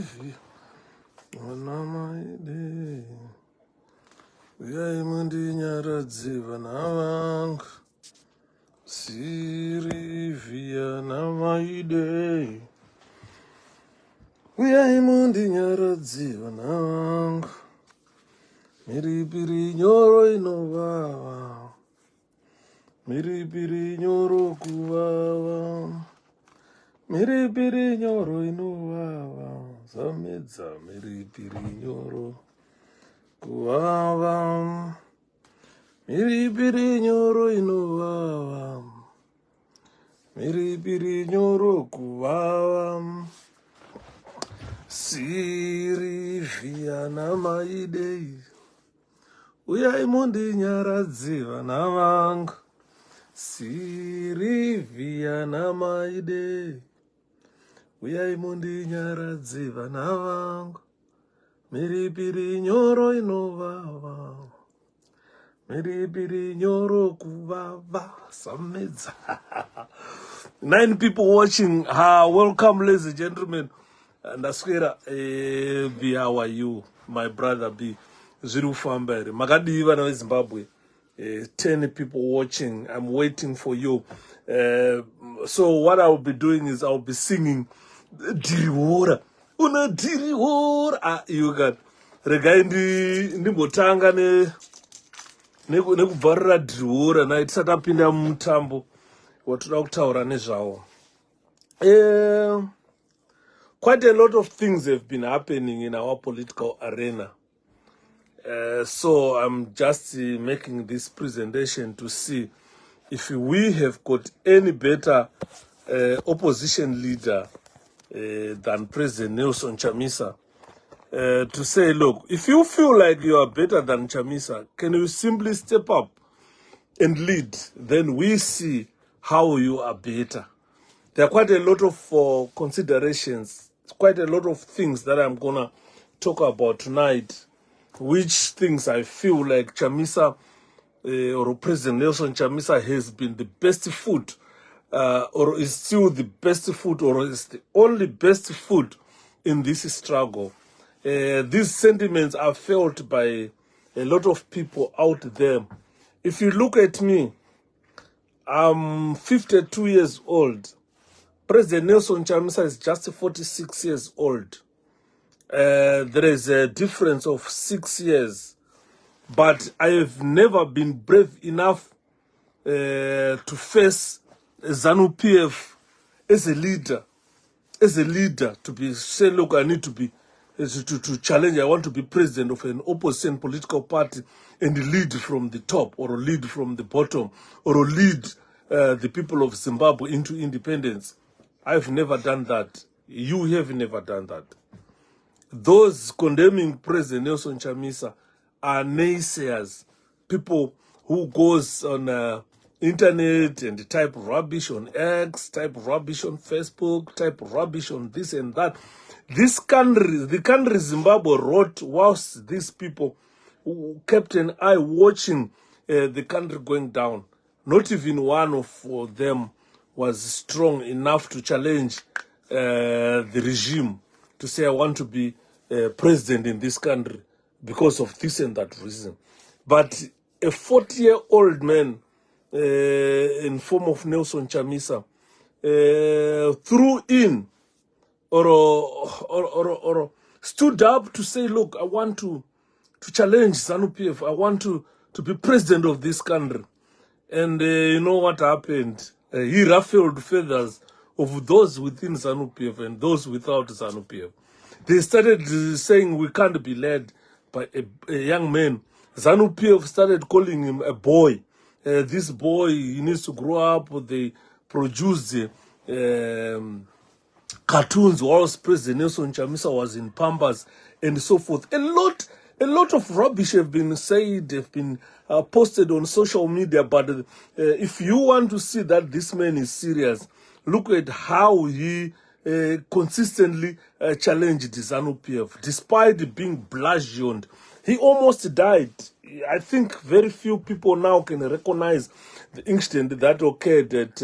Sirivi, Wanamaide, Uyaimundi Nyaradzi Vanavang, Sirivi, Wanamaide, Uyaimundi Nyaradzi Vanavang, Miripiri Nyoro Inovava, Miripiri Nyoro Kuvava, Miripiri Nyoro Inovava, Zamedza Miripiri Nyoro Kuvava, Miripiri Nyoro Inovava, Miripiri Nyoro Kuvava, Sirivi Wanamaide, Uyaimundi Nyaradzi Vanavang, Sirivi Wanamaide, Uyaimundi Nyaradzi Vanavang, Miripiri Nyoro Inovava, Miripiri Nyoro Kuvava, Samedza. 9 people watching. Welcome, ladies and gentlemen. And Aswera, B, how are you? My brother B. Zuru Fambere. Magadi Ivana Zimbabwe. 10 people watching. I'm waiting for you. So what I'll be doing is I'll be singing Diriwora. Una Diriwora. You got Regaindi Nimotanga nekubvarira Diriwora na tisatapinda mutambo watoda kutaura nezvawo. Quite a lot of things have been happening in our political arena. So I'm just making this presentation to see if we have got any better opposition leader than President Nelson Chamisa. To say, look, if you feel like you are better than Chamisa, can you simply step up and lead? Then we see how you are better. There are quite a lot of considerations, quite a lot of things that I'm going to talk about tonight, which things I feel like Chamisa or President Nelson Chamisa has been the best foot, or is still the best foot, or is the only best foot in this struggle. These sentiments are felt by a lot of people out there. If you look at me, I'm 52 years old. President Nelson Chamisa is just 46 years old. There is a difference of 6 years. But I have never been brave enough to face ZANU-PF as a leader. To be say, look, I need to be to challenge. I want to be president of an opposition political party and lead from the top, or lead from the bottom, or lead the people of Zimbabwe into independence. I've never done that. You have never done that. Those condemning President Nelson Chamisa are naysayers, people who goes on internet and type rubbish on X, type rubbish on Facebook, type rubbish on this and that. This country, the country Zimbabwe wrote whilst these people who kept an eye watching the country going down. Not even one of them was strong enough to challenge the regime, to say, I want to be president in this country because of this and that reason. But a 40-year-old man in form of Nelson Chamisa threw in or stood up to say, look, I want to challenge ZANU-PF. I want to be president of this country. And you know what happened? He ruffled feathers of those within ZANU-PF and those without ZANU-PF. They started saying we can't be led by a young man. ZANU-PF started calling him a boy. This boy, he needs to grow up. They produced cartoons whilst President Nelson Chamisa was in Pampas and so forth. A lot of rubbish have been said, have been posted on social media. But if you want to see that this man is serious, look at how he consistently challenged ZANU-PF. Despite being bludgeoned, he almost died. I think very few people now can recognize the incident that occurred at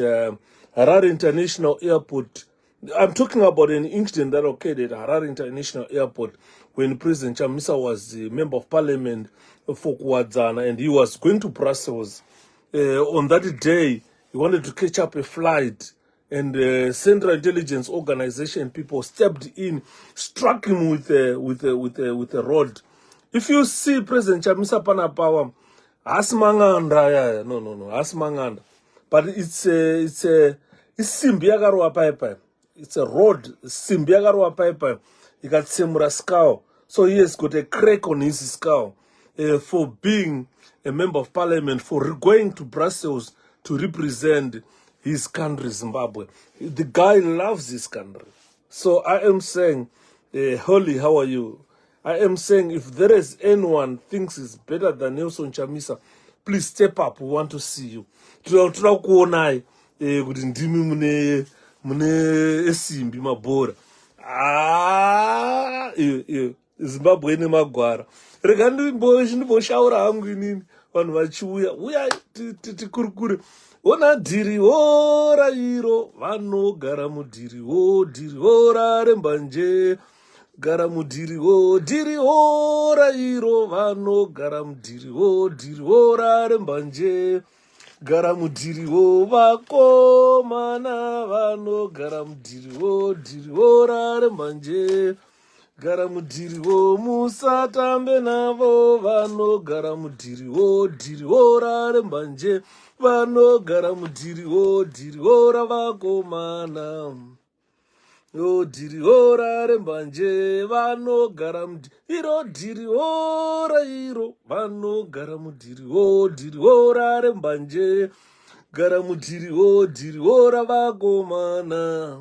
Harare International Airport I'm talking about an incident that occurred at Harare International Airport when President Chamisa was the member of parliament for 𝐾𝐻𝐻, and he was going to Brussels. On that day, he wanted to catch up a flight, and Central Intelligence Organization people stepped in, struck him with a rod. If you see President Chamisa Panapawa, asimanganda, no, asimanganda, but it's simbi yakarwa paipai. It's a rod, simbi yakarwa paipai. He got semura skull, so he has got a crack on his skull for being a member of parliament, for going to Brussels to represent his country, Zimbabwe. The guy loves his country. So I am saying, Holly, how are you? I am saying, if there is anyone thinks is better than Nelson Chamisa, please step up. We want to see you. Tira kuonai kuti ndimi mune esimbi mabhora. Zimbabwe ine magwara. Rega ndimboshaura hangu inini vanhu vachiuya uya tikurukure. Ona dhiriwo rairo vanogara mudhiriwo, dhiriwo rarembanje. Gara mudhiriwo, dhiriwo rairo vanogara mudhiriwo, dhiriwo rarembanje. Gara mudhiriwo vakomana vanogara mudhiriwo, dhiriwo rarembanje. Gara mudhiriwo musatambe navo vanogara mudhiriwo, dhiriwo rarembanje. Vanogara mudhiriwo, dhiriwo ravakomana. Yo dhiriwo rarembanje vanogara mudhiriwo, dhiriwo rairo vanogara mudhiriwo, dhiriwo rarembanje. Gara mudhiriwo, dhiriwo ravakomana.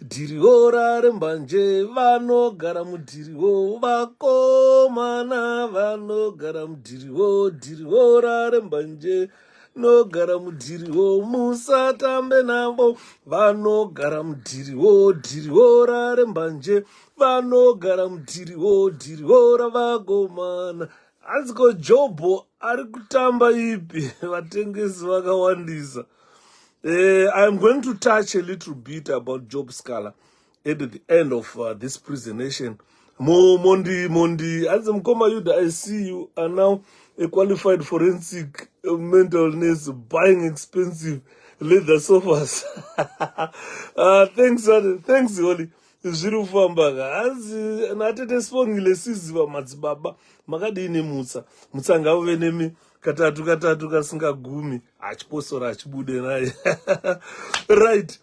Dhiriwo rarembanje vanogara mudhiriwo, vakomana vanogara mudhiriwo, dhiriwo rarembanje. Nogara mudhiriwo musatambe navo vanogara mudhiriwo, dhiriwo rarembanje. Vanogara mudhiriwo, dhiriwo ravakomana. Hanziko Jobho ari kutamba ipi vatengesi vakawandisa. I am going to touch a little bit about Job Scala at the end of this presentation. Mondi, as 𝐿𝐿, I see you are now a qualified forensic mental nurse buying expensive leather sofas. Thanks, Holly. Zviri kufamba hazi natete sipongile siziva madzibaba makadini mutsa ngauve nemi katatu kasingagumi achiposora achibude naye. Right.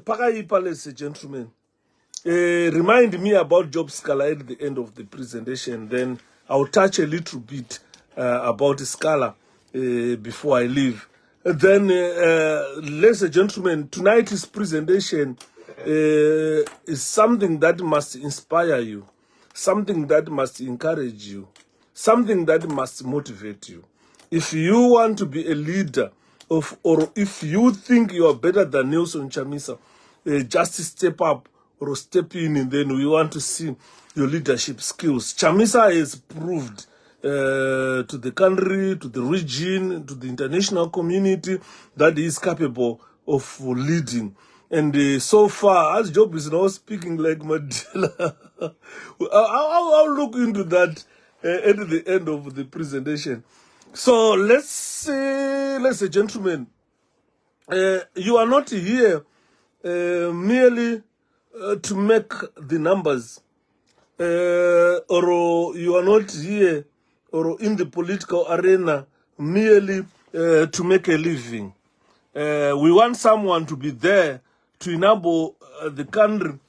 Pakaipa, ladies and gentlemen. Remind me about Job Scala at the end of the presentation. Then I'll touch a little bit about Scala before I leave. Then, ladies and gentlemen, tonight's presentation is something that must inspire you, something that must encourage you, something that must motivate you. If you want to be a leader, or if you think you are better than Nelson Chamisa, just step up or step in, and then we want to see your leadership skills. Chamisa has proved to the country, to the region, to the international community that he is capable of leading. And so far, as Job is now speaking like Mandela, I'll look into that at the end of the presentation. So let's say, ladies and gentlemen, you are not here merely to make the numbers, or you are not here or in the political arena merely to make a living. We want someone to be there to enable the country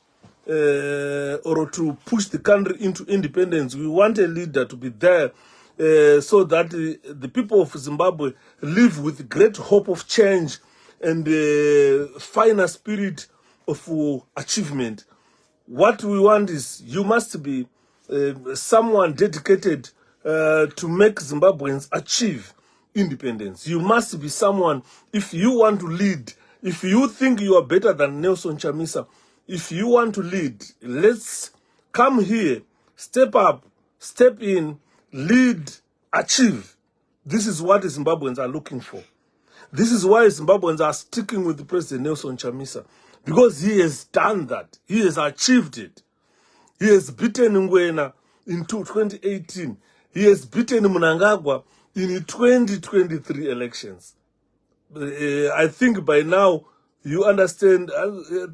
or to push the country into independence. We want a leader to be there so that the people of Zimbabwe live with great hope of change and finer spirit of achievement. What we want is you must be someone dedicated to make Zimbabweans achieve independence. You must be someone, if you want to lead, if you think you are better than Nelson Chamisa, if you want to lead, let's come here, step up, step in, lead, achieve. This is what Zimbabweans are looking for. This is why Zimbabweans are sticking with President Nelson Chamisa, because he has done that. He has achieved it. He has beaten Ngwena in 2018. He has beaten Mnangagwa in 2023 elections. I think by now you understand.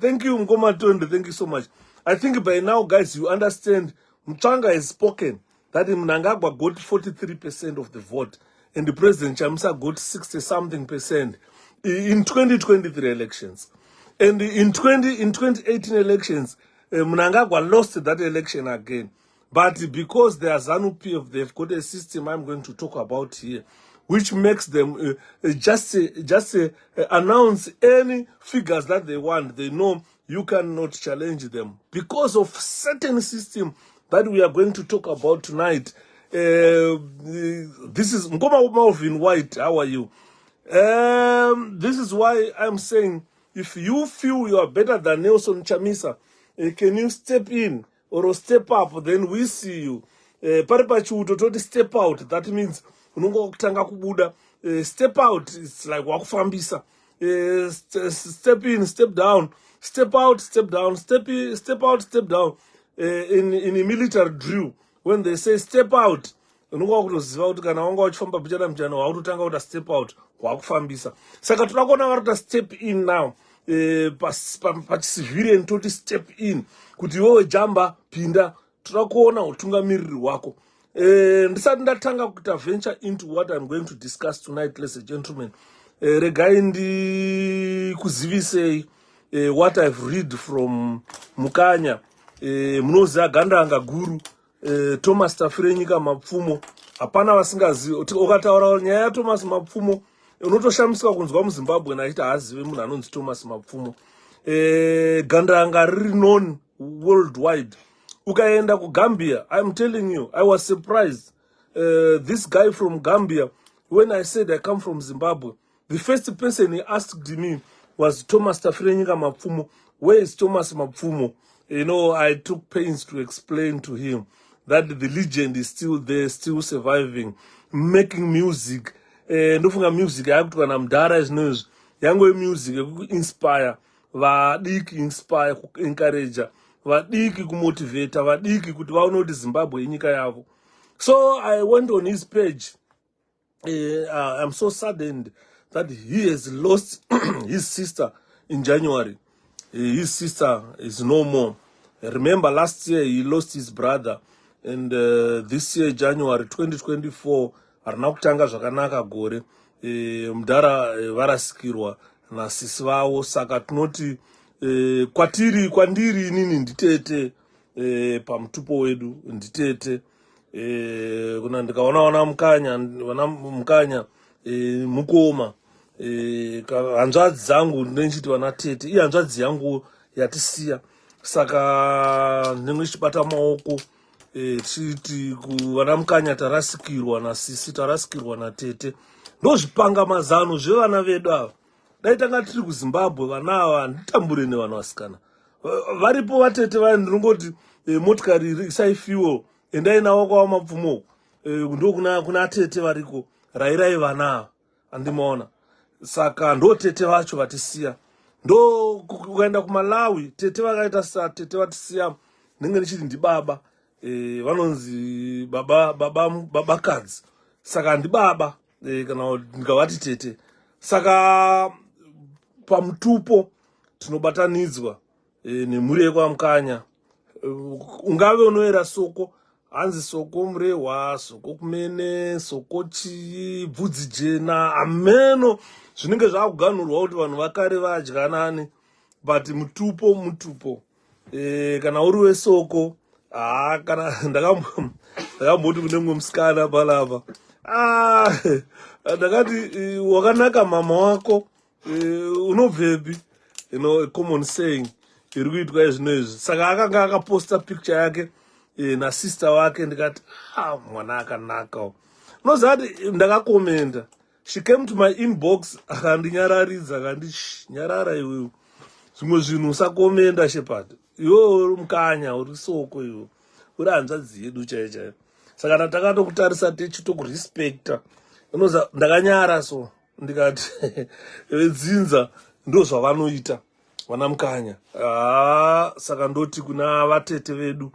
Thank you, Ngoma Tonde. Thank you so much. I think by now, guys, you understand. Mchanga has spoken that Mnangagwa got 43% of the vote, and the President Chamisa got 60-something% in 2023 elections. And in 2018 elections, Mnangagwa lost that election again. But because they are ZANU-PF, they've got a system I'm going to talk about here, which makes them just announce any figures that they want. They know you cannot challenge them. Because of certain system that we are going to talk about tonight. This is Ngoma Malvin White. How are you? This is why I'm saying, if you feel you are better than Nelson Chamisa, can you step in or step up? Then we see you. Paripachu tototi step out. That means unongo kutanga kubuda. Step out. It's like wakufambisa. Step in, step down. Step out, step down. Step out, step down. In a military drill, when they say step out, unongo kutoziva kuti kana wanga uchifamba bichana mjana wautotanga kuta step out wakufambisa. Saka tunakona waruta step in now. Pachisivirian toti step in kuti wewe jamba pinda turakuona utungamiriri wako. Ndisati ndatanga kuita venture into what I'm going to discuss tonight, ladies and gentlemen. Regai ndikuzivisei what I've read from Mukanya, munoziva gandanga guru, Thomas Tafire nyika mapfumo. Hapana vasingazivi. Ukataura nyaya yaThomas Mapfumo, unotoshamisika kunzwa muZimbabwe nachiti haazive munhu anonzi Thomas Mapfumo. Gandanga riri known worldwide. Ukaenda kuGambia, I'm telling you, I was surprised. This guy from Gambia, when I said I come from Zimbabwe, the first person he asked me was Thomas Tafire nyika mapfumo. Where is Thomas Mapfumo? You know, I took pains to explain to him that the legend is still there, still surviving, making music. Ndofunga music yakutwana mudhara izvinozvi yangowe music yekuinspire vadiki, inspire, encourage vadiki, kumotivate vadiki kuti vaone kuti Zimbabwe inyika yavo. So I went on his page. I'm so saddened that he has lost his sister in January. His sister is no more. Remember, last year he lost his brother, and this year, January 2024, arina kutanga zvakanaka gore. Mudhara varasikirwa nasisi vavo. Saka tinoti kwandiri inini nditete, pamutupo wedu nditete. Kuna ndikaona mukanya mukoma, hanzvadzi dzangu ndinechiti vana tete, iye hanzvadzi yangu yatisiya. Saka ndinenge tichibata maoko tichiti kuvana mukanya tarasikirwa nasisi, tarasikirwa natete. Ndozvipanga mazano zvevana vedu ava. Dai tanga tiri kuZimbabwe, vana ava nditambure nevana vasikana. Varipo vatete vaya ndinongoti motikari isai fuel endai navo kwava mapfumo. Ndo kuna tete variko, rayirai vana ava, handimaona. Saka ndo tete vacho vatisiya. Ndo kukaenda kuMalawi, tete vakaita tete vatisiya, ndinenge ndichiti ndibaba. Vanonzi babakadzi. Saka ndibaba, kana ndikavati tete. Saka pamutupo tinobatanidzwa nemhuri yekwamukanya. Ungave unoera soko, hanzi soko murehwa, soko kumene, soko chii, bvudzi jena, ameno zvinenge zvakuganhurwa kuti vanhu vakare vadyanane. But mutupo. Kana uri wesoko, kana ndakamboti kune mumwe musikana palapa. Ndakati wakanaka mama wako, unobvepi? You know, a common saying. Iri kuitwa izvinezvi. Saka akanga akaposta picture yake na sister wake, ndikati mwana akanaka. Unoziva kuti ndakakomenda. She came to my inbox akandinyararidza, akanditi nyarara iwewe. Zvimwe zvinhu usakomenda Shepherd. Iwewe uri mukanya, uri soko iwe. Uri hanzvadzi yedu chaiyo. Saka takatokutarisa tichitokurespecta. Unoziva ndakanyara so. ndikati vedzinza ndo zvavanoita vana Mukanya. Saka ndoti kuna vatete vedu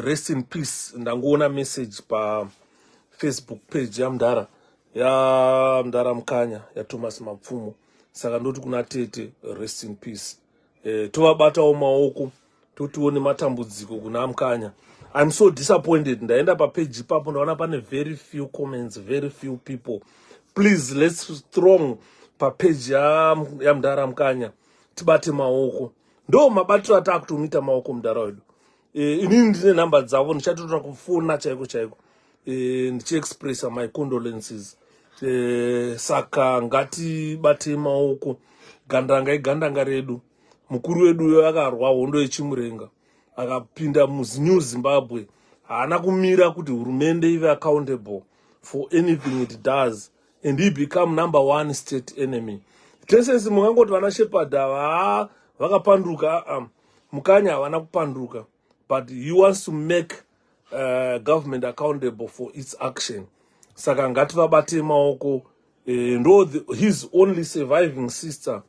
rest in peace. Ndangoona message pa Facebook page yaMdara Mukanya yaThomas Mapfumo. Saka ndoti kuna tete rest in peace. Tovabatawo maoko totione matambudziko kuna Mukanya. I'm so disappointed. Ndaenda pa page ipapo ndaona pane very few comments, very few people. Please, let's strong pa page yaMdara Mukanya tibate maoko. Ndo mabatiro atakutomita maoko Mdara wedu. Inini ndine namba dzavo ndichatotora kufona chaiko ndichiexpressa my condolences. Saka ngatibate maoko. Gandanga redu. Mukuru wedu akarwa hondo yechimurenga. Akapinda muNew Zimbabwe. Haana kumira kuti hurumende ive accountable for anything it does. And he become number one state enemy. Tese mungangoti vana Shepherd vakapanduka. Mukanya havana kupanduka. But he wants to make government accountable for its action. Saka ngativabate maoko. Ndo his only surviving sister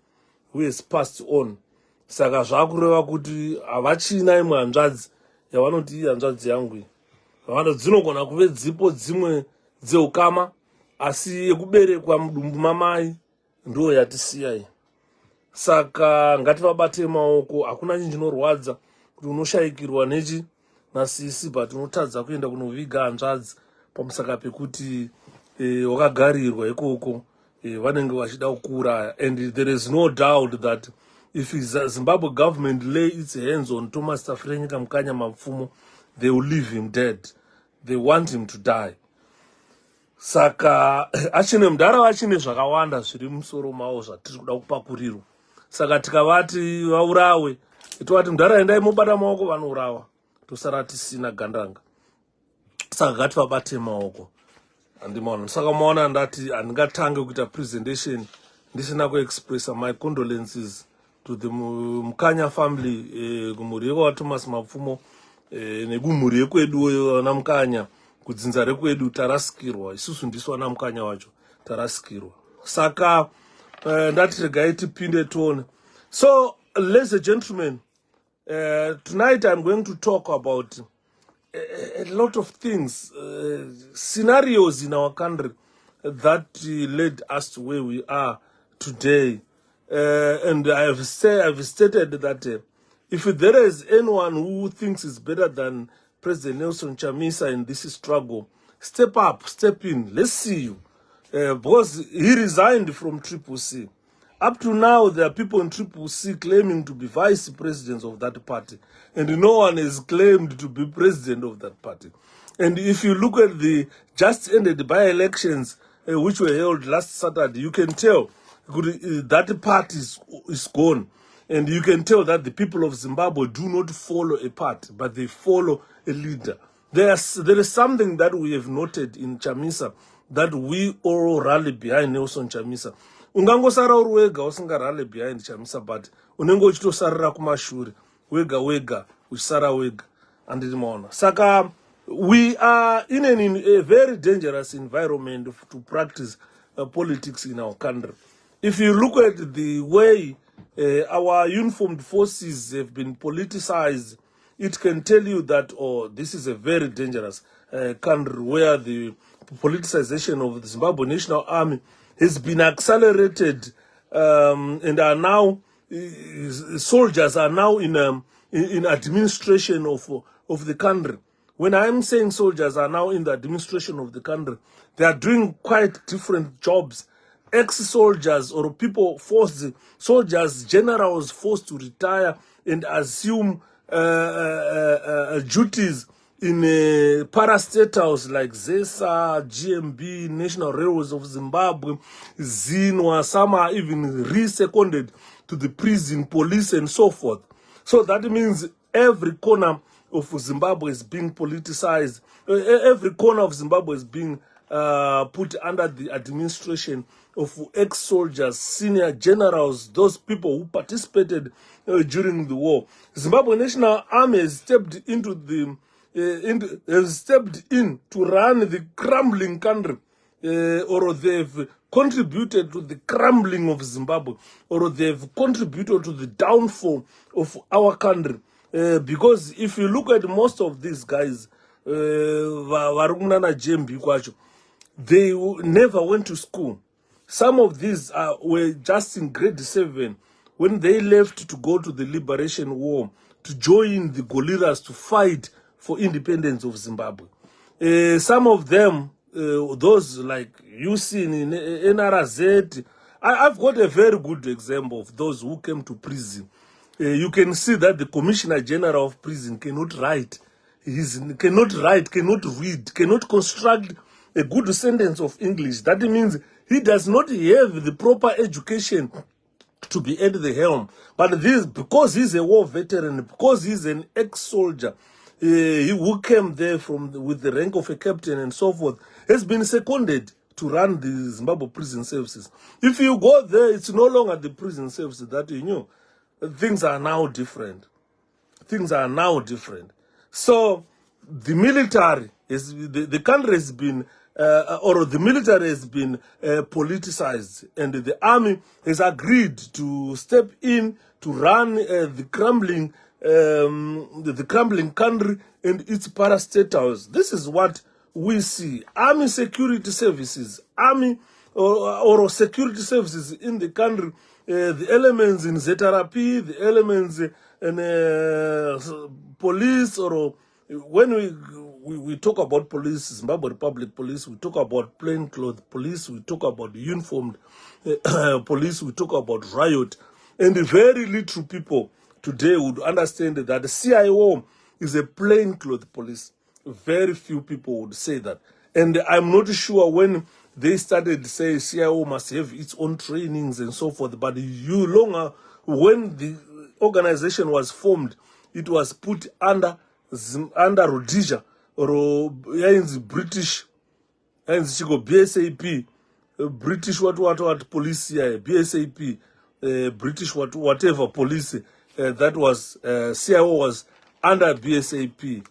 who has passed on. Saka zvakureva kuti havachina imwe hanzvadzi yavanoti hanzvadzi yangu. Dzinogona kuve dzipo dzimwe dzeukama, asi yekuberekwa mudumbu mamai ndo yatisiya iyi. Saka ngativabate maoko. Hakuna chinorwadza kuti unoshayikirwa nechi nasisi, but unotadza kuenda kunoviga hanzvadzi pamusaka pekuti wakagarirwa ikoko vanenge vachida kukuraya. And there is no doubt that if the Zimbabwe government lay its hands on Thomas Tafrenyika Mukanya Mapfumo, they will leave him dead. They want him to die. Saka achine Mdara vachine zvakawanda zviri musoro mavo zvatiri kuda kupakurirwa. Saka tikavati vaurawe, tovati Mdara endai mobata maoko vanourawa, tosara tisina gandanga. Saka ngativabate maoko. Andimaona. Saka maona ndati handingatange kuita presentation ndisina kuexpressa my condolences to the Mukanya family, kumhuri waThomas Mapfumo, nekumhuri yekwedu wana Mukanya, kudzinza rekwedu tarasikirwa. Isusu ndisu wana Mukanya wacho tarasikirwa. Saka ndati regai tipinde tone. So, ladies and gentlemen, tonight I'm going to talk about a lot of things, scenarios in our country that led us to where we are today. And I have stated that if there is anyone who thinks is better than President Nelson Chamisa in this struggle, step up, step in. Let's see you. Because he resigned from CCC. Up to now, there are people in CCC claiming to be vice presidents of that party. And no one is claimed to be president of that party. And if you look at the just ended by-elections, which were held last Saturday, you can tell that party is gone. And you can tell that the people of Zimbabwe do not follow a party, but they follow a leader. There is something that we have noted in Chamisa, that we all rally behind Nelson Chamisa. Ungangosara uri wega usinga rally behind Chamisa, but unenge uchitosarira kumashure wega uchisara wega. Anditimaona. Saka we are in a very dangerous environment to practice politics in our country. If you look at the way our uniformed forces have been politicized, it can tell you that, this is a very dangerous country where the politicization of the Zimbabwe National Army has been accelerated, and are now soldiers are now in administration of the country. When I'm saying soldiers are now in the administration of the country, they are doing quite different jobs. Ex-soldiers or people forced, soldiers, generals forced to retire and assume duties in parastatals like ZESA, GMB, National Railways of Zimbabwe, ZINWA. Some are even re-seconded to the prison, police, and so forth. So that means every corner of Zimbabwe is being politicized. Every corner of Zimbabwe is being put under the administration of ex-soldiers, senior generals, those people who participated during the war. Zimbabwe National Army has stepped into the has stepped in to run the crumbling country, or they've contributed to the crumbling of Zimbabwe, or they've contributed to the downfall of our country. Because if you look at most of these guys, they never went to school. Some of these were just in grade 7 when they left to go to the liberation war, to join the guerrillas to fight for independence of Zimbabwe. Some of them, those like you see in NRZ, I've got a very good example of those who came to prison. You can see that the Commissioner General of Prison cannot write. Cannot read, cannot construct a good sentence of English. That means he does not have the proper education to be at the helm. But this, because he's a war veteran, because he's an ex-soldier, who came there with the rank of a captain and so forth, has been seconded to run the Zimbabwe prison services. If you go there, it's no longer the prison services that you knew. Things are now different. Things are now different. So the military is the country has been or the military has been politicized, and the army has agreed to step in to run the crumbling country and its parastatals. This is what we see. Army security services, army or security services in the country, the elements in ZRP, the elements in police, or when we talk about police, Zimbabwe Republic Police, we talk about plainclothes police, we talk about uniformed police, we talk about riot. And very little people today would understand that the CIO is a plainclothes police. Very few people would say that. And I'm not sure when they started to say CIO must have its own trainings and so forth, but when the organization was formed, it was put under Rhodesia, or British, BSAP, British what police, BSAP, British whatever police, that was, CIO was under BSAP.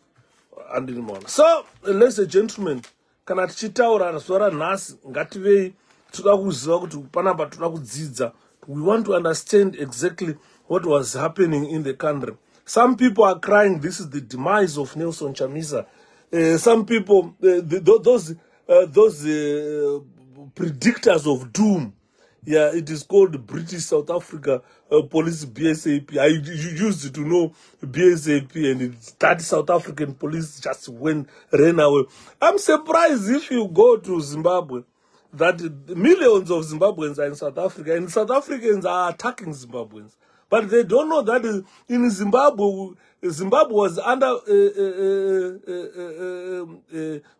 So, ladies and gentlemen, kana tichitaura zvara nhasi ngativei toda kuziva kuti panapa toda kudzidza. We want to understand exactly what was happening in the country. Some people are crying this is the demise of Nelson Chamisa. Some people, those predictors of doom, yeah, it is called British South Africa Police, BSAP. I used to know BSAP, and that South African police just ran away. I'm surprised if you go to Zimbabwe that millions of Zimbabweans are in South Africa, and South Africans are attacking Zimbabweans. But they don't know that in Zimbabwe, Zimbabwe was under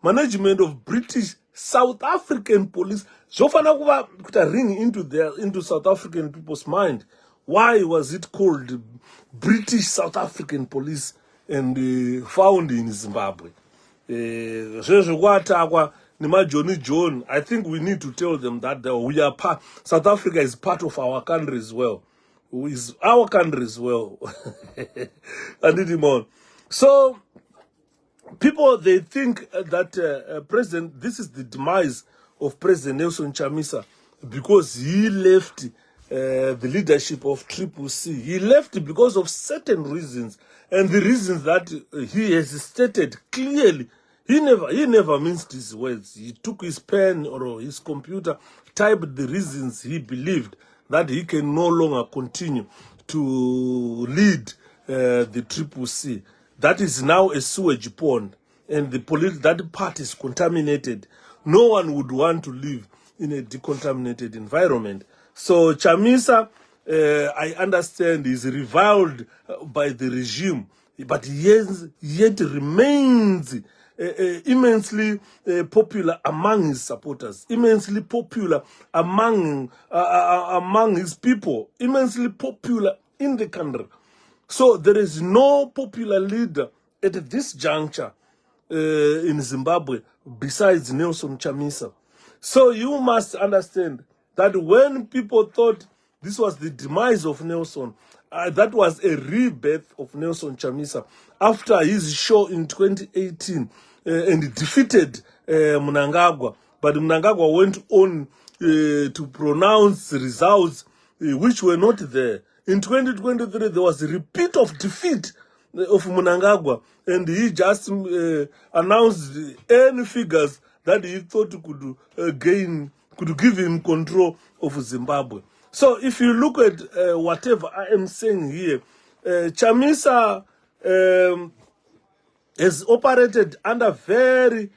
management of British South African police. Zofana kuva ring into South African people's mind. Why was it called British South African police and found in Zimbabwe? Johnny John, I think we need to tell them that we are part. South Africa is part of our country as well. Is our country as well. I need him on. So people, they think that this is the demise of President Nelson Chamisa because he left the leadership of CCC. He left because of certain reasons, and the reasons that he has stated clearly. He never minced his words. He took his pen or his computer, typed the reasons he believed that he can no longer continue to lead the CCC. That is now a sewage pond, and that part is contaminated. No one would want to live in a decontaminated environment. So Chamisa, I understand, is reviled by the regime, but yet remains immensely popular among his supporters, immensely popular among his people, immensely popular in the country. So there is no popular leader at this juncture in Zimbabwe besides Nelson Chamisa. So you must understand that when people thought this was the demise of Nelson, that was a rebirth of Nelson Chamisa after his show in 2018 and defeated Mnangagwa. But Mnangagwa went on to pronounce results which were not there. In 2023, there was a repeat of defeat of Mnangagwa, and he just announced any figures that he thought could could give him control of Zimbabwe. So if you look at whatever I am saying here, Chamisa has operated under very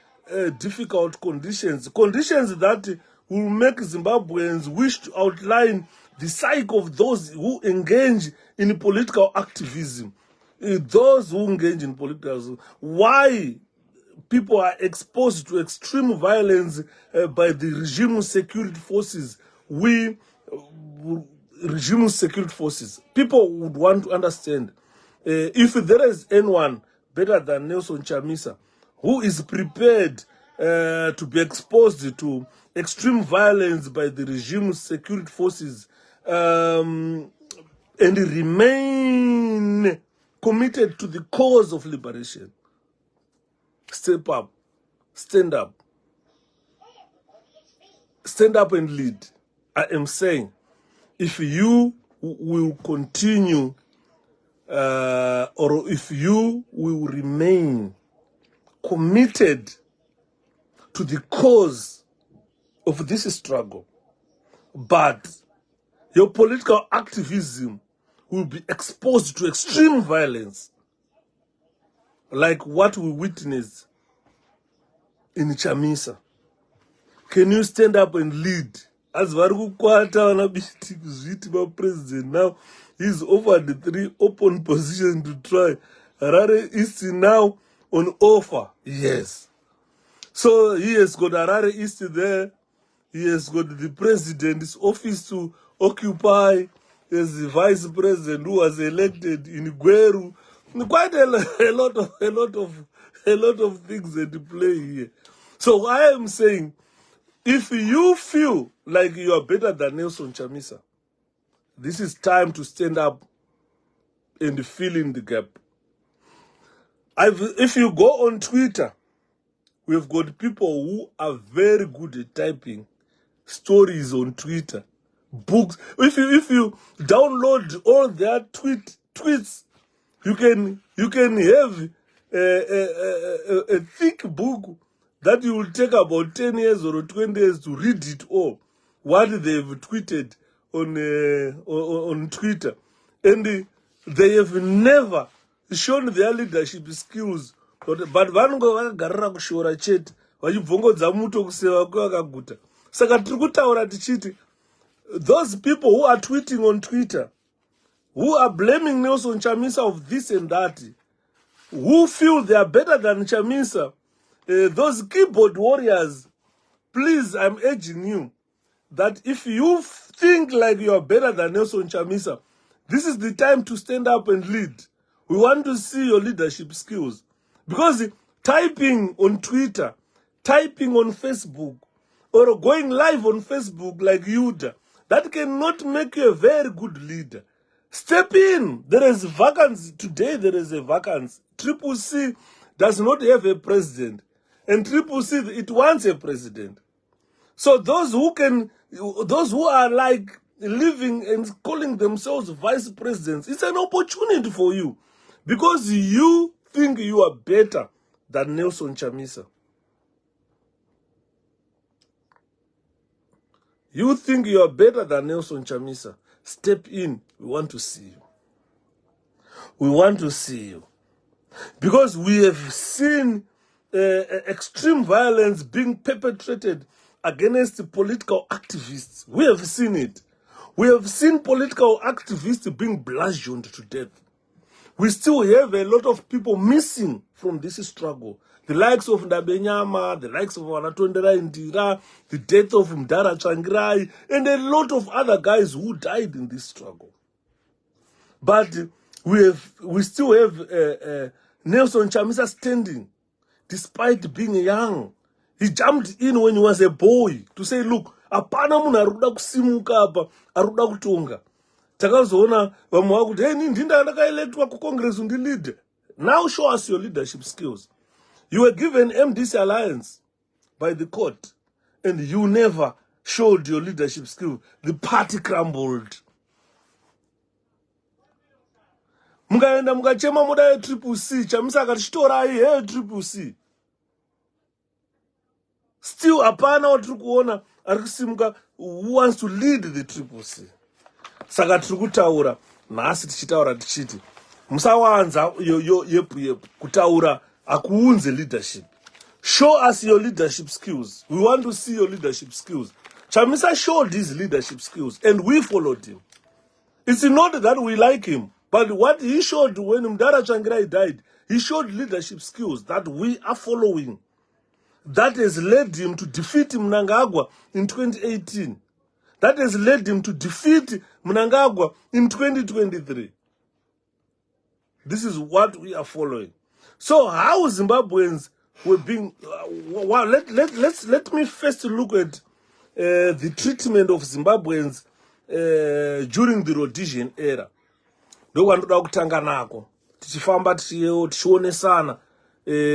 difficult conditions that will make Zimbabweans wish to outline the psyche of those who engage in political activism. Those who engage in political activism. Why people are exposed to extreme violence by the regime security forces. Regime security forces. People would want to understand if there is anyone better than Nelson Chamisa who is prepared to be exposed to extreme violence by the regime security forces and remain committed to the cause of liberation. Step up, stand up and lead. I am saying, if you will continue or if you will remain committed to the cause of this struggle, but your political activism will be exposed to extreme violence, like what we witnessed in Chamisa. Can you stand up and lead? As Varukwata president now, he's offered 3 open positions to try. Harare East now on offer. Yes. So he has got Harare East there. He has got the president's office to occupy as the vice president who was elected in Gweru. Quite a lot of things at play here. So I am saying, if you feel like you are better than Nelson Chamisa, this is time to stand up and fill in the gap. If you go on Twitter, we've got people who are very good at typing stories on Twitter, books. If you download all their tweets, you can have a thick book that you will take about 10 years or 20 years to read it all, what they've tweeted on Twitter. And they have never shown their leadership skills. But vanongo vakagarira kushora chete vachibvongodza muto kuseva kwevakaguta. Saka tiri kutaura tichiti, those people who are tweeting on Twitter, who are blaming Nelson Chamisa of this and that, who feel they are better than Chamisa, those keyboard warriors, please, I'm urging you that if you think like you are better than Nelson Chamisa, this is the time to stand up and lead. We want to see your leadership skills. Because typing on Twitter, typing on Facebook, or going live on Facebook like Yuda, that cannot make you a very good leader. Step in. There is vacancy. Today there is a vacancy. Triple C does not have a president. And Triple C, it wants a president. So those who are like living and calling themselves vice presidents, it's an opportunity for you. Because you think you are better than Nelson Chamisa. You think you are better than Nelson Chamisa. Step in. We want to see you. We want to see you. Because we have seen extreme violence being perpetrated against political activists. We have seen it. We have seen political activists being bludgeoned to death. We still have a lot of people missing from this struggle. The likes of Ndabenyama, the likes of Anatondera Indira, the death of Mdara Changirai, and a lot of other guys who died in this struggle. But we still have Nelson Chamisa standing, despite being young. He jumped in when he was a boy to say, look, apana munhu arikuda kusimuka apa, arikuda kutonga. Takazoona vamwe vakuti, hey, ndinda ndakaelectwa kuCongress lead. Now show us your leadership skills. You were given MDC alliance by the court, and you never showed your leadership skill, the party crumbled. Mukaenda mukachema muda Triple C, chamisaka tichitorai Triple C. Still hapana watiri kuona arikusimuka who wants to lead the Triple C. Saka tiri kutaura nhasi tichitaura tichiti musawanza yepu kutaura akuunze leadership. Show us your leadership skills. We want to see your leadership skills. Chamisa showed his leadership skills and we followed him. It's not that we like him, but what he showed when Mdara Changirai died, he showed leadership skills that we are following. That has led him to defeat Mnangagwa in 2018. That has led him to defeat Mnangagwa in 2023. This is what we are following. So how Zimbabweans were being... let me first look at the treatment of Zimbabweans during the Rhodesian era. Ndokwandinoda kutanga nako. Tichifamba tichionesana.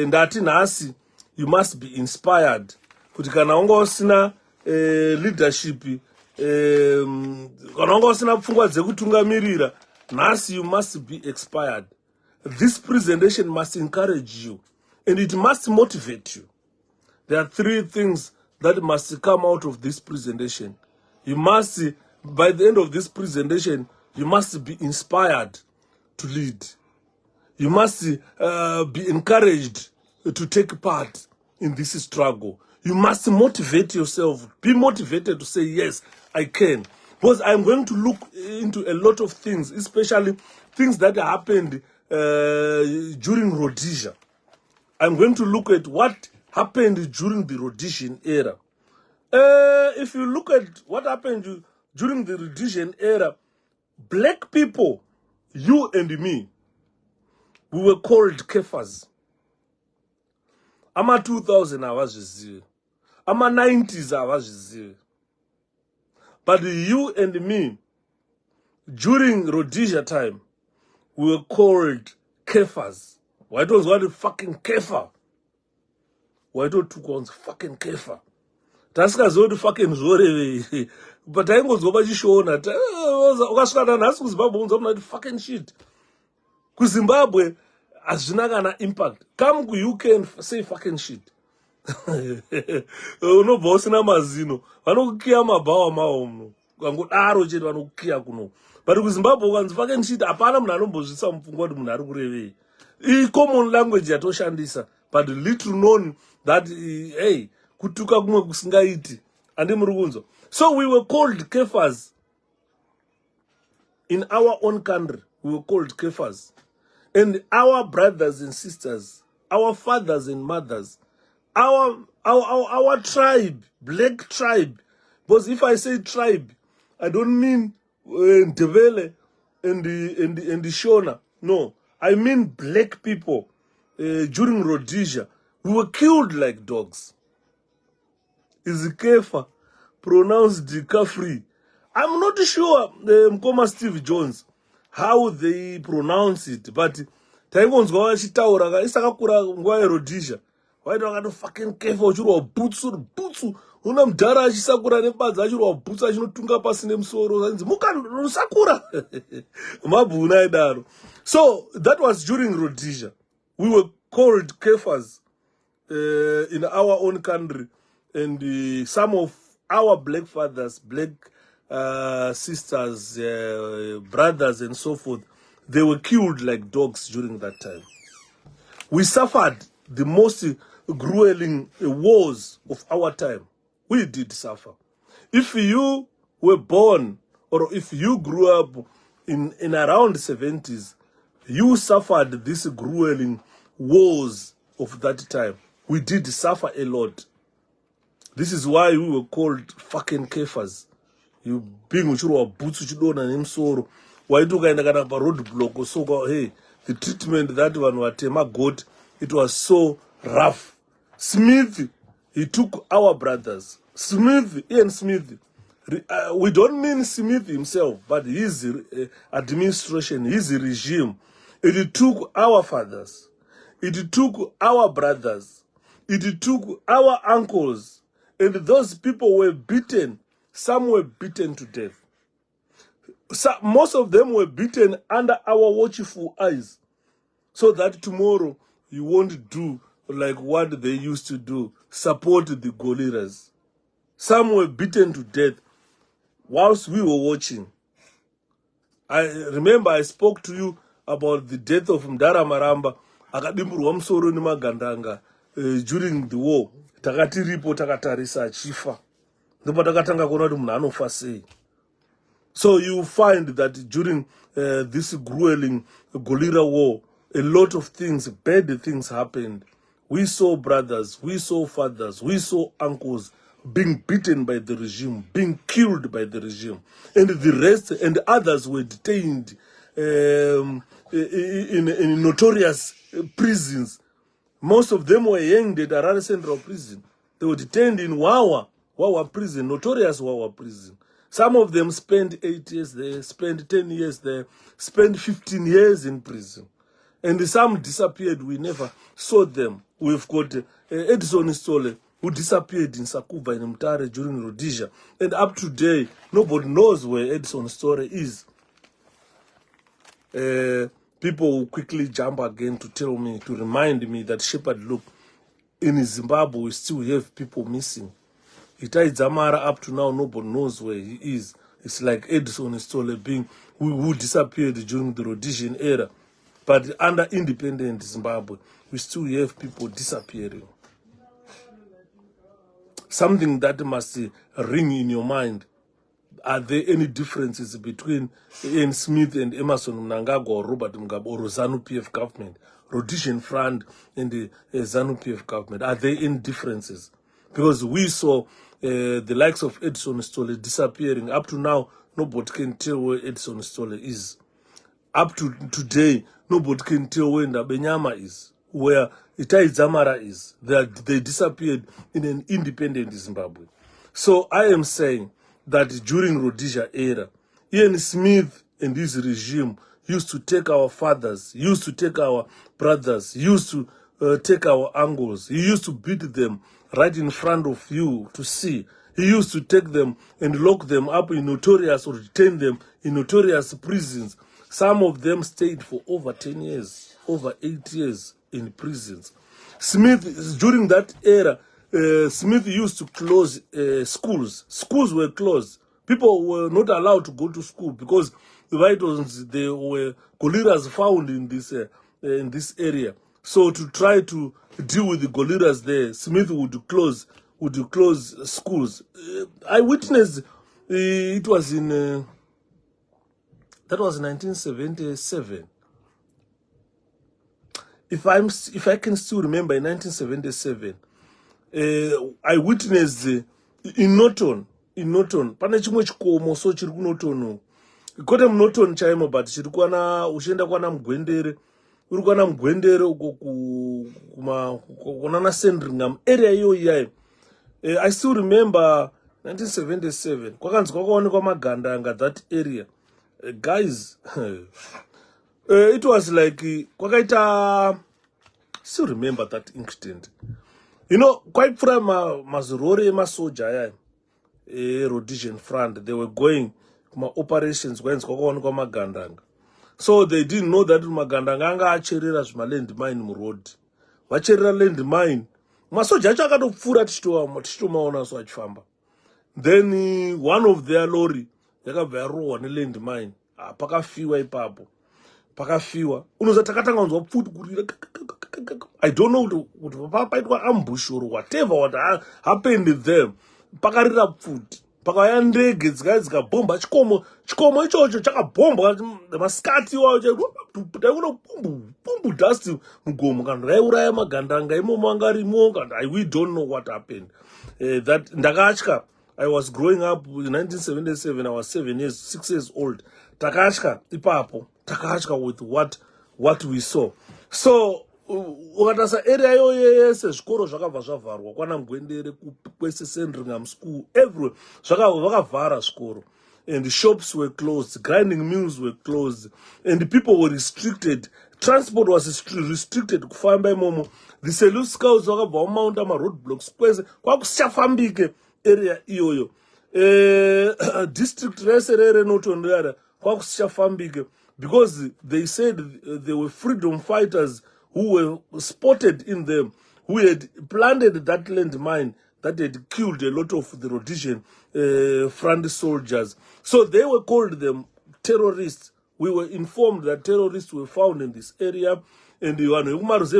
Ndati nhasi, you must be inspired. Kuti kana unga usina leadership, kana unga usina pfungwa dzekutungamirira, nhasi you must be inspired. This presentation must encourage you and it must motivate you. There are three things that must come out of this presentation. You must, by the end of this presentation, you must be inspired to lead. You must be encouraged to take part in this struggle. You must motivate yourself. Be motivated to say, yes, I can. Because I'm going to look into a lot of things, especially things that happened during Rhodesia. I'm going to look at what happened during the Rhodesian era. If you look at what happened during the Rhodesian era, black people, you and me, we were called kephas. Ama 2000 avazvizivi. Ama 90s avazvizivi. But you and me, during Rhodesia time, we were called kephas. Why it was what fucking kefa? Why don't you call fucking kefa? Tasikazoti fucking zore. But I was over Shona. Ukasvika nhasi kuZimbabwe unzwa fucking shit. KuZimbabwe hazvina impact. Come to UK and say fucking shit. Unobva usina mazino. Vanokukiya mabhawa mawo muno. Ukangodaro chete vanokukiya kuno. But kuZimbabwe ukanzi fucking shit hapana munhu anombozvisa mupfungwa kuti munhu ari kurevei. Common language yatoshandisa, but little known that hey, kutuka kumwe kusingaiti. Andi muri kunzwa. So we were called kephas. In our own country, we were called kephas. And our brothers and sisters, our fathers and mothers, our tribe, black tribe. Because if I say tribe, I don't mean Ndebele and the Shona. No, I mean black people during Rhodesia. We were killed like dogs. Is Kefa pronounced Kafri? I'm not sure Mkoma Steve Jones how they pronounce it, but taingonzwa vachitaura isakakura nguva yeRhodesia vaita vakati fucking Kefa uchirwa bhutsu una mudhara achisakura nebadza achirwa bhutsu achinotunga pasi nemusoro anzi mukanosakura mabhuna aidaro. So that was during Rhodesia. We were called Kefas in our own country, and some of our black fathers, black sisters, brothers and so forth, they were killed like dogs during that time. We suffered the most grueling wars of our time. We did suffer. If you were born or if you grew up in around the 70s, you suffered these grueling wars of that time. We did suffer a lot. This is why we were called fucking kefas. You being uchirwa boots uchidona nemusoro. Waitu ukaenda kana pa roadblock so hey, the treatment that one watema got, it was so rough. Smith, he took our brothers. Ian Smith. We don't mean Smith himself, but his administration, his regime. It took our fathers. It took our brothers. It took our uncles. And those people were beaten. Some were beaten to death. Most of them were beaten under our watchful eyes, so that tomorrow you won't do like what they used to do, support the gorillas. Some were beaten to death whilst we were watching. I remember I spoke to you about the death of Mdara Maramba, akadimburwa musoro nemagandanga during the war. Takati report takatarisa achifa. Ndipo takatanga kuona kuti munhu anofa sei. So you find that during this grueling guerrilla war, a lot of things, bad things happened. We saw brothers, we saw fathers, we saw uncles being beaten by the regime, being killed by the regime. And the rest and others were detained in notorious prisons. Most of them were hanged at Harare Central Prison. They were detained in Wawa prison, notorious Wawa prison. Some of them spent 8 years there, spent 10 years there, spent 15 years in prison. And some disappeared. We never saw them. We've got Edison Stole, who disappeared in Sakuba in Mtare during Rhodesia. And up to today, nobody knows where Edison Stole is. People will quickly jump again to tell me, to remind me that Shepherd, look, in Zimbabwe, we still have people missing. Itai Dzamara, up to now, nobody knows where he is. It's like Edison Stole being who disappeared during the Rhodesian era. But under independent Zimbabwe, we still have people disappearing. Something that must ring in your mind. Are there any differences between Ian Smith and Emerson Mnangagwa or Robert Mugabe or ZANU-PF government, Rhodesian Front and the ZANU-PF government? Are there any differences? Because we saw the likes of Edison Stole disappearing. Up to now, nobody can tell where Edison Stole is. Up to today, nobody can tell where Ndabenyama is, where Itai Dzamara is. They disappeared in an independent Zimbabwe. So I am saying that during Rhodesia era, Ian Smith and his regime used to take our fathers, used to take our brothers, used to take our uncles. He used to beat them right in front of you to see. He used to take them and lock them up in notorious or detain them in notorious prisons. Some of them stayed for over 10 years, over 8 years in prisons. Smith, during that era, Smith used to close schools. Schools were closed. People were not allowed to go to school because there were gorillas found in this area. So to try to deal with the gorillas there, Smith would close schools. I witnessed it was in that was 1977. If I can still remember, in 1977, I witnessed in Norton, pane chimwe chikomo so chiri kuNorton. Kote muNorton chaimo, but chiri kwana uchienda kwana Mugwendere, uri kwana Mugwendere uko kuna Sandringham area iyoyi. I still remember 1977. Kwakanzi kwakaonekwa magandanga that area. Guys, it was like kwakaita. Still remember that incident. You know, quite from Mazurori Masoja, Rhodesian Front, they were going operations when kwakaonekwa magandanga. So they didn't know that magandanga anga acherera zvima landmine muroad. Vacherera landmine. Masoja acho akatopfura tichitomaona so achifamba. Then one of their lorry yakabva yarohwa nelandmine. Pakafiwa ipapo. Pakafiwa. Unoza takatanga kunzwa pfuti kurira. I don't know kuti paitwa ambush or whatever what happened there. Pakarira pfuti. Pakauya ndege dzikabhomba chikomo ichocho chakabhomba maskati wayo taikuona pumbu dust mugomo kana raiuraya magandanga imomo anga arimo kana we don't know what happened. That ndakatya. I was growing up in 1977. I was 6 years old. Takatya ipapo. Takatya with what we saw. So ukatasa area yese zvikoro zvakabva zvavharwa kwana Mugwendere kwese Sandringham school everywhere vakavhara zvikoro, and the shops were closed, grinding mills were closed, and the people were restricted transport was restricted kufamba imomo. The Selous Scouts wakabva mount ama roadblocks kwese kwakusafambike area iyoyo. District rese renotonera kwakusafambike because they said there were freedom fighters who were spotted in them, who had planted that landmine that had killed a lot of the Rhodesian front soldiers. So they were called them terrorists. We were informed that terrorists were found in this area, and because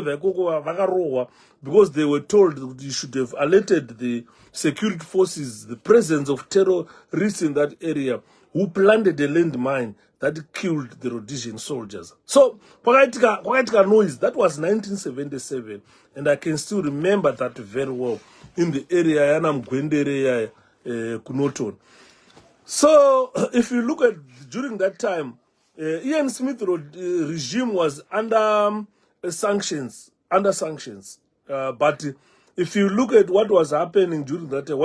they were told that you should have alerted the security forces the presence of terrorists in that area who planted a landmine that killed the Rhodesian soldiers. So, Kwakaitika noise, that was 1977, and I can still remember that very well in the area, Yanam Gwendere, Kunoton. So, if you look at during that time, Ian Smith regime was under sanctions, but if you look at what was happening during that time,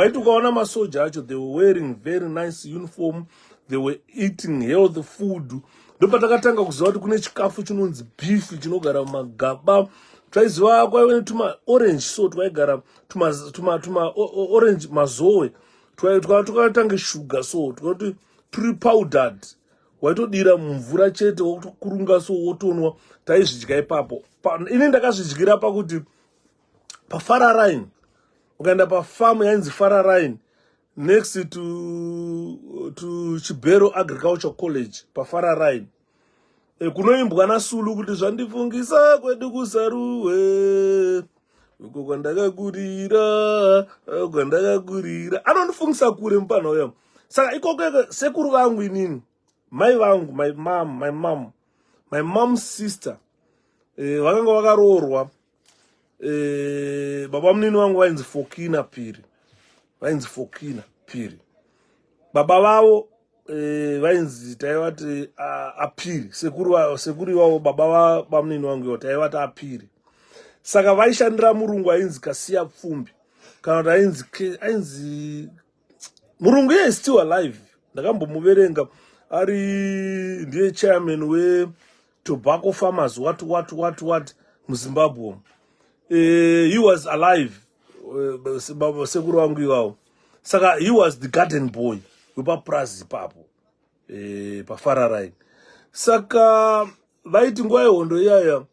they were wearing very nice uniform, they were eating healthy food. Ndopatakatanga kuziva kuti kune chikafu chinonzi beef chinogara mumagaba. Taiziva kwaive tuma orange so twaigara tuma orange mazoe twakatanga sugar so twakati pre-powdered. Waitodira mumvura chete wokurunga so wotonwa. Taizvidya ipapo. Ini ndakazvidyira pakuti paFararain, ukaenda pafarm yainzi Fararain next to 𝐏𝐫𝐞𝐬𝐢𝐝 College paFararain. Kunoimbwa naSulu kuti zvandifungisa kwedu kusaruwe uko kwandakakurira anondifungisa kure mupana uya. Saka ikoko sekuru vangu inini, mai vangu, my mom's sister, vakanga vakaroorwa. Baba munini wangu vainzi Fokina Phiri. Baba vavo vainzi taivati Aphiri. Sekuru vavo baba vamunini wangu taivati Aphiri. Saka vaishandira murungu ainzi Kasiya Pfumbi. Kana kuti ainzi murungu is still alive. Ndakambomuverenga ari ndiye chairman we tobacco farmers what muZimbabwe. He was alive. Sekuru wangu iwao. Saka he was the garden boy wepaprazi papo paFararain. Saka vaiti nguva yehondo iyaya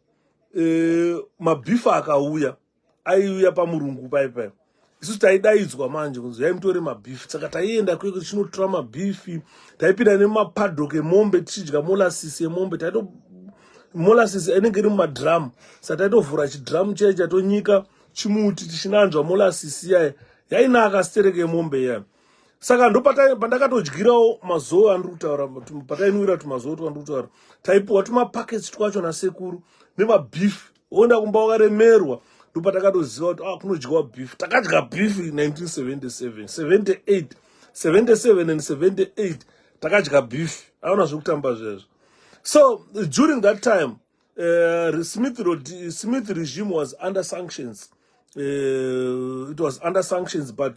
mabhifa akauya aiuya pamurungu paipai. Isu taidaidzwa manje kunzi yaimutore mabhifi. Saka taienda kweko tichinotora mabhifi, taipinda nemapaddock emombe tichidya molasses emombe. Taito molasses inenge iri mumadrum. Saka taitovhura chidrum chaiye chatonyika chimuti tichinanzva molasses iyaya. Yainaka stereke emombe iyaya. Saka ndo pandakatodyirawo mazoe andiri kutaura, patainwira tumazoe twandiri kutaura. Taipiwa tumapackets twacho nasekuru nemabhifi. Onda kumba wakaremerwa. Ndo patakatoziva kuti kunodyiwa beef. Takadya beef in 1977, 77 and 78 takadya beef. Aona zvekutamba zvezvo. So during that time, Smith regime was under sanctions. It was under sanctions, but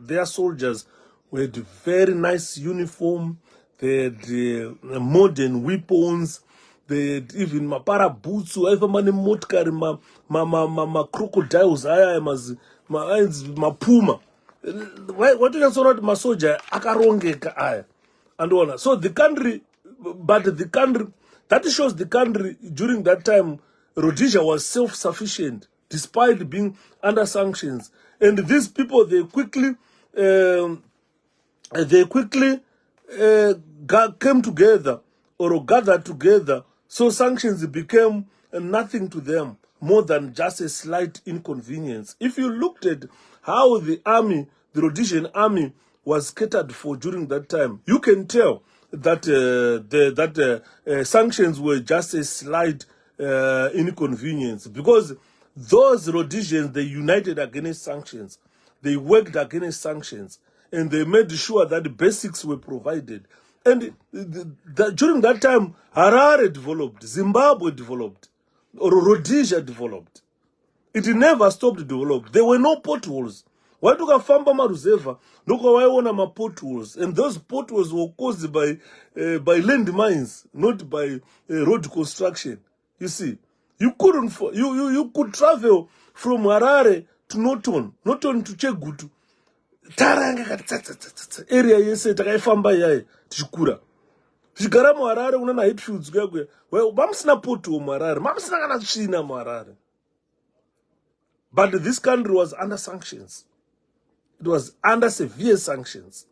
their soldiers had very nice uniform. They had modern weapons. They had even mapara boots. Ma crocodiles. Ma puma. What you can say about masoja akarongeka aya. And so the country, that shows the country during that time, Rhodesia was self-sufficient despite being under sanctions. And these people, they quickly came together or gathered together. So sanctions became nothing to them, more than just a slight inconvenience. If you looked at how the army, the Rhodesian army, was catered for during that time, you can tell that sanctions were just a slight inconvenience, because those Rhodesians, they united against sanctions, they worked against sanctions, and they made sure that the basics were provided. And during that time, Harare developed, Zimbabwe developed, or Rhodesia developed. It never stopped developing. There were no potholes. Why took a famba maruzeva? Look how I want my potholes, and those potholes were caused by land mines, not by road construction. You see, you couldn't, you could travel from Harare to Norton to Chegutu. Area yese takaifamba yaye tichikura. Tichigara muHarare una na Hitfields kwekwe. Mamusina poto muHarare, mamusina kana tsvina muHarare. But this country was under sanctions. It was under severe sanctions.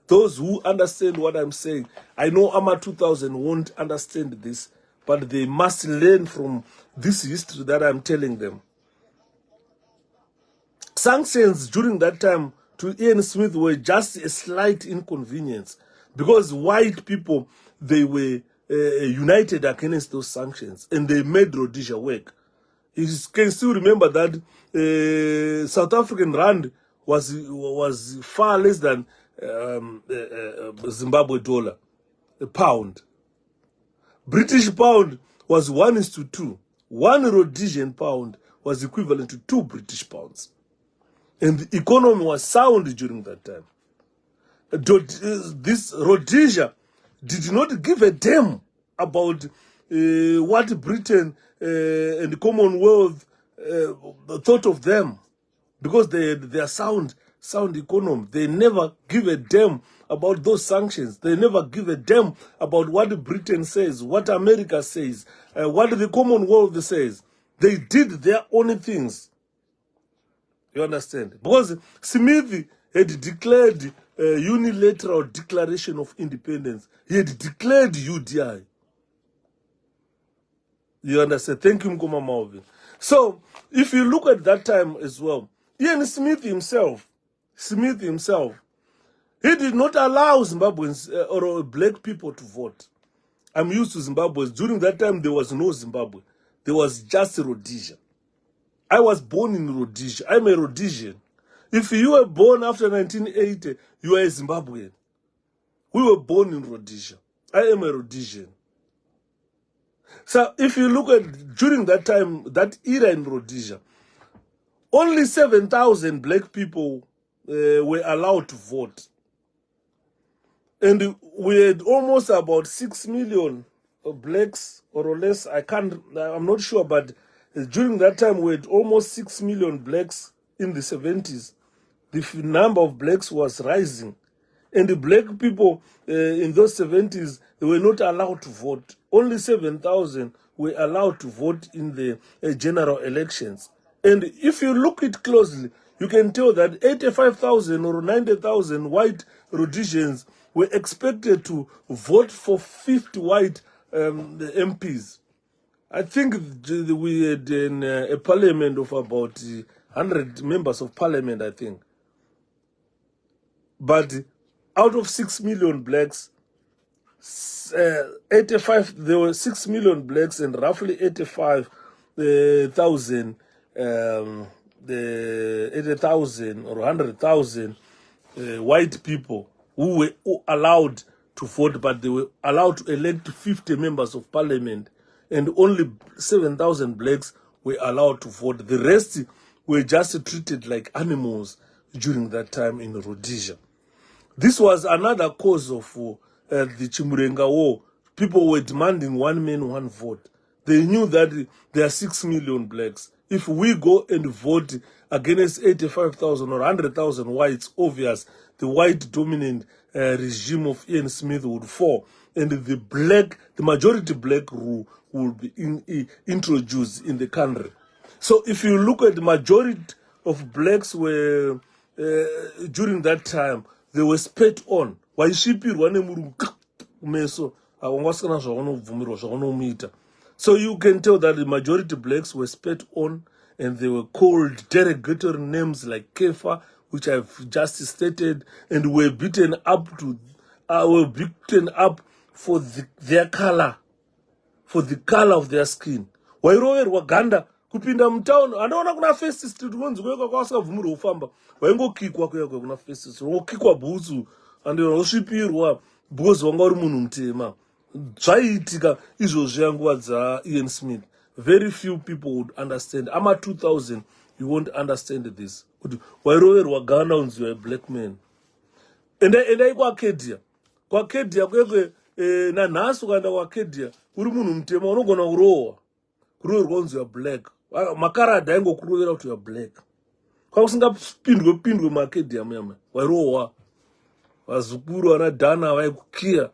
Those who understand what I'm saying, I know AMA 2000 won't understand this, but they must learn from this history that I'm telling them. Sanctions during that time to Ian Smith were just a slight inconvenience because white people, they were united against those sanctions and they made Rhodesia work. You can still remember that South African rand was far less than Zimbabwe dollar, a pound. British pound was 1:2. 1 Rhodesian pound was equivalent to 2 British pounds. And the economy was sound during that time. This Rhodesia did not give a damn about what Britain and the Commonwealth thought of them, because they had their sound economy. They never give a damn about those sanctions. They never give a damn about what Britain says, what America says, what the Commonwealth says. They did their own things. You understand? Because Smith had declared a unilateral declaration of independence. He had declared UDI. You understand? Thank you, Mkoma Malvin. So, if you look at that time as well, Ian Smith himself, he did not allow Zimbabweans or black people to vote. I'm used to Zimbabweans. During that time, there was no Zimbabwe. There was just Rhodesia. I was born in Rhodesia. I'm a Rhodesian. If you were born after 1980, you are a Zimbabwean. We were born in Rhodesia. I am a Rhodesian. So if you look at during that time, that era in Rhodesia, only 7,000 black people were allowed to vote. And we had almost about 6 million blacks or less. I'm not sure, but during that time, we had almost 6 million blacks in the 70s. The number of blacks was rising. And the black people in those 70s, they were not allowed to vote. Only 7,000 were allowed to vote in the general elections. And if you look it closely, you can tell that 85,000 or 90,000 white Rhodesians were expected to vote for 50 white MPs. I think we had a parliament of about 100 members of parliament, I think. But out of 6 million blacks, 85, there were 6 million blacks and roughly 85,000, 80,000 or 100,000 white people who were allowed to vote, but they were allowed to elect 50 members of parliament, and only 7,000 blacks were allowed to vote. The rest were just treated like animals during that time in Rhodesia. This was another cause of the Chimurenga War. People were demanding 1 man, 1 vote. They knew that there are 6 million blacks. If we go and vote against 85,000 or 100,000 whites, obvious, the white dominant regime of Ian Smith would fall, and the majority black rule would be introduced in the country. So if you look at the majority of blacks were during that time, they were spat on. So you can tell that the majority blacks were spat on, and they were called derogatory names like Kefa, which I've just stated, and were beaten up for their color, for the color of their skin. Waganda kupinda mtown anaona kuna face street wanzi kweka kwa sakavumira ufamba waingokikwa kweka kuna face street wokikwa bhuzu andiro osvipirwa because wanga uri munhu mutema. Zvaiitika izvozvi yanguva dzaIan Smith. Very few people would understand. Ama 2000 you won't understand this. Kuti wairoverwa Ghana unzi you are a black man. Endai kwaKedia. kwaKedia kwekwe nanhasi ukaenda kwaKedia uri munhu mutema unogona kurohwa kunzi you are black. Makaradhi aingokurovera kuti you are black. Kwakusingapindwe makedhiamu yama wairohwa. Vazukuru vanadhana vaikukiya.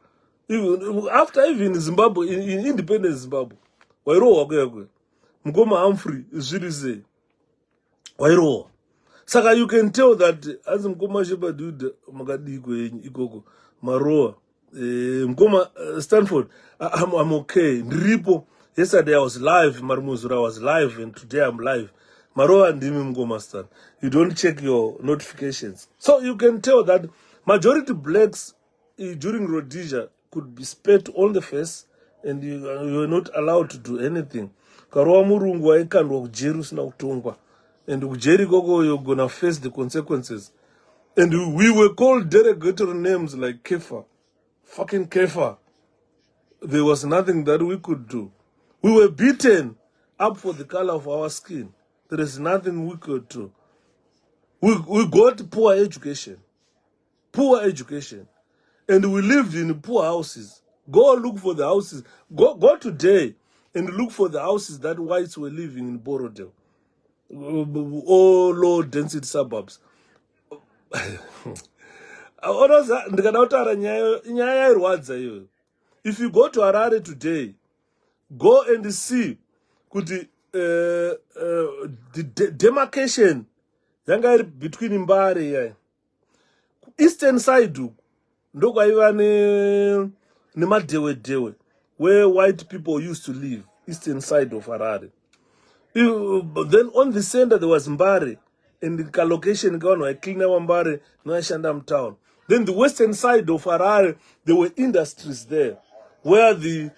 After even Zimbabwe, in independent Zimbabwe, wairohwa kuyakwe. Mukoma Humphrey zviri sei wairohwa. Saka you can tell that as Mukoma Shepherd makadiko ikoko marohwa. Mukoma Stanford, I'm okay. Ndiripo. Yesterday I was live, Marmuzura was live, and today I'm live. Marohwa ndimi Mukoma Stan. You don't check your notifications. So you can tell that majority blacks during Rhodesia could be spat on the face, and you were not allowed to do anything. Karowa murungu waikandwa kujeru sina kutongwa. And kujeri koko you're gonna face the consequences. And we were called derogatory names like Kefa. Fucking Kefa. There was nothing that we could do. We were beaten up for the color of our skin. There is nothing we could do. We got poor education. Poor education. And we lived in poor houses. Go look for the houses. Go today and look for the houses that whites were living in Borodale. All low density suburbs. If you go to Harare today, go and see the demarcation between Mbare here. Eastern side ndokwaiva nemadewe where white people used to live, eastern side of Harare. Then on the center there was Mbare, and the location gone were clean up Mbare, no Shandam town. Then the western side of Harare, there were industries there, where the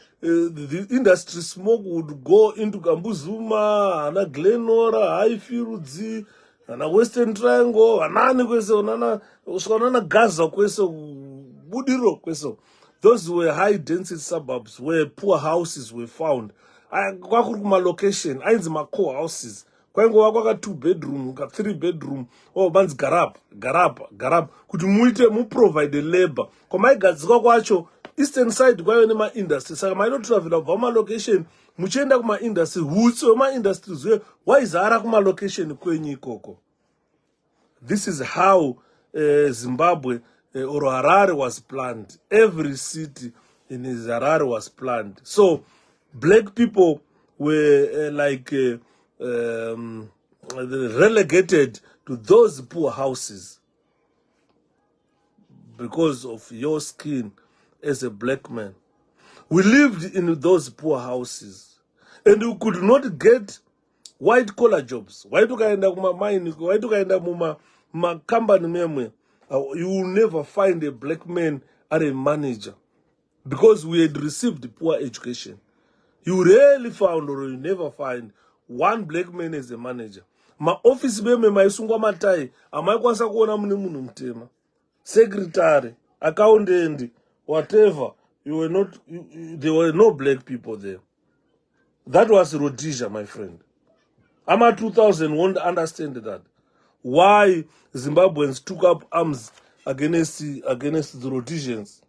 industry smoke would go into Kambuzuma, Ana Glenora, Haifirudzi, Ana Western Triangle, Anani kweso, Nana Gaza kweso, Budiro kweso. Those were high density suburbs where poor houses were found. Kwakurukuma location, ainzima core houses. Kwengo waka 2 bedroom, 3 bedroom, bands garab. Kuti muite mu provide labor. Kwa gadzika kwacho eastern side kwayo nema industry. Saka maino travel of ma location, muchenda kuma industry, hutso ma industries where waizara kuma location kwenye ikoko. This is how Zimbabwe or Harare was planned. Every city in Harare was planned. So black people were relegated to those poor houses because of your skin as a black man. We lived in those poor houses and you could not get white collar jobs. Why do I end up mine? Why do I end up my company memwe? You will never find a black man as a manager because we had received poor education. You rarely found or you never find one black man as a manager. My office beme maisungwa matai amaikwanisa kuona mune munhu mutema. Secretary, accountant, whatever. There were no black people there. That was Rhodesia, my friend. AMA 2000 won't understand that. Why Zimbabweans took up arms against the Rhodesians.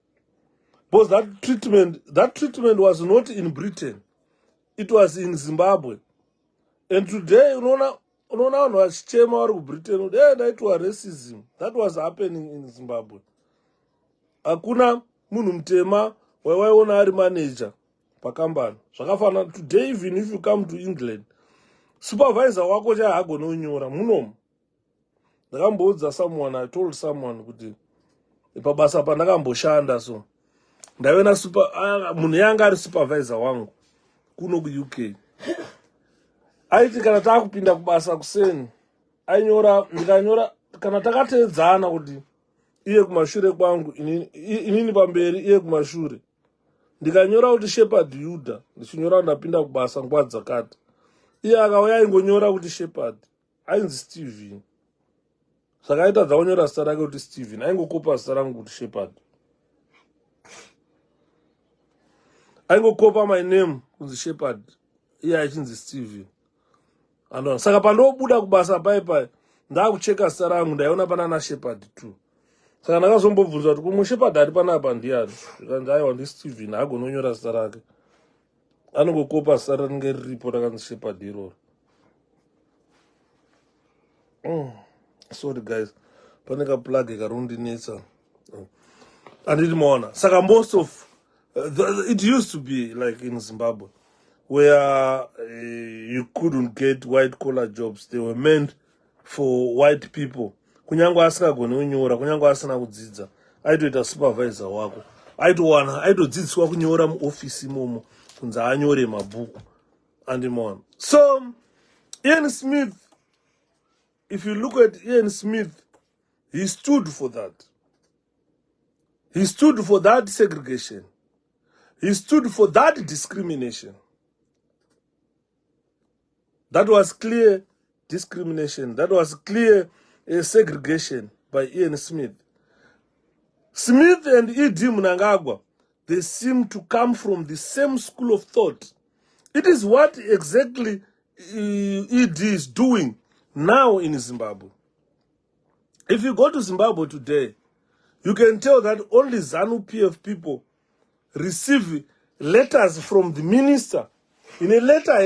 Because that treatment was not in Britain. It was in Zimbabwe. And today, unaona vanhu vachichema vari kubritain kuti ndaitwa racism. That was happening in Zimbabwe. Hakuna munhu mutema waiona ari manager pakambani. Zvakafanana today, even if you come to England, supervisor wako chahagona kunyora munomu. Ndakamboudza someone, I told someone kuti pabasa pandakamboshanda so ndaiona munhu yanga ari supervisor wangu kuno ku-UK. Aiti kana taakupinda kubasa kuseni ndikanyora kana takateedzana kuti iye kumashure kwangu inini pamberi iye kumashure, ndikanyora kuti Shepherd Yuda ndichinyora ndapinda kubasa nguva dzakati, iye akauya aingonyora kuti Shepherd, ainzi Stephen. Saka aitadza kunyora zita rake kuti Stephen, aingokopa zita rangu kuti Shepherd. Aingokopa my name kunzi Shepherd, iye achinzi Stephen. Saka pandobuda kubasa paipai ndakucheka zita rangu ndaiona panana Shepherd too. Saka ndakazombobvunza kuti kumwe Shepherd ari panapa ndiani? Ndikanzi aiwa ndi Stephen, agona kunyora zita rake. Anogokopa sarange report against Shepherdiro. Sorry guys. Paneka plug around in it. And it more. Saka most of it used to be like in Zimbabwe, where you couldn't get white collar jobs. They were meant for white people. Kunyangwa asina gone unyora, kunyangwa asina kudzidza. Aitoita supervisor wako. Aitodzidziswa kunyora mu office imomo kunzi anyore mabhuku and more. So Ian Smith, if you look at Ian Smith, he stood for that. He stood for that segregation. He stood for that discrimination. That was clear discrimination. That was clear segregation by Ian Smith. Smith and E.D. Mnangagwa, they seem to come from the same school of thought. It is what exactly E.D. is doing now in Zimbabwe. If you go to Zimbabwe today, you can tell that only ZANU-PF people receive letters from the minister. In a letter,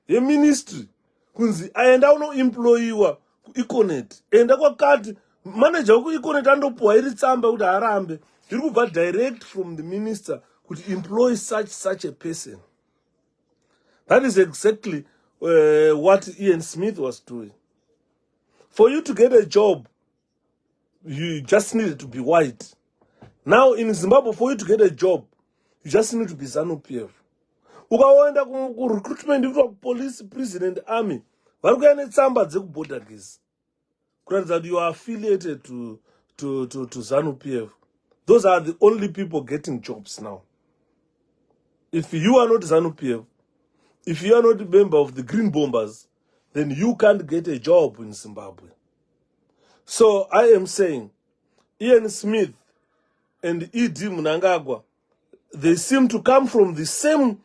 a ministry, kunzi aenda unoemployiwa ku-ikonet. Enda kwakati manager ku-ikonet andopuwa iri tsamba kuti arambe. Iri kubva direct from the minister kuti employ such a person. That is exactly what Ian Smith was doing. For you to get a job, you just needed to be white. Now in Zimbabwe, for you to get a job, you just need to be ZANU-PF. Ukaenda ku recruitment into police, prison and army, varikuya netsamba dzekuborder gaze. That you are affiliated to ZANU-PF. Those are the only people getting jobs now. If you are not ZANU-PF, if you are not a member of the Green Bombers, then you can't get a job in Zimbabwe. So I am saying, Ian Smith and E.D. Mnangagwa, they seem to come from the same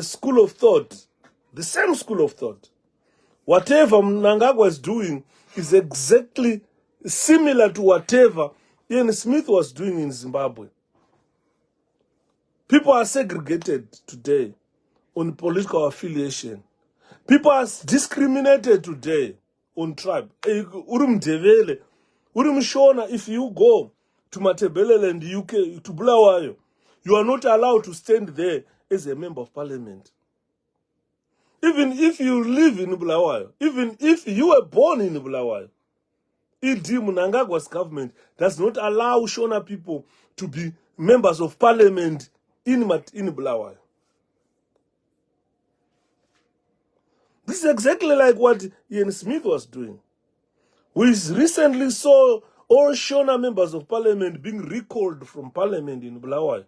school of thought. The same school of thought. Whatever Mnangagwa is doing is exactly similar to whatever Ian Smith was doing in Zimbabwe. People are segregated today on political affiliation. People are discriminated today on tribe. Urumdevele, Urumshona, if you go to Matebele and the UK, to Bulawayo, you are not allowed to stand there as a member of parliament. Even if you live in Bulawayo, even if you were born in Bulawayo, E.D. Mnangagwa's government does not allow Shona people to be members of parliament in Bulawayo. This is exactly like what Ian Smith was doing. We recently saw all Shona members of parliament being recalled from parliament in Bulawayo.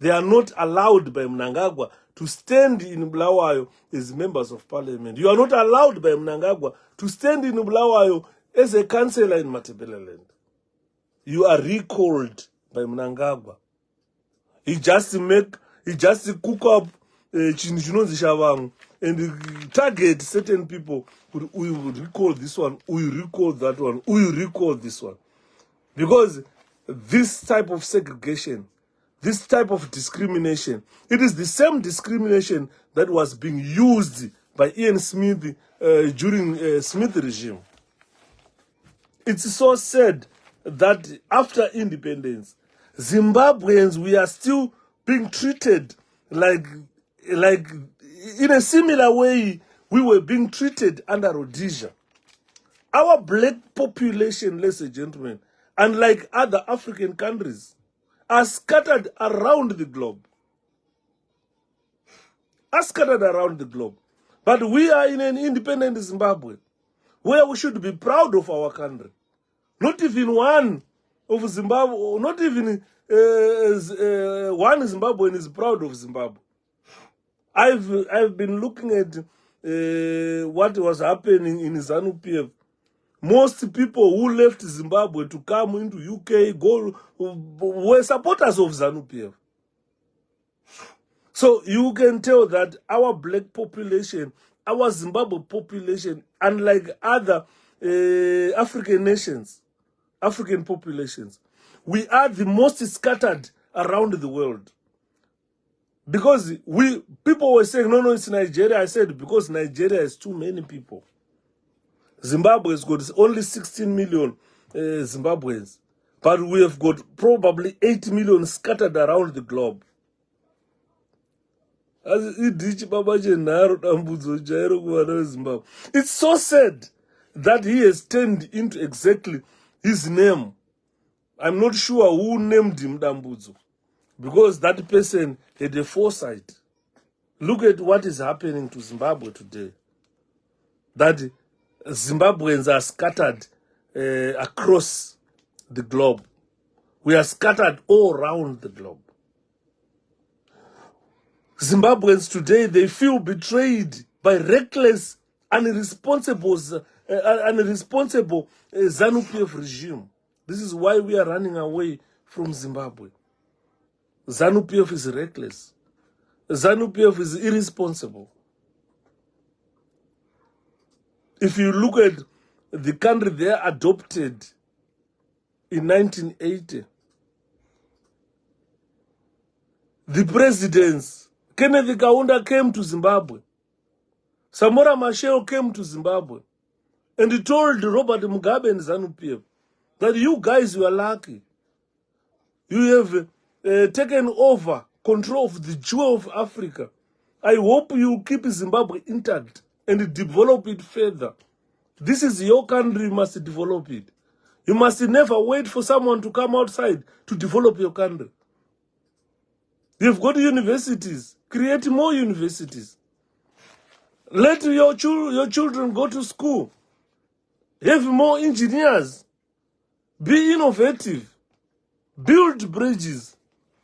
They are not allowed by Mnangagwa to stand in Bulawayo as members of parliament. You are not allowed by Mnangagwa to stand in Bulawayo as a councillor in Matebeleland. You are recalled by Mnangagwa. He just cook up and target certain people. We will recall this one, we will recall that one, we will recall this one. Because this type of segregation, this type of discrimination, it is the same discrimination that was being used by Ian Smith during Smith regime. It's so sad that after independence, Zimbabweans, we are still being treated like in a similar way we were being treated under Rhodesia. Our black population, ladies and gentlemen, unlike other African countries, are scattered around the globe. Are scattered around the globe. But we are in an independent Zimbabwe, where we should be proud of our country. Not even one of Zimbabwe, not even one Zimbabwean is proud of Zimbabwe. I've been looking at what was happening in ZANU-PF. Most people who left Zimbabwe to come into UK were supporters of ZANU-PF. So you can tell that our black population, our Zimbabwe population, unlike other African nations, African populations, we are the most scattered around the world. Because people were saying, no, it's Nigeria. I said, because Nigeria has too many people. Zimbabwe has got only 16 million Zimbabweans. But we have got probably 8 million scattered around the globe. It's so sad that he has turned into exactly his name. I'm not sure who named him Dambudzo, because that person had a foresight. Look at what is happening to Zimbabwe today. That Zimbabweans are scattered across the globe. We are scattered all around the globe. Zimbabweans today, they feel betrayed by reckless, irresponsible ZANU-PF regime. This is why we are running away from Zimbabwe. ZANU-PF is reckless. ZANU-PF is irresponsible. If you look at the country they adopted in 1980, the presidents, Kenneth Kaunda came to Zimbabwe. Samora Machel came to Zimbabwe. And he told Robert Mugabe and ZANU-PF that you guys were lucky. You have taken over control of the jewel of Africa. I hope you keep Zimbabwe intact and develop it further. This is your country, you must develop it. You must never wait for someone to come outside to develop your country. You've got universities. Create more universities. Let your children go to school. Have more engineers. Be innovative. Build bridges.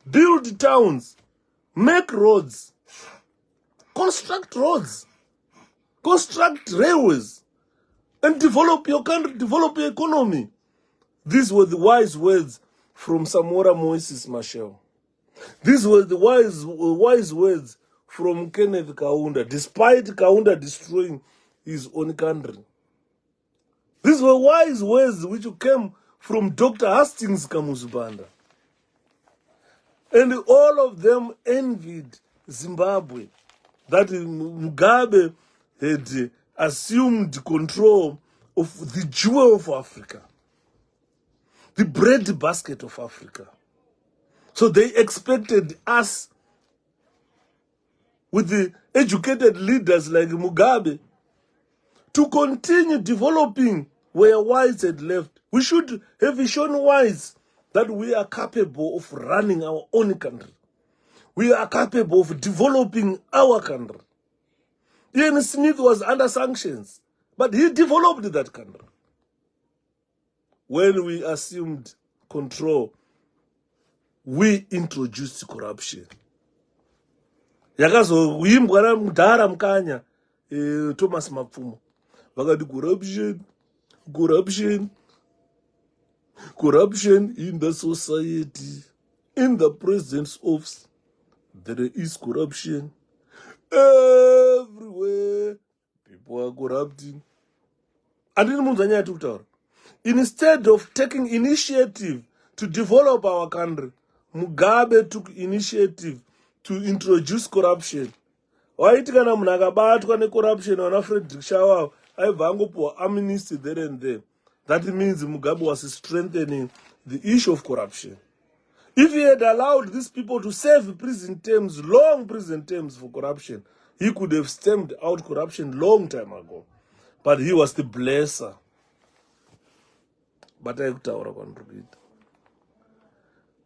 Build towns. Make roads. Construct roads. Construct railways. And develop your country, develop your economy. These were the wise words from Samora Moses Machel. These were the wise words from Kenneth Kaunda, despite Kaunda destroying his own country. These were wise words which came from Dr. Hastings Kamuzubanda. And all of them envied Zimbabwe, that Mugabe had assumed control of the jewel of Africa, the bread basket of Africa. So they expected us, with the educated leaders like Mugabe, to continue developing where whites had left. We should have shown whites that we are capable of running our own country. We are capable of developing our country. Ian Smith was under sanctions, but he developed that country. When we assumed control, we introduced corruption. Yakazoimbwa namudhara mukanya Thomas Mapfumo. Vakati corruption in the society, in the president's office, there is corruption. Everywhere, people are corrupting. Instead of taking initiative to develop our country, Mugabe took initiative to introduce corruption. Waitikana munhu akabatwa necorruption wana Frederick Shawawa aibva angopuwa amnesty there and there. That means Mugabe was strengthening the issue of corruption. If he had allowed these people to serve prison terms, long prison terms for corruption, he could have stamped out corruption long time ago. But he was the blesser. But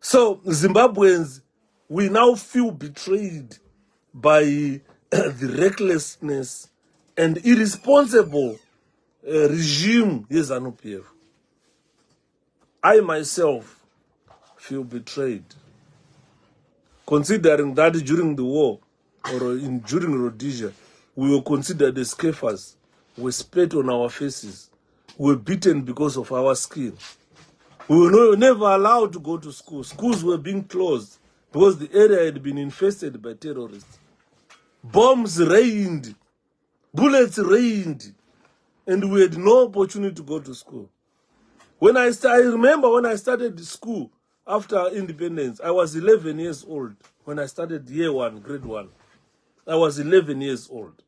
so Zimbabweans, we now feel betrayed by the recklessness and irresponsible regime ZANU-PF. I myself feel betrayed, considering that during the war or during Rhodesia, we were considered as kafirs. We spat on our faces. We were beaten because of our skin. We were never allowed to go to school. Schools were being closed because the area had been infested by terrorists. Bombs rained, bullets rained, and we had no opportunity to go to school. I remember when I started school, after independence, I was 11 years old when I started year 1, grade 1. I was 11 years old.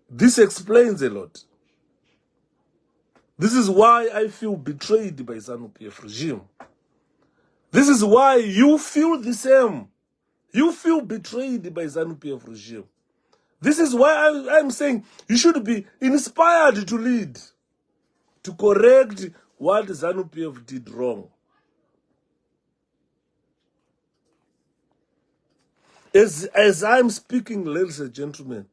This explains a lot. This is why I feel betrayed by ZANU-PF regime. This is why you feel the same. You feel betrayed by ZANU-PF regime. This is why I'm saying you should be inspired to lead, to correct what ZANU-PF did wrong. As I'm speaking, ladies and gentlemen,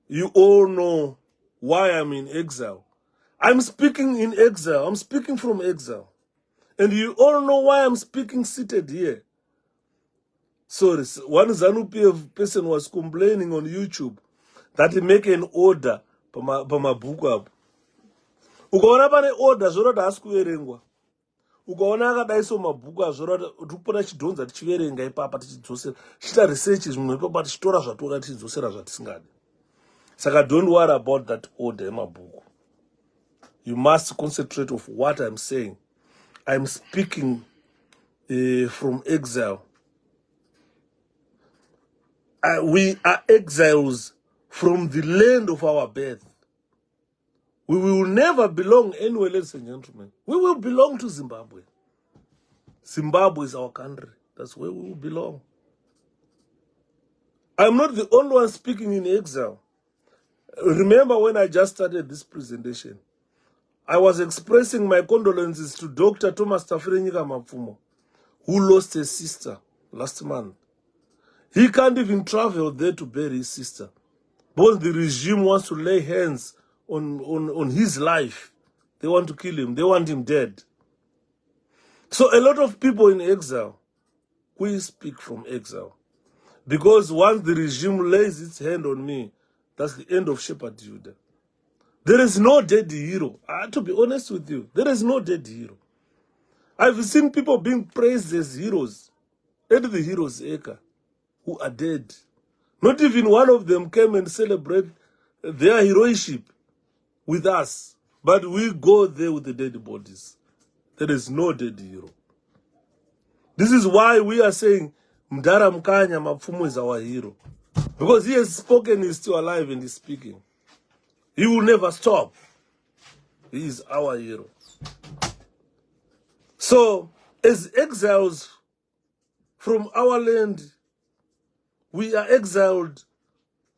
you all know why I'm in exile. I'm speaking in exile. I'm speaking from exile. And you all know why I'm speaking seated here. Sorry, one ZANU-PF person was complaining on YouTube that he make an order pama book up. Ukaona pane order zvoroti hasi kuverengwa. Ukaona akadaiso mabhuku azvoroti tikupota chidhonza tichiverenga ipapa tichidzosera. Tichita research zvimwe ipapa tichitora zvatoda tichidzosera zvatisingadi. Saka don't worry about that order emabhuku. You must concentrate on what I'm saying. I'm speaking from exile. We are exiles from the land of our birth. We will never belong anywhere, ladies and gentlemen. We will belong to Zimbabwe. Zimbabwe is our country. That's where we will belong. I'm not the only one speaking in exile. Remember when I just started this presentation, I was expressing my condolences to Dr. Thomas 𝐭𝐴𝐴, who lost his sister last month. He can't even travel there to bury his sister, because the regime wants to lay hands on his life. They want to kill him. They want him dead. So a lot of people in exile, we speak from exile. Because once the regime lays its hand on me, that's the end of Shepherd Judah. There is no dead hero. I have to be honest with you. There is no dead hero. I've seen people being praised as heroes at the Heroes' Acre who are dead. Not even one of them came and celebrate their heroship with us. But we go there with the dead bodies. There is no dead hero. This is why we are saying Mdara Mkanya Mapfumo is our hero. Because he has spoken, he's still alive and he's speaking. He will never stop. He is our hero. So, as exiles from our land, we are exiled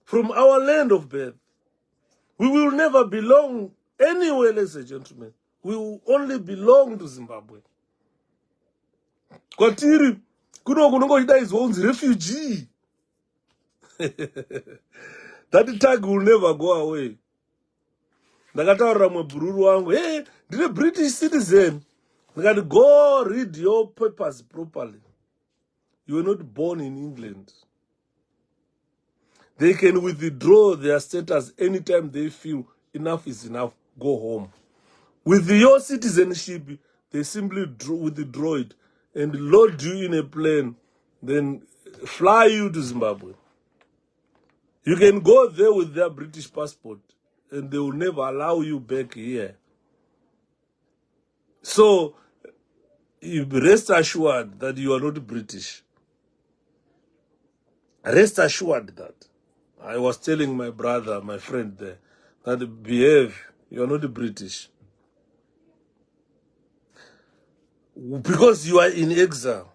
from our land of birth. We will never belong anywhere, ladies and gentlemen. We will only belong to Zimbabwe. Kwatiri, kuno kunongoita izonzi refugee. That tag will never go away. Ndakataurira mubhururu wangu, hey, ndine British citizen. Ndakati, go read your papers properly. You were not born in England. They can withdraw their status anytime they feel enough is enough. Go home. With your citizenship, they simply withdraw it and load you in a plane, then fly you to Zimbabwe. You can go there with their British passport, and they will never allow you back here. So, you rest assured that you are not British. Rest assured that. I was telling my brother, my friend there, that behave, you are not British. Because you are in exile.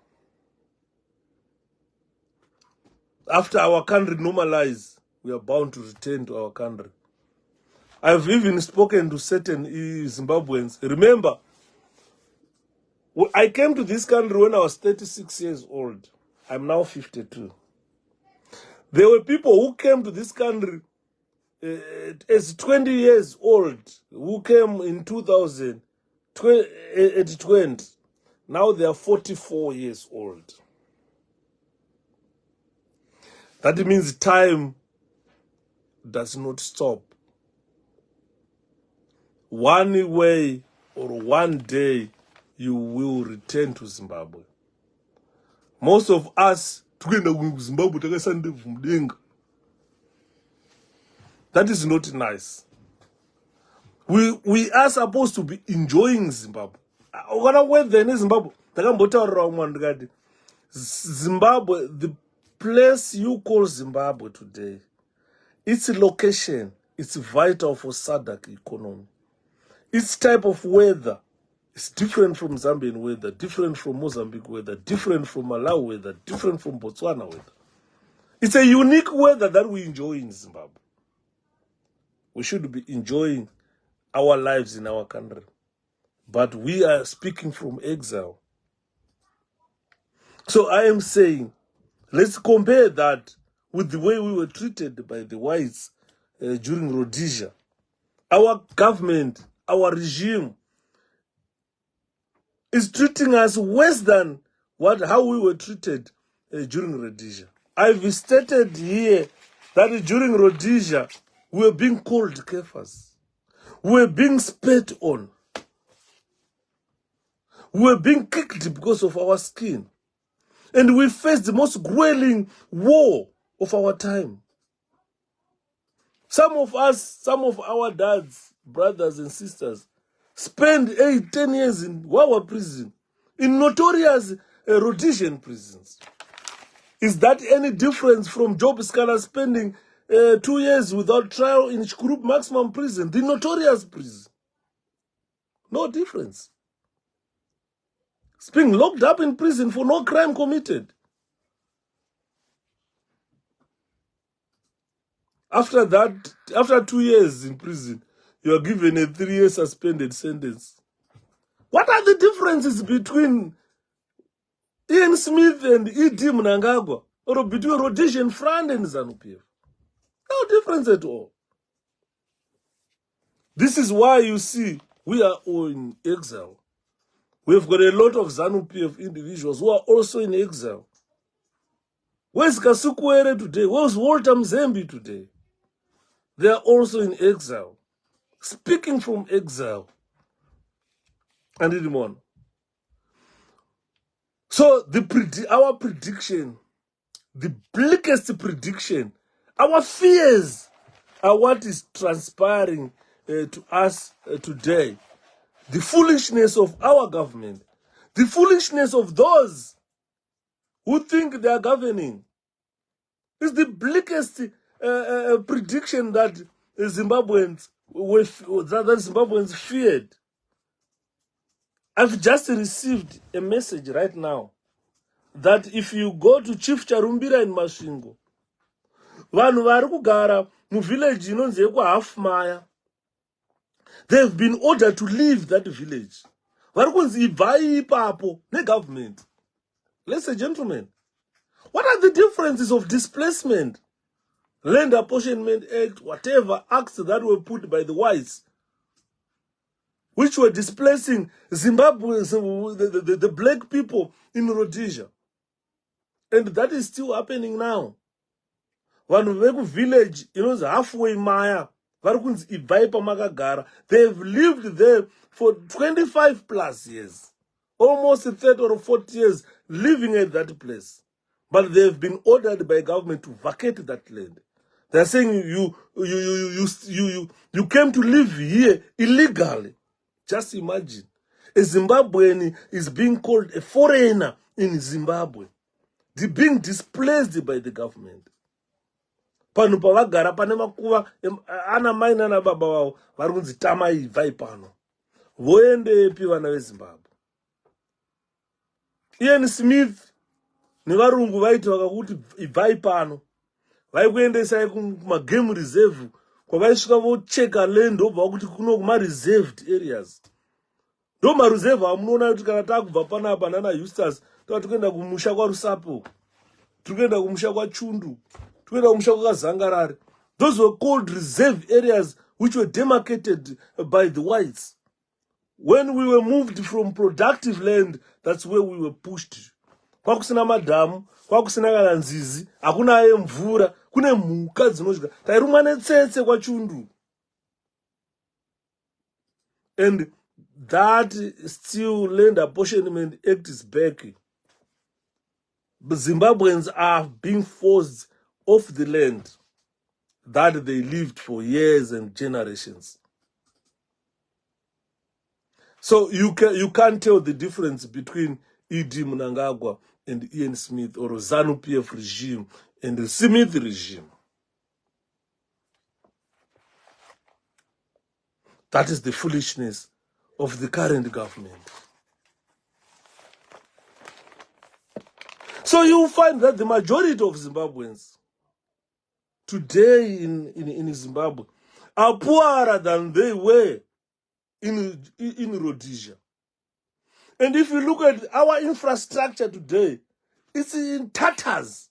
After our country normalizes, we are bound to return to our country. I've even spoken to certain Zimbabweans. Remember, I came to this country when I was 36 years old. I'm now 52. There were people who came to this country as 20 years old, who came in 2000, at 20. Now they are 44 years old. That means time does not stop. One way or one day, you will return to Zimbabwe. Most of us, that is not nice. We are supposed to be enjoying Zimbabwe. Zimbabwe, the place you call Zimbabwe today, its location, it's vital for SADC economy. Its type of weather is different from Zambian weather, different from Mozambique weather, different from Malawi weather, different from Botswana weather. It's a unique weather that we enjoy in Zimbabwe. We should be enjoying our lives in our country. But we are speaking from exile. So I am saying, let's compare that with the way we were treated by the whites during Rhodesia. Our government, our regime is treating us worse than how we were treated during Rhodesia. I've stated here that during Rhodesia, we were being called kafirs. We were being spat on. We were being kicked because of our skin. And we faced the most grueling war of our time. Some of us, some of our dads, brothers and sisters, spent 8-10 years in Wawa prison, in notorious Rhodesian prisons. Is that any difference from Job Scala spending 2 years without trial in 𝐭𝐴𝐻 maximum prison, the notorious prison? No difference. It's being locked up in prison for no crime committed. After that, after 2 years in prison, you are given a 3-year suspended sentence. What are the differences between Ian Smith and E.D. Mnangagwa, or between Rhodesian Front and ZANU-PF? No difference at all. This is why you see we are all in exile. We've got a lot of ZANU-PF individuals who are also in exile. Where's Kasukwere today? Where's Walter Mzembe today? They are also in exile. Speaking from exile. And anymore. So our prediction, the bleakest prediction, our fears are what is transpiring to us today. The foolishness of our government, the foolishness of those who think they are governing, is the bleakest prediction that Zimbabweans feared. I've just received a message right now that if you go to Chief Charumbira in Masvingo, vanhu vari kugara muvillage inonzi 𝐿𝐴𝐻𝐴𝐻𝐿, they've been ordered to leave that village. Vari kunzi ibvai ipapo negovernment. Ladies and gentlemen, what are the differences of displacement, Land Apportionment Act, whatever acts that were put by the whites, which were displacing Zimbabweans, the black people in Rhodesia? And that is still happening now. Vanhu veku village inonzi halfway maya vari kunzi ibvai pamakagara. They've lived there for 25 plus years, almost 30 or 40 years living at that place. But they've been ordered by government to vacate that land. They're saying you came to live here illegally. Just imagine. A Zimbabwean is being called a foreigner in Zimbabwe. They're being displaced by the government. Pano pavagara pane makuva ana mai nana baba vavo vari kunzi tamai ibvai pano. Voendepi vana veZimbabwe? Ian Smith nevarungu vaiti vakakuti ibvai pano, vaikuendesai kumagame reserve kwavaisvika vocheka land ndobva kuti kuno kuma-reserved areas. Ndo mareserve amunoona kuti kana takubva panapa nana Eustace tava kuenda kumusha kwaRusapo, tikuenda kumusha kwaChundu, tikuenda kumusha kwaKazangarare. Those were called reserve areas which were demarcated by the whites. When we were moved from productive land, that's where we were pushed. Kwakusina madhamu, kwakusina kana nzizi, hakuna mvura, kune mhuka dzinosvika. Tairumwa netsetse kwaChundu. And that still Land Apportionment Act is back. But Zimbabweans are being forced off the land that they lived for years and generations. So you can't tell the difference between E.D. Mnangagwa and Ian Smith, or ZANU-PF regime and the Smith regime. That is the foolishness of the current government. So you find that the majority of Zimbabweans today in Zimbabwe are poorer than they were in Rhodesia. And if you look at our infrastructure today, it's in tatters.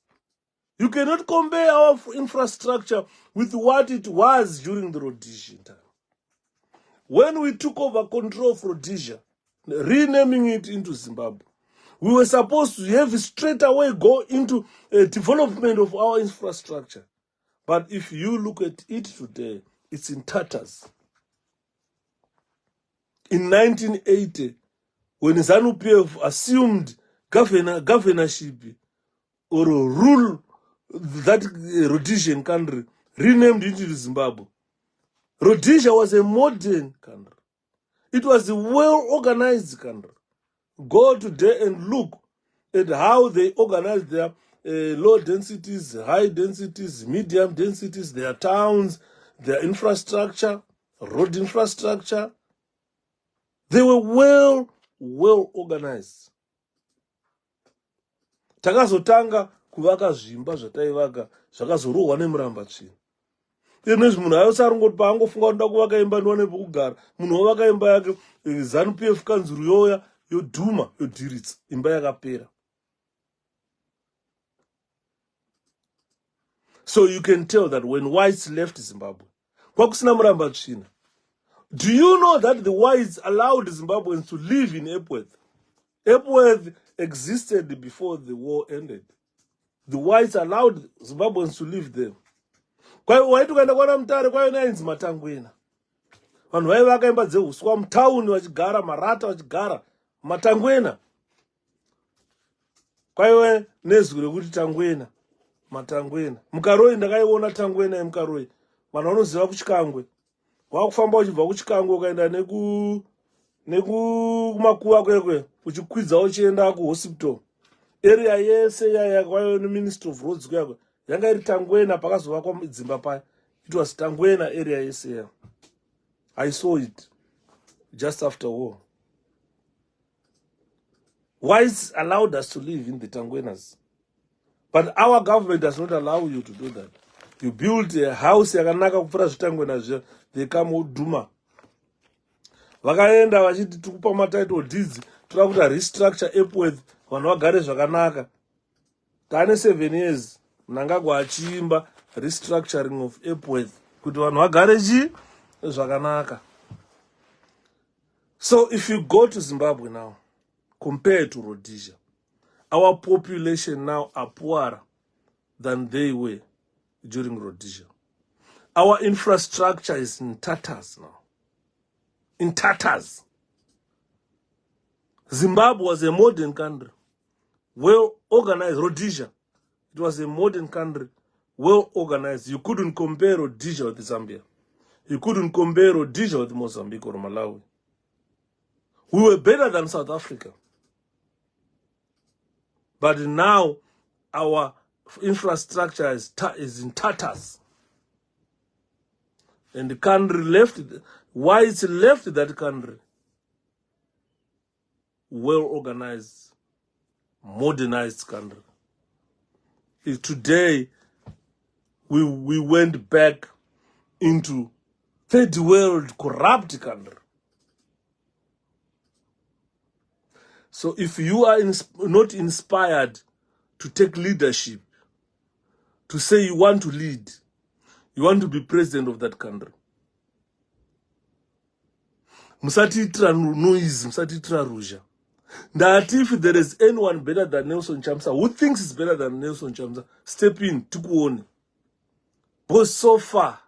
You cannot compare our infrastructure with what it was during the Rhodesian time. When we took over control of Rhodesia, renaming it into Zimbabwe, we were supposed to have straight away go into a development of our infrastructure. But if you look at it today, it's in tatters. In 1980, when ZANU-PF assumed governorship or rule that Rhodesian country, renamed it to Zimbabwe, Rhodesia was a modern country. It was a well-organized country. Go today and look at how they organize their low densities, high densities, medium densities, their towns, their infrastructure, road infrastructure. They were well organized. Takazotanga kuvaka zvimba zvataivaka zvakazorohwa nemuramba tsvina. Nezvi munhu ayosarongoti paangofunga kuda kuvaka imba ndiwane pekugara, munhu wavaka imba yake ZANU-PF kanzi ruyoya yodhuma yodhiritsa imba yakapera. So you can tell that when whites left Zimbabwe, kwakusina muramba tsvina. Do you know that the whites allowed Zimbabweans to live in Epworth? Epworth existed before the war ended. The whites allowed Zimbabweans to live there. Waiti ukaenda kwana Mutare kwaiona ainzi Matangwena. Vanhu vaivaka imba dzeuswa mutauni vachigara, marata vachigara, Matangwena. Kwaive nezwi rekuti Tangwena, Matangwena. Mukaroi ndakaiona Tangwena yemukaroi. Vanhu vanoziva kuChikangwe. Wakufamba uchibva kuChikangwe ukaenda nekumakuva kwekwe uchikwidza uchienda kuhospital. Area yese yaya kwaive neMinistry of Roads kwekwe. Yanga iri Tangwena pakazovakwa dzimba paya. It was Tangwena area yese yaya. I saw it just after war. Whites allowed us to live in the Tangwenas. But our government does not allow you to do that. You build a house yakanaka kupfura zvitangwena zviya, they come odhuma. Vakaenda vachiti tikupa matitle deeds, toda kuti restructure Epworth, vanhu vagare zvakanaka. Taane 7 years, Mnangagwa achiimba restructuring of Epworth, kuti vanhu vagare zvakanaka. So if you go to Zimbabwe now, compared to Rhodesia, our population now are poorer than they were during Rhodesia. Our infrastructure is in tatters now. In tatters. Zimbabwe was a modern country, well organized. Rhodesia, it was a modern country, well organized. You couldn't compare Rhodesia with Zambia. You couldn't compare Rhodesia with Mozambique or Malawi. We were better than South Africa. But now our infrastructure is in tatters. And the country left, whites left that country well organized, modernized country. Today, we went back into third world corrupt country. So if you are not inspired to take leadership, to say you want to lead, you want to be president of that country, musatitira noise, musatitira ruzha. That if there is anyone better than Nelson Chamisa, who thinks is better than Nelson Chamisa, step in, tukuone. But so far,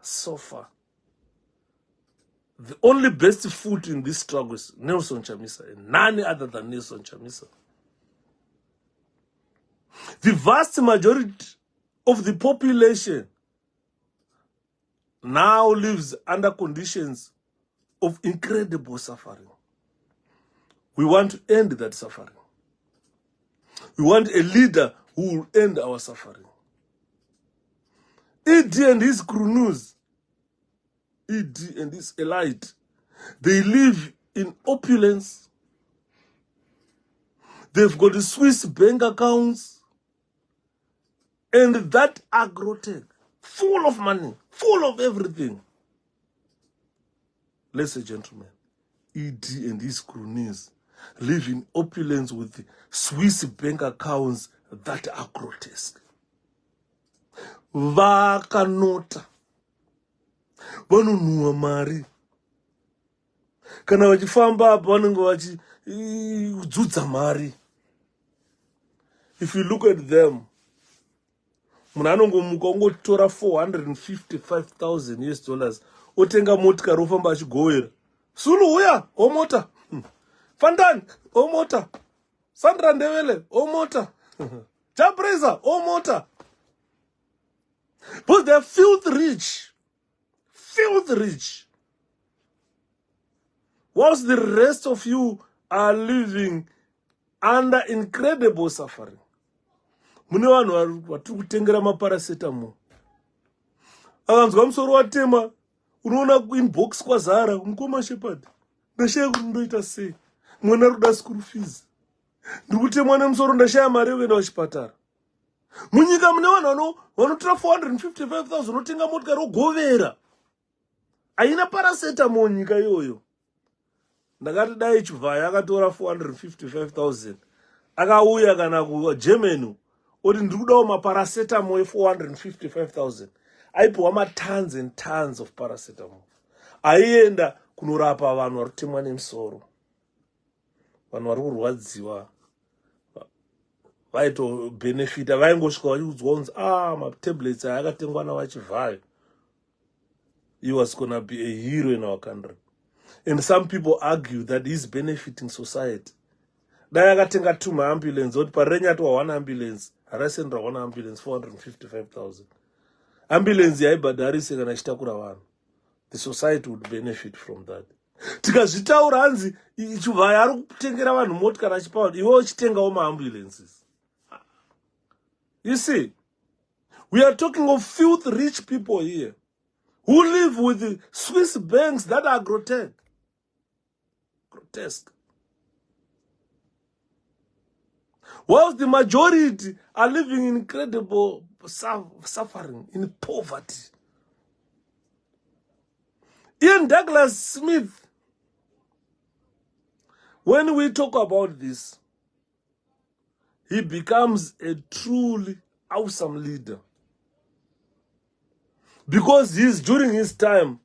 the only best foot in this struggle is Nelson Chamisa, and none other than Nelson Chamisa. The vast majority of the population now lives under conditions of incredible suffering. We want to end that suffering. We want a leader who will end our suffering. ED and his cronies, ED and his elite, they live in opulence. They've got Swiss bank accounts. And that agrotech, full of money, full of everything. Ladies and gentlemen, ED and his cronies live in opulence with Swiss bank accounts that are grotesque. Vakanota. Vanonhuwa mari. Kana vachifamba apa vanenge vachidzudza mari. If you look at them, munhu anongomuka ongotora 455,000 US dollars otenga motikari ofamba achigowera. Sulu uya omota. Fandan omota. Sandra Ndebele omota. Jabreza omota. But they're filth rich. Filth rich. Whilst the rest of you are living under incredible suffering. Mune vanhu vari kutengera maparacetamol. Akanzwa musoro watema, unoona inbox kwazara, mukoma Shepherd. Ndashaya kuti ndoita sei? Mwana ari kuda school fees. Ndiri kutemwa nemusoro, ndashaya mari yekuenda kuchipatara. Munyika mune vanhu vanotora 455,000 otenga motikari ogovera. Haina paracetamol nyika iyoyo. Ndakati dai Chivhaya akatora 455,000. Akauya kana kuGermany. Oti ndiri kudawo maparacetamol 455,000. Aipiwa matons and tons of paracetamol. Aienda kunorapa vanhu vari kutemwa nemusoro. Vanhu vari kurwadziwa. Vaitobenefita, vaingosvika vachiudzwa kunzi matablets aya akatengwa navaChivhaya. He was going to be a hero in our country. And some people argue that he's benefiting society. Dai akatenga 2 ambulance, oti parenyatwa 1 ambulance, harasendra 1 ambulance 455,000. Ambulance yaibhadharise kana chitakura vanhu. The society would benefit from that. Tikazvitaura hanzi Chivhaya ari kutengera vanhu motikari achipa iwe uchitengawo maambulances. You see, we are talking of filth rich people here who live with Swiss banks that are grotesque. Whilst the majority are living in incredible suffering, in poverty. Ian Douglas Smith, when we talk about this, he becomes a truly awesome leader. Because during his time,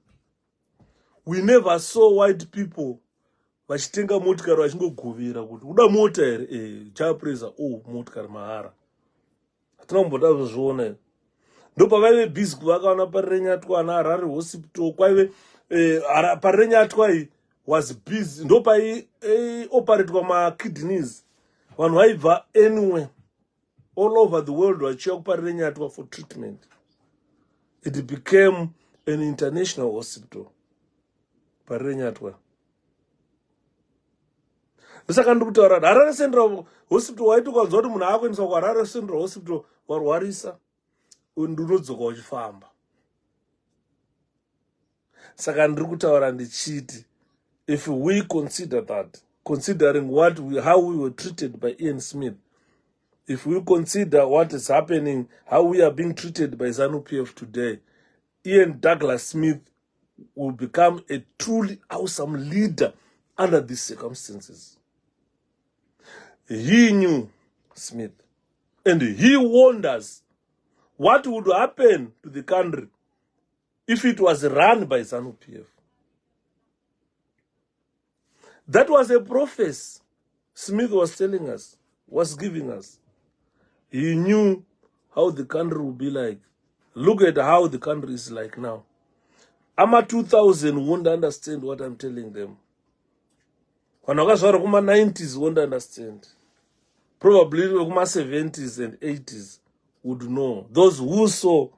we never saw white people vachitenga motikari vachingogovera kuti uda mota here chapreza motikari mahara. Hatina kumboda kuzviona. Ndo pavaive busy kuvakaona parenyatwa ana Harare hospital kwaive parenyatwa iyi was busy. Ndo pai operatwa ma-kidneys. Vanhu vaibva anywhere all over the world vachiuya kuparenyatwa for treatment. It became an international hospital. Parenyatwa. Saka ndiri kutaura Harare Central Hospital waiti ukanzwa kuti munhu akuendeswa kuHarare Central Hospital warwarisa, ndinodzoka uchifamba. Saka ndiri kutaura ndichiti, if we consider that, considering how we were treated by Ian Smith, if we consider what is happening, how we are being treated by ZANU-PF today, Ian Douglas Smith will become a truly awesome leader under these circumstances. He knew Smith, and he warned us what would happen to the country if it was run by ZANU-PF. That was a prophecy Smith was telling us, was giving us. He knew how the country would be like. Look at how the country is like now. Ama 2000 won't understand what I'm telling them. When I was in the 90s won't understand. Probably in the 70s and 80s would know. Those who saw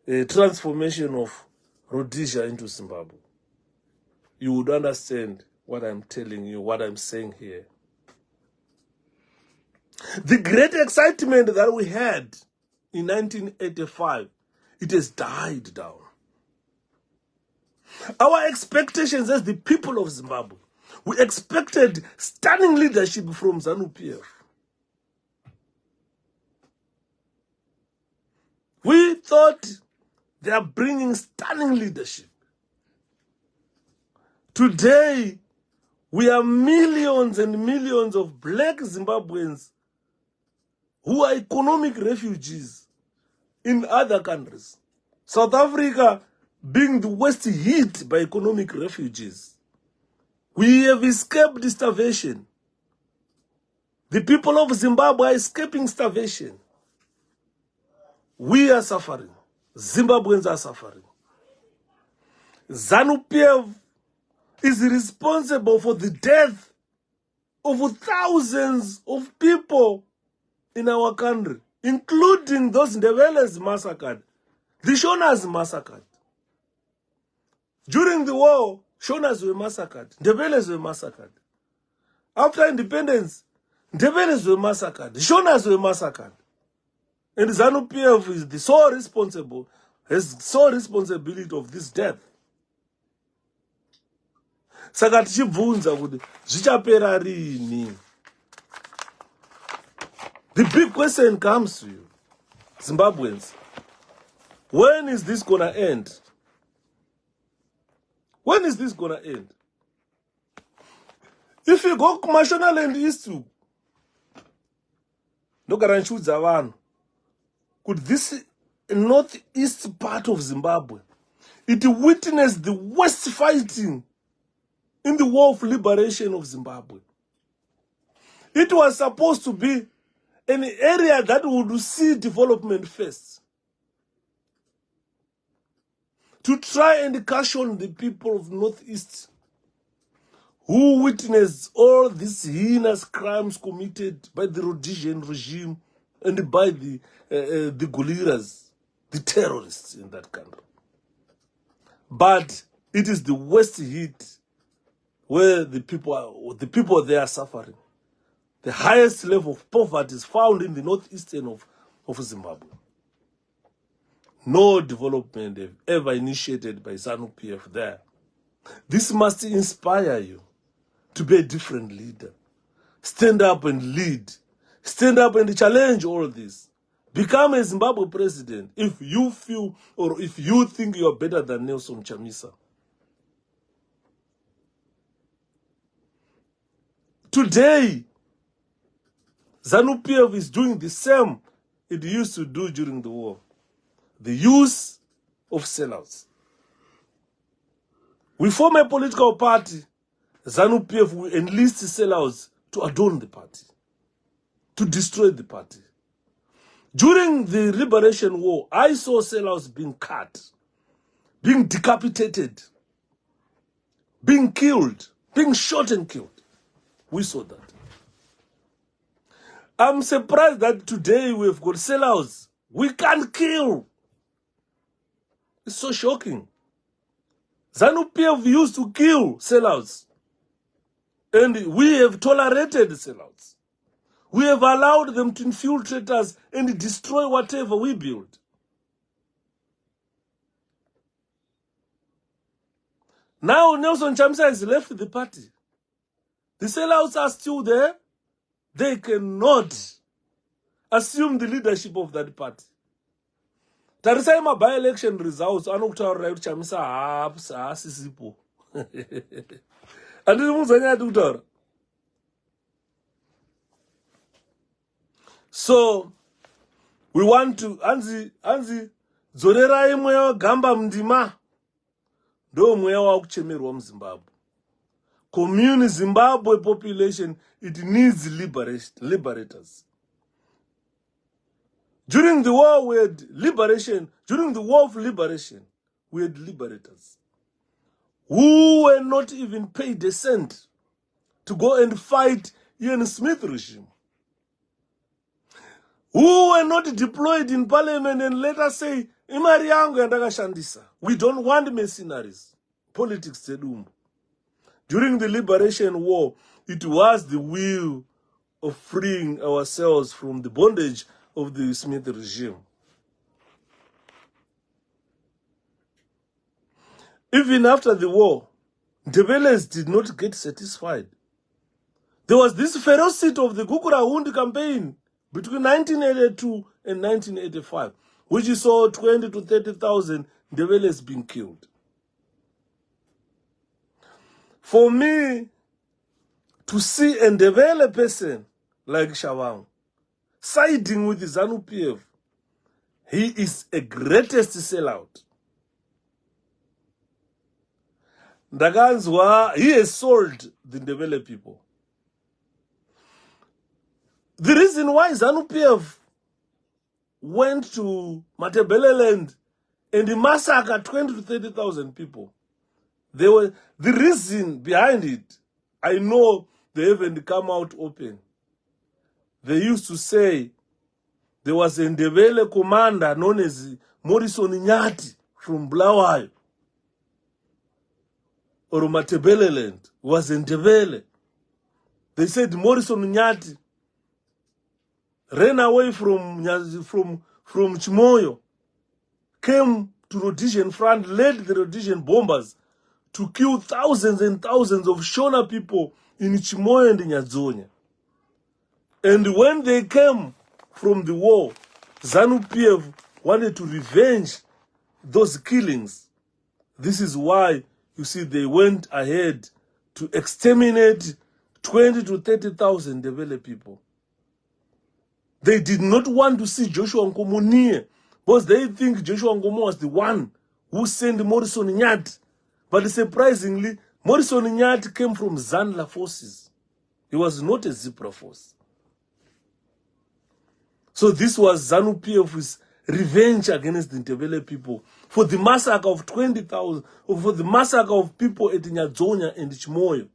a transformation of Rhodesia into Zimbabwe. You would understand what I'm telling you, what I'm saying here. The great excitement that we had in 1985, it has died down. Our expectations as the people of Zimbabwe, we expected stunning leadership from ZANU-PF. We thought they are bringing stunning leadership. Today, we are millions and millions of black Zimbabweans who are economic refugees in other countries. South Africa being the worst hit by economic refugees. We have escaped starvation. The people of Zimbabwe are escaping starvation. We are suffering. Zimbabweans are suffering. ZANU-PF is responsible for the death of thousands of people in our country, including those Ndebeles massacred, the Shonas massacred. During the war, Shonas were massacred, Ndebeles were massacred. After independence, Ndebeles were massacred, Shonas were massacred. And ZANU-PF is the sole responsible, has sole responsibility of this death. Saka tichibvunza kuti zvichapera rini? The big question comes to you, Zimbabweans. When is this gonna end? When is this gonna end? If you go kumashona land istu, ndogaranchudza vanhu, could this northeast part of Zimbabwe, it witnessed the worst fighting in the war of liberation of Zimbabwe. It was supposed to be an area that would see development first, to try and caution the people of Northeast who witnessed all these heinous crimes committed by the Rhodesian regime and by the gorillas, the terrorists in that country. But it is the worst hit where the people there are suffering. The highest level of poverty is found in the northeastern of Zimbabwe. No development have ever initiated by ZANU-PF there. This must inspire you to be a different leader. Stand up and lead. Stand up and challenge all this. Become a Zimbabwe president if you feel or if you think you are better than Nelson Chamisa. Today, ZANU-PF is doing the same it used to do during the war. The use of sellouts. We form a political party. ZANU-PF will enlist sellouts to adorn the party, to destroy the party. During the liberation war, I saw sellouts being cut, being decapitated, being killed, being shot and killed. We saw that. I'm surprised that today we've got sellouts. We can't kill. It's so shocking. ZANU-PF used to kill sellouts. And we have tolerated sellouts. We have allowed them to infiltrate us and destroy whatever we build. Now Nelson Chamisa has left the party. The sellouts are still there. They cannot assume the leadership of that party. Tarisai ma by-election results anokutaurira kuti Chamisa haasisipo. Andiri muzanya kutaura. So we want to anzi dzorerai mweya wagamba mundima. Ndo mweya wakuchemerwa muZimbabwe. Commune Zimbabwe population, it needs liberators. During the war we had liberation, during the war of liberation, we had liberators who were not even paid a cent to go and fight Ian Smith regime, who were not deployed in parliament and let us say, imari yangu yandakashandisa. We don't want mercenaries, politics sedumbu. During the liberation war, it was the will of freeing ourselves from the bondage of the Smith regime. Even after the war, Ndebelers did not get satisfied. There was this ferocity of the Gukurahundi campaign between 1982 and 1985, which saw 20 to 30,000 Ndebelers being killed. For me, to see a Ndebele person like Shavang siding with the ZANU-PF, he is a greatest sellout. Ndaganzwa, he has sold the Ndebele people. The reason why ZANU-PF went to Matabeleland and massacred 20 to 30,000 people, the reason behind it, I know they haven't come out open. They used to say there was a Ndebele commander known as Morrison Nyati from Bulawayo or Matabeleland was in Ndebele. They said Morrison Nyati ran away from Chimoyo, came to Rhodesian front, led the Rhodesian bombers to kill thousands and thousands of Shona people in Chimoyo and Nyazonya. And when they came from the war, ZANU-PF wanted to revenge those killings. This is why, you see, they went ahead to exterminate 20 to 30,000 Ndebele people. They did not want to see Joshua Nkomo near, because they think Joshua Nkomo was the one who sent Morrison Nyati. But surprisingly, Morrison Nyati came from Zanla forces. He was not a Zipra force. So this was ZANU-PF's revenge against the Ndebele people for the massacre of 20,000, or for the massacre of people at Nyazonya and Chimoyo.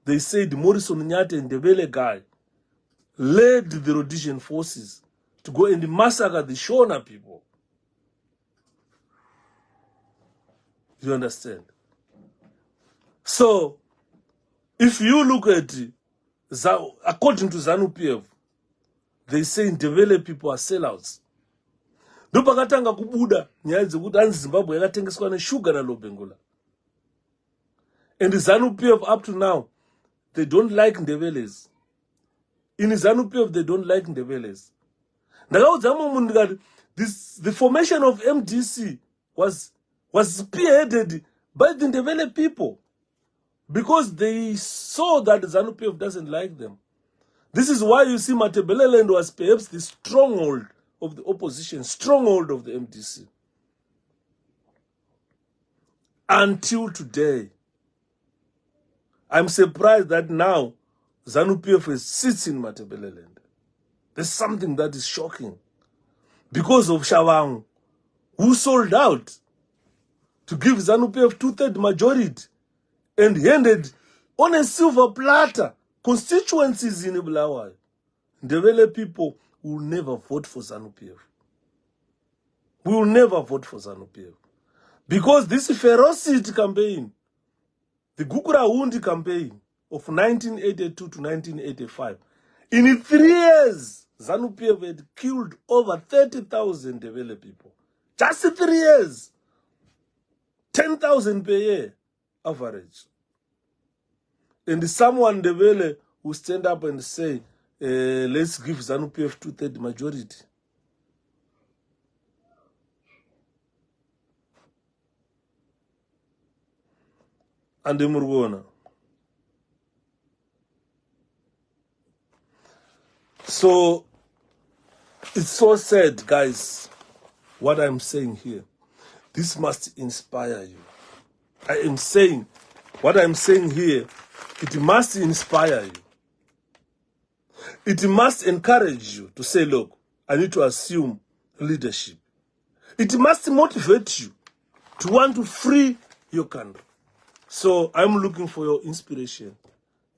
They said Morrison Nyati and Ndebele guy led the Rhodesian forces to go and massacre the Shona people. You understand? So, if you look at, according to ZANU-PF, they say Ndebele people are sellouts. Ndopakatanga kubuda nyaya dzekuti anzi Zimbabwe yakatengeswa neshuga nalobengola. And ZANU-PF up to now, they don't like Ndebelers. In ZANU-PF, they don't like Ndebelers. The formation of MDC was spearheaded by the Ndebele people because they saw that ZANU-PF doesn't like them. This is why you see Matabeleland was perhaps the stronghold of the opposition, stronghold of the MDC. Until today, I'm surprised that now ZANU-PF sits in Matabeleland. There's something that is shocking. Because of Shavang, who sold out to give ZANU-PF 2/3 majority and handed on a silver platter constituencies in Bulawayo. Ndebele people will never vote for ZANU-PF. We will never vote for ZANU-PF. Because this ferocity campaign, the Gukurahundi campaign of 1982 to 1985, in 3 years, ZANU-PF had killed over 30,000 Ndebele people. Just 3 years. 10,000 per year, average. And someone Ndebele will stand up and say, let's give ZANU-PF 2/3 majority. And Murgona. So, it's so sad, guys, what I'm saying here. This must inspire you. I am saying, what I'm saying here, it must inspire you. It must encourage you to say, look, I need to assume leadership. It must motivate you to want to free your country. So I'm looking for your inspiration,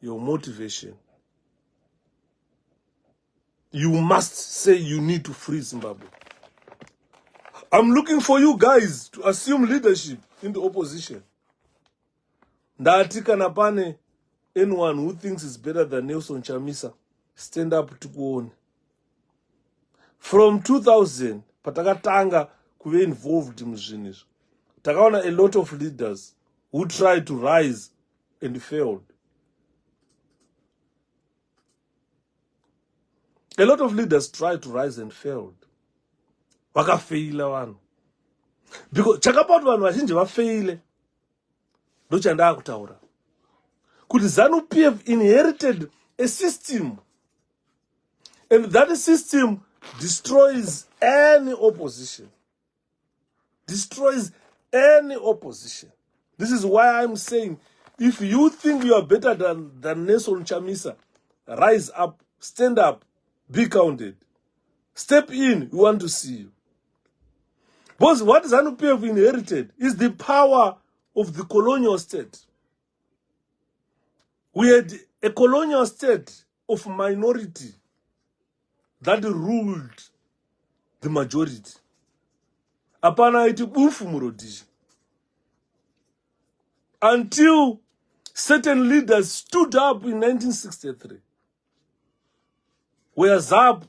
your motivation. You must say you need to free Zimbabwe. I'm looking for you guys to assume leadership in the opposition. Ndatika napane anyone who thinks is better than Nelson Chamisa, stand up tikuone. From 2000 patakatanga kuve involved muzvinhu izvi, takaona a lot of leaders who tried to rise and failed. A lot of leaders tried to rise and failed. Vakafeila vanhu. Because chakapati vanhu vazhinji vafeile ndochandaa kutaura kuti ZANU-PF inherited a system, and that system destroys any opposition. Destroys any opposition. This is why I'm saying, if you think you are better than Nelson Chamisa, rise up, stand up, be counted. Step in, we want to see you. Because what ZANU-PF inherited is the power of the colonial state. We had a colonial state of minority that ruled the majority. Apana iti bufu mu Rhodesia. Until certain leaders stood up in 1963, where ZAP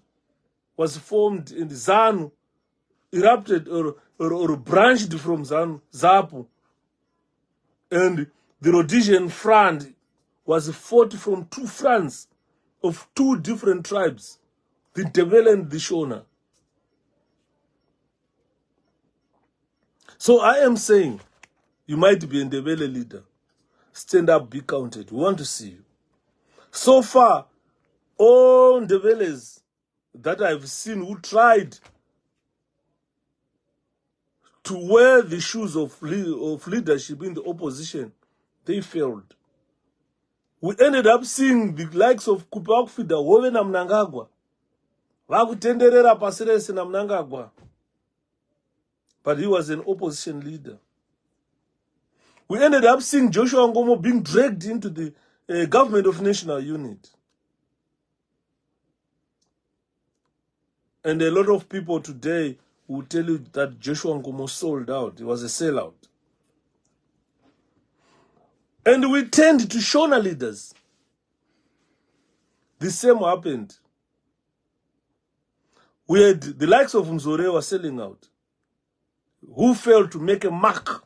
was formed and ZANU erupted or branched from ZAPU, and the Rhodesian Front was fought from two fronts of two different tribes, the Ndebele and the Shona. So I am saying, you might be a Ndebele leader. Stand up, be counted. We want to see you. So far, all Ndebeles that I've seen who tried to wear the shoes of leadership in the opposition, they failed. We ended up seeing the likes of Kupakufida, Hove na Mnangagwa. Vakutenderera pasirese na Mnangagwa. But he was an opposition leader. We ended up seeing Joshua Ngomo being dragged into the government of national unity. And a lot of people today will tell you that Joshua Ngomo sold out. He was a sellout. And we tend to Shona leaders. The same happened. We had the likes of Mzore were selling out, who failed to make a mark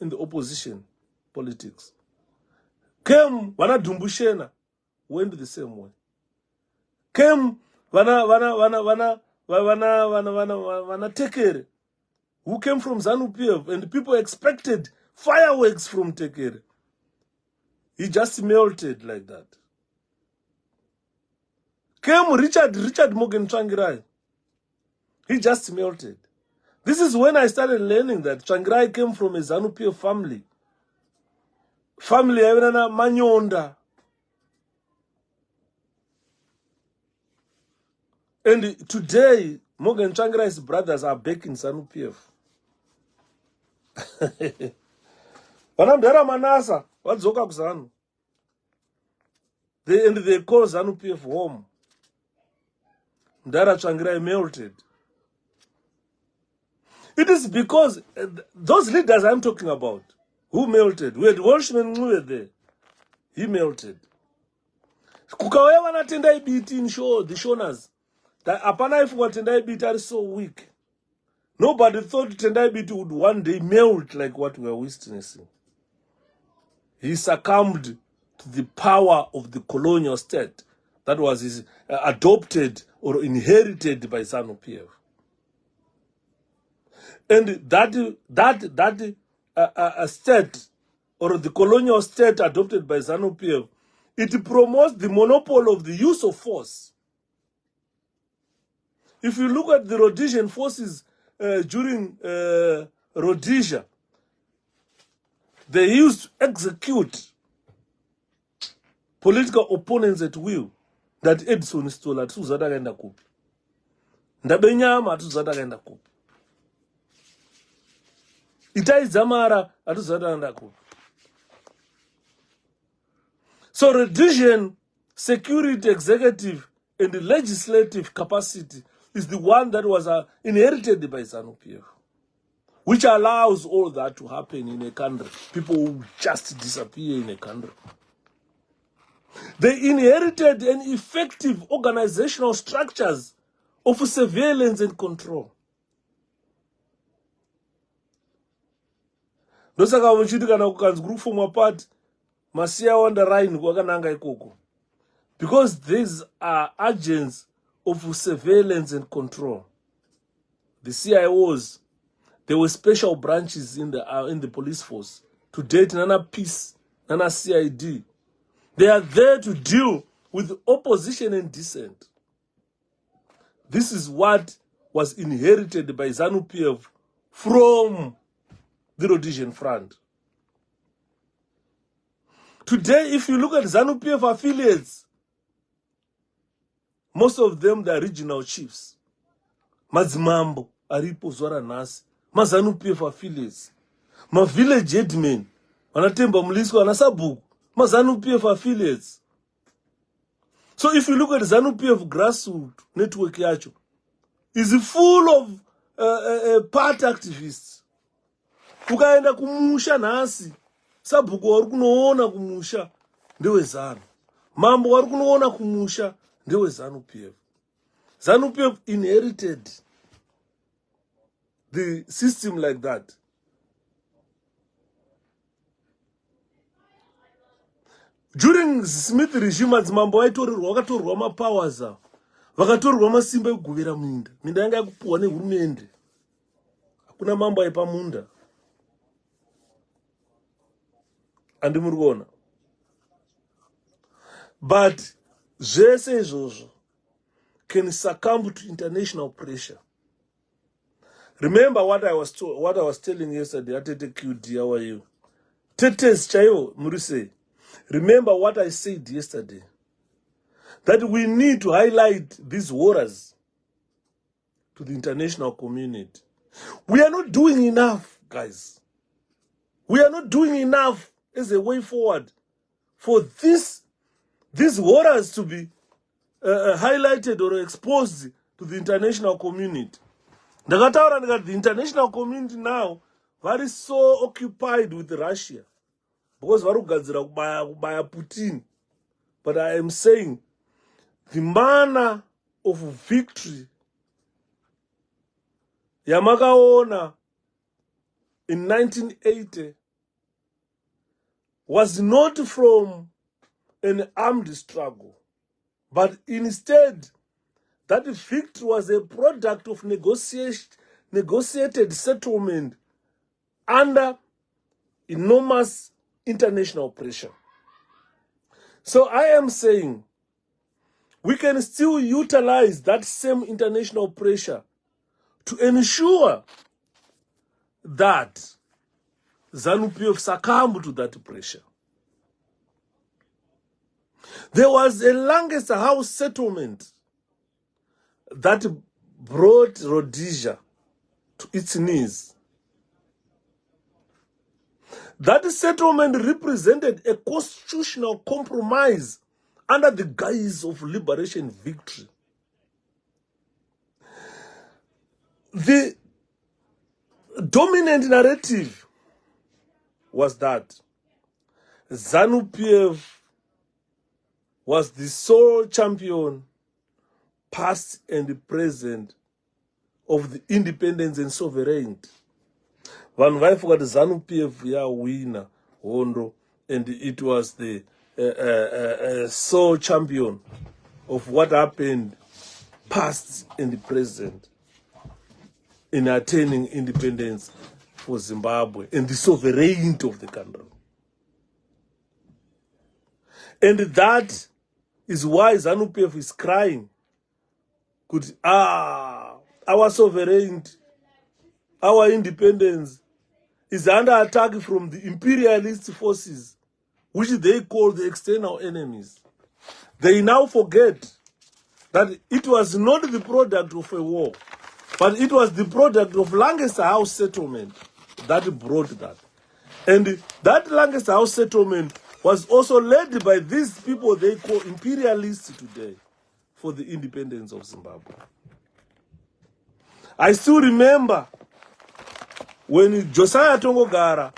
in the opposition politics. Came Vana Dumbushena, went the same way. Came Vana Tekere, who came from ZANU-PF, and people expected fireworks from Tekere. He just melted like that. Came Richard Morgan Tsvangirai. He just melted. This is when I started learning that Tsvangirai came from a ZANU-PF family. Family Evanana Manyonda. And today, Morgan Tsvangirai's brothers are back in ZANU-PF. Vanamdara Manasa, what's Zoka Zanu? They call ZANU-PF home. Mdara Tsvangirai melted. It is because those leaders I'm talking about, who melted, we had Welshman Ngcuve there. He melted. Kukauya vanatendai biti in show, the Shonas. That apana if what Tendai Biti are so weak. Nobody thought Tendai Biti would one day melt like what we are witnessing. He succumbed to the power of the colonial state that was adopted or inherited by ZANU-PF. And that state, or the colonial state adopted by ZANU-PF, it promotes the monopoly of the use of force. If you look at the Rhodesian forces during Rhodesia, they used to execute political opponents at will. That Edson stole at Suzada Genda Kup. Ndabenyama at Suzada Genda Kup. Itai Zamara at Suzada Genda Kup. So Rhodesian security executive and the legislative capacity is the one that was inherited by ZANU-PF, which allows all that to happen in a country. People will just disappear in a country. They inherited an effective organizational structures of surveillance and control. Ndosaka vachiti kana kukanzi kuri kufumwa part masiya wanda Rhine kwakananga ikoko. Because these are agents of surveillance and control. The CIOs, there were special branches in the police force. To date, nana peace, nana CID. They are there to deal with opposition and dissent. This is what was inherited by ZANU-PF from the Rhodesian Front. Today, if you look at ZANU-PF affiliates, most of them, they are regional chiefs. Madzimambo, Aripo, Zora Nasi, ZANU-PF affiliates. Ma village headmen, Anatemba Mlisko, Anasabuku, ZANU-PF affiliates. So if you look at ZANU-PF grassroots network yacho, is full of party activists. Ukaenda kumusha nasi, Sabuku wari kunoona kumusha, ndewe ZANU. Mambo wari kunoona kumusha, ndewe ZANU-PF. ZANU-PF inherited the system like that. During Smith regime, madzimambo vakatorerwa mapowers avo, vakatorerwa masimba ekuguvira minda. Minda yanga yakupuwa nehurumende. Hakuna mambo aipa munda. Handimuri kuona. But zvese izvozvo can succumb to international pressure. Remember what I was telling yesterday at 𝐒𝐿𝐾𝐬𝐢𝐝, how are you? Tetes chaiwo murise. Remember what I said yesterday, that we need to highlight these horrors to the international community. We are not doing enough, guys. We are not doing enough as a way forward for these horrors to be highlighted or exposed to the international community. The international community now very so occupied with Russia. Because varugadzira kubaya Putin. But I am saying the manner of victory yamakaona in 1980 was not from an armed struggle, but instead that victory was a product of negotiated settlement under enormous international pressure. So I am saying we can still utilize that same international pressure to ensure that ZANU-PF succumbed to that pressure. There was a longest house settlement that brought Rhodesia to its knees. That settlement represented a constitutional compromise under the guise of liberation victory. The dominant narrative was that ZANU-PF was the sole champion, past and present, of the independence and sovereignty. Vanhu vaifunga kuti ZANU-PF yawina hondo, and it was the sole champion of what happened past and present in attaining independence for Zimbabwe and the sovereignty of the country. And that is why ZANU-PF is crying, our sovereignty, our independence is under attack from the imperialist forces, which they call the external enemies. They now forget that it was not the product of a war, but it was the product of Lancaster House settlement that brought that. And that Lancaster House settlement was also led by these people they call imperialists today for the independence of Zimbabwe. I still remember when Josiah Tongogara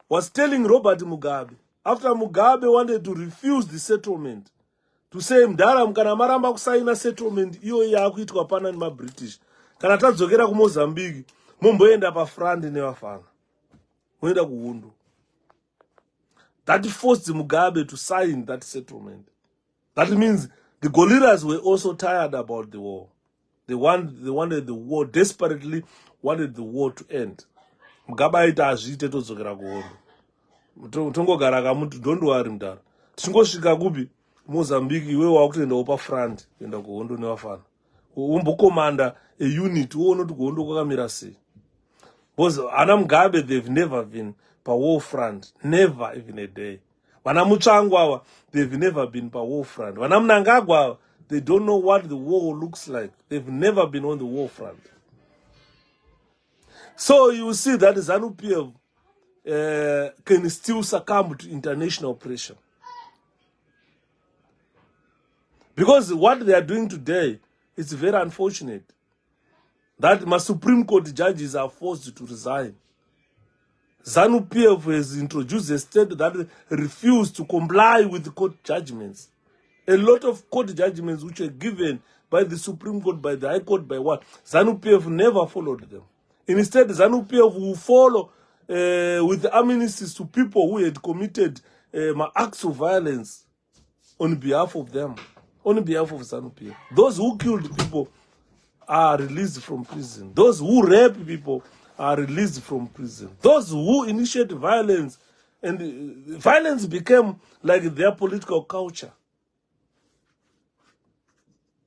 was telling Robert Mugabe after Mugabe wanted to refuse the settlement, to say mdara mkana maramba kusaina settlement iyo yakuitwa pana ni British. Kana tadzokera ku Mozambique, mumboenda pa front nevafana. Muenda kuhundu. That forced Mugabe to sign that settlement. That means the guerrillas were also tired about the war. They wanted the war, desperately wanted the war to end. Mugabe aita azviite todzokera kuhundu. Tongogara kamuti, don't worry mdara. Tichingosvika kupi Mozambique iwe wakutoendawo pa front kuenda kuhondo nevafana. Umbokomanda a unit uone kuti kuhondo kwakamira sei. Because Ana Mugabe, they've never been pa war front, never even a day. Vana Mutsvangwa, they've never been pa war front. Vana Mnangagwa, they don't know what the war looks like. They've never been on the war front. So you see that ZANU-PF can still succumb to international pressure. Because what they are doing today is very unfortunate. That my Supreme Court judges are forced to resign. ZANU-PF has introduced a state that refused to comply with the court judgments. A lot of court judgments which were given by the Supreme Court, by the High Court, by what? ZANU-PF never followed them. Instead, ZANU-PF will follow with the amnesties to people who had committed acts of violence on behalf of them, on behalf of ZANU-PF. Those who killed people are released from prison. Those who rape people are released from prison. Those who initiate violence, and violence became like their political culture.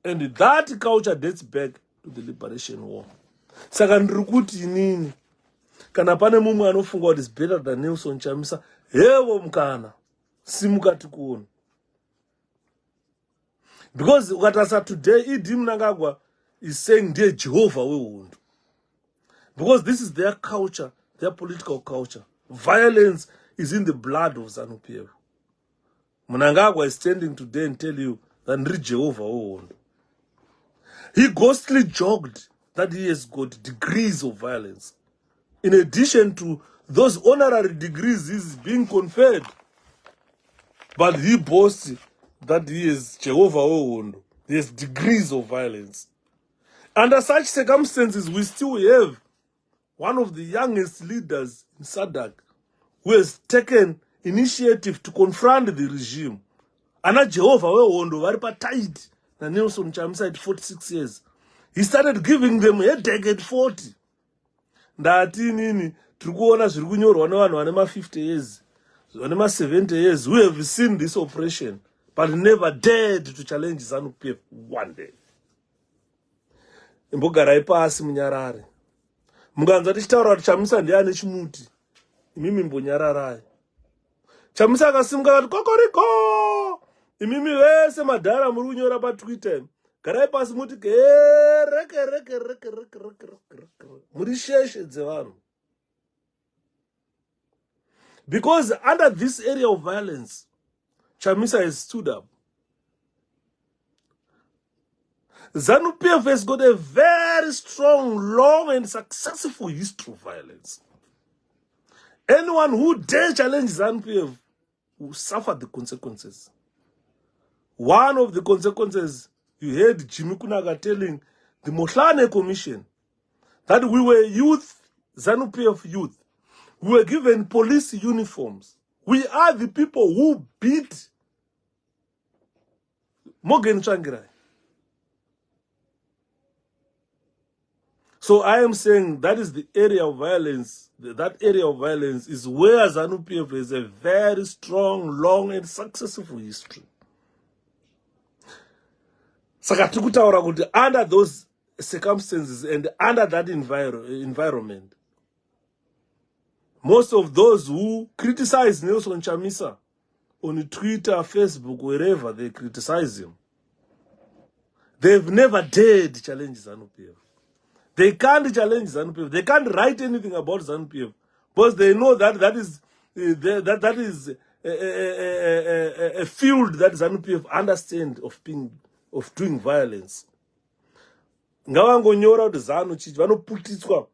And that culture dates back to the Liberation War. Saka ndikuti inini kana pane mumwe anofunga kuti is better than Nelson Chamisa, hevo mukana simukati kuona. Because ukatasa today Idi Mnangagwa is saying dear Jehovah wehundu. Because this is their culture, their political culture. Violence is in the blood of ZANU-PF. Mnangagwa is standing today and tell you that Ndri Jehovah wehundu. He ghostly joked that he has got degrees of violence. In addition to those honorary degrees he's being conferred. But he boasts that he is Jehovah wehundu. He has degrees of violence. Under such circumstances, we still have one of the youngest leaders in SADC who has taken initiative to confront the regime. Ana Jehovah wehondo vari patight na Nelson Chamisa at 46 years. He started giving them a headache at 40. Ndati nini tikuona zviri kunyorwa nevanhu vane ma 50 years, vane ma 70 years who have seen this operation but never dared to challenge ZANU-PF one day. Imbogarai pasi munyarare. Mukanza tichitaura kuti Chamisa ndiye ane chimuti, imimi mbonyararai. Chamisa akasimuka akati kokoriko, imimi vese madhara muri kunyora paTwitter. Garai pasi muti reke muri sheshe dzevanhu. Because under this area of violence, Chamisa has stood up. ZANU-PF has got a very strong, long and successful history of violence. Anyone who dare challenge ZANU-PF will suffer the consequences. One of the consequences, you heard Jimmy Kunaga telling the Mohlane Commission that we were youth, ZANU-PF youth. We were given police uniforms. We are the people who beat Morgan Tsvangirai. So I am saying that is the area of violence. That area of violence is where ZANU-PF has a very strong, long and successful history. Saka tikutaura kuti under those circumstances and under that environment, most of those who criticize Nelson Chamisa on Twitter, Facebook, wherever they criticize him, they've never dared challenge ZANU-PF. They can't challenge ZANU-PF. They can't write anything about ZANU-PF because they know that that is a field that ZANU-PF understand of doing violence. Ngavangonyora kuti ZANU chichi vanoputitswa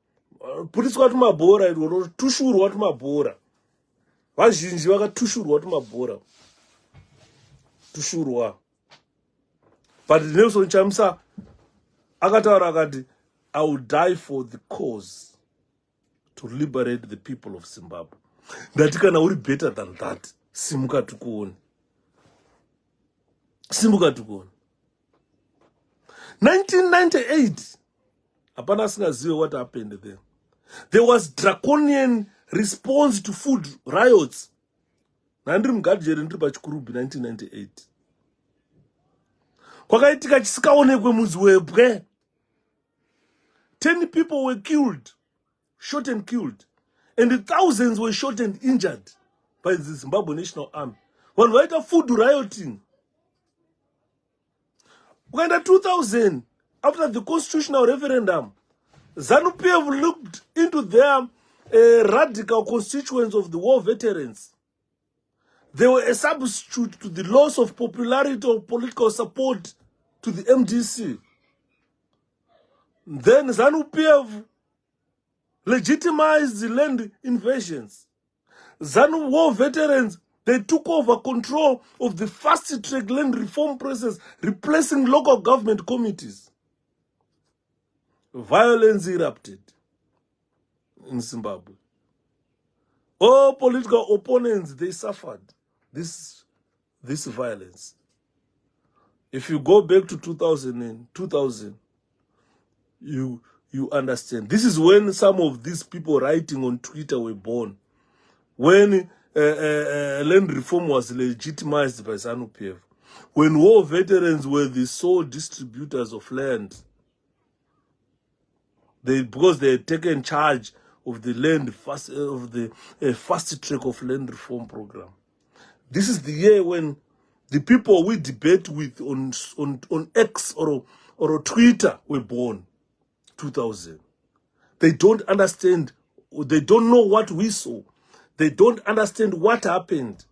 tumabhora tushurwa tumabhora vazhinji vakatushurwa tumabhora tushurwa. But Nelson Chamisa akataura akati, I will die for the cause to liberate the people of Zimbabwe. Ndati kana uri better than that, simuka tukuone. Simuka tukuone. 1998, hapana singazive what happened there. There was draconian response to food riots. Nandiri mugadzeri ndiri pachikurubi 1998. Kwakaitika chisikaonekwe mudzi webwe. 10 people were killed, shot and killed, and thousands were shot and injured by the Zimbabwe National Army. When we had a food rioting, when in 2000, after the constitutional referendum, ZANU-PF looked into their radical constituents of the war veterans. They were a substitute to the loss of popularity or political support to the MDC. Then ZANU-PF legitimized the land invasions. ZANU war veterans, they took over control of the fast-track land reform process, replacing local government committees. Violence erupted in Zimbabwe. All political opponents, they suffered this violence. If you go back to 2000, you understand. This is when some of these people writing on Twitter were born. When land reform was legitimized by ZANU-PF. When war veterans were the sole distributors of land. Because they had taken charge of the land, fast track of land reform program. This is the year when the people we debate with on X or Twitter were born. 2000. They don't understand. They don't know what we saw. They don't understand what happened.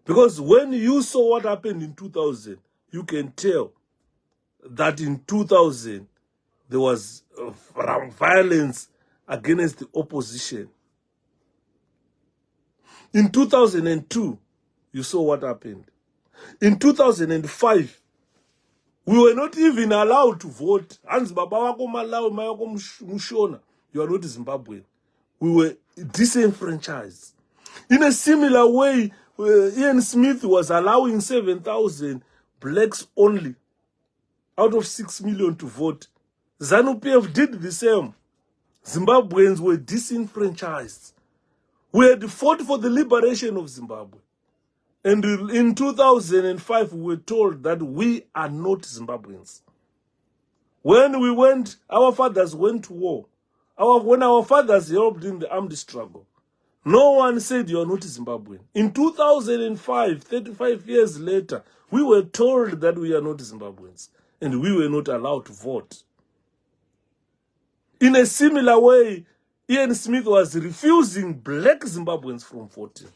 Because when you saw what happened in 2000, you can tell that in 2000, there was violence against the opposition. In 2002, you saw what happened. In 2005, we were not even allowed to vote. You are not Zimbabwean. We were disenfranchised. In a similar way, Ian Smith was allowing 7,000 blacks only out of 6 million to vote. ZANU-PF did the same. Zimbabweans were disenfranchised. We had fought for the liberation of Zimbabwe. And in 2005, we were told that we are not Zimbabweans. When we went, our fathers went to war. When our fathers helped in the armed struggle, no one said you are not Zimbabwean. In 2005, 35 years later, we were told that we are not Zimbabweans. And we were not allowed to vote. In a similar way, Ian Smith was refusing black Zimbabweans from voting.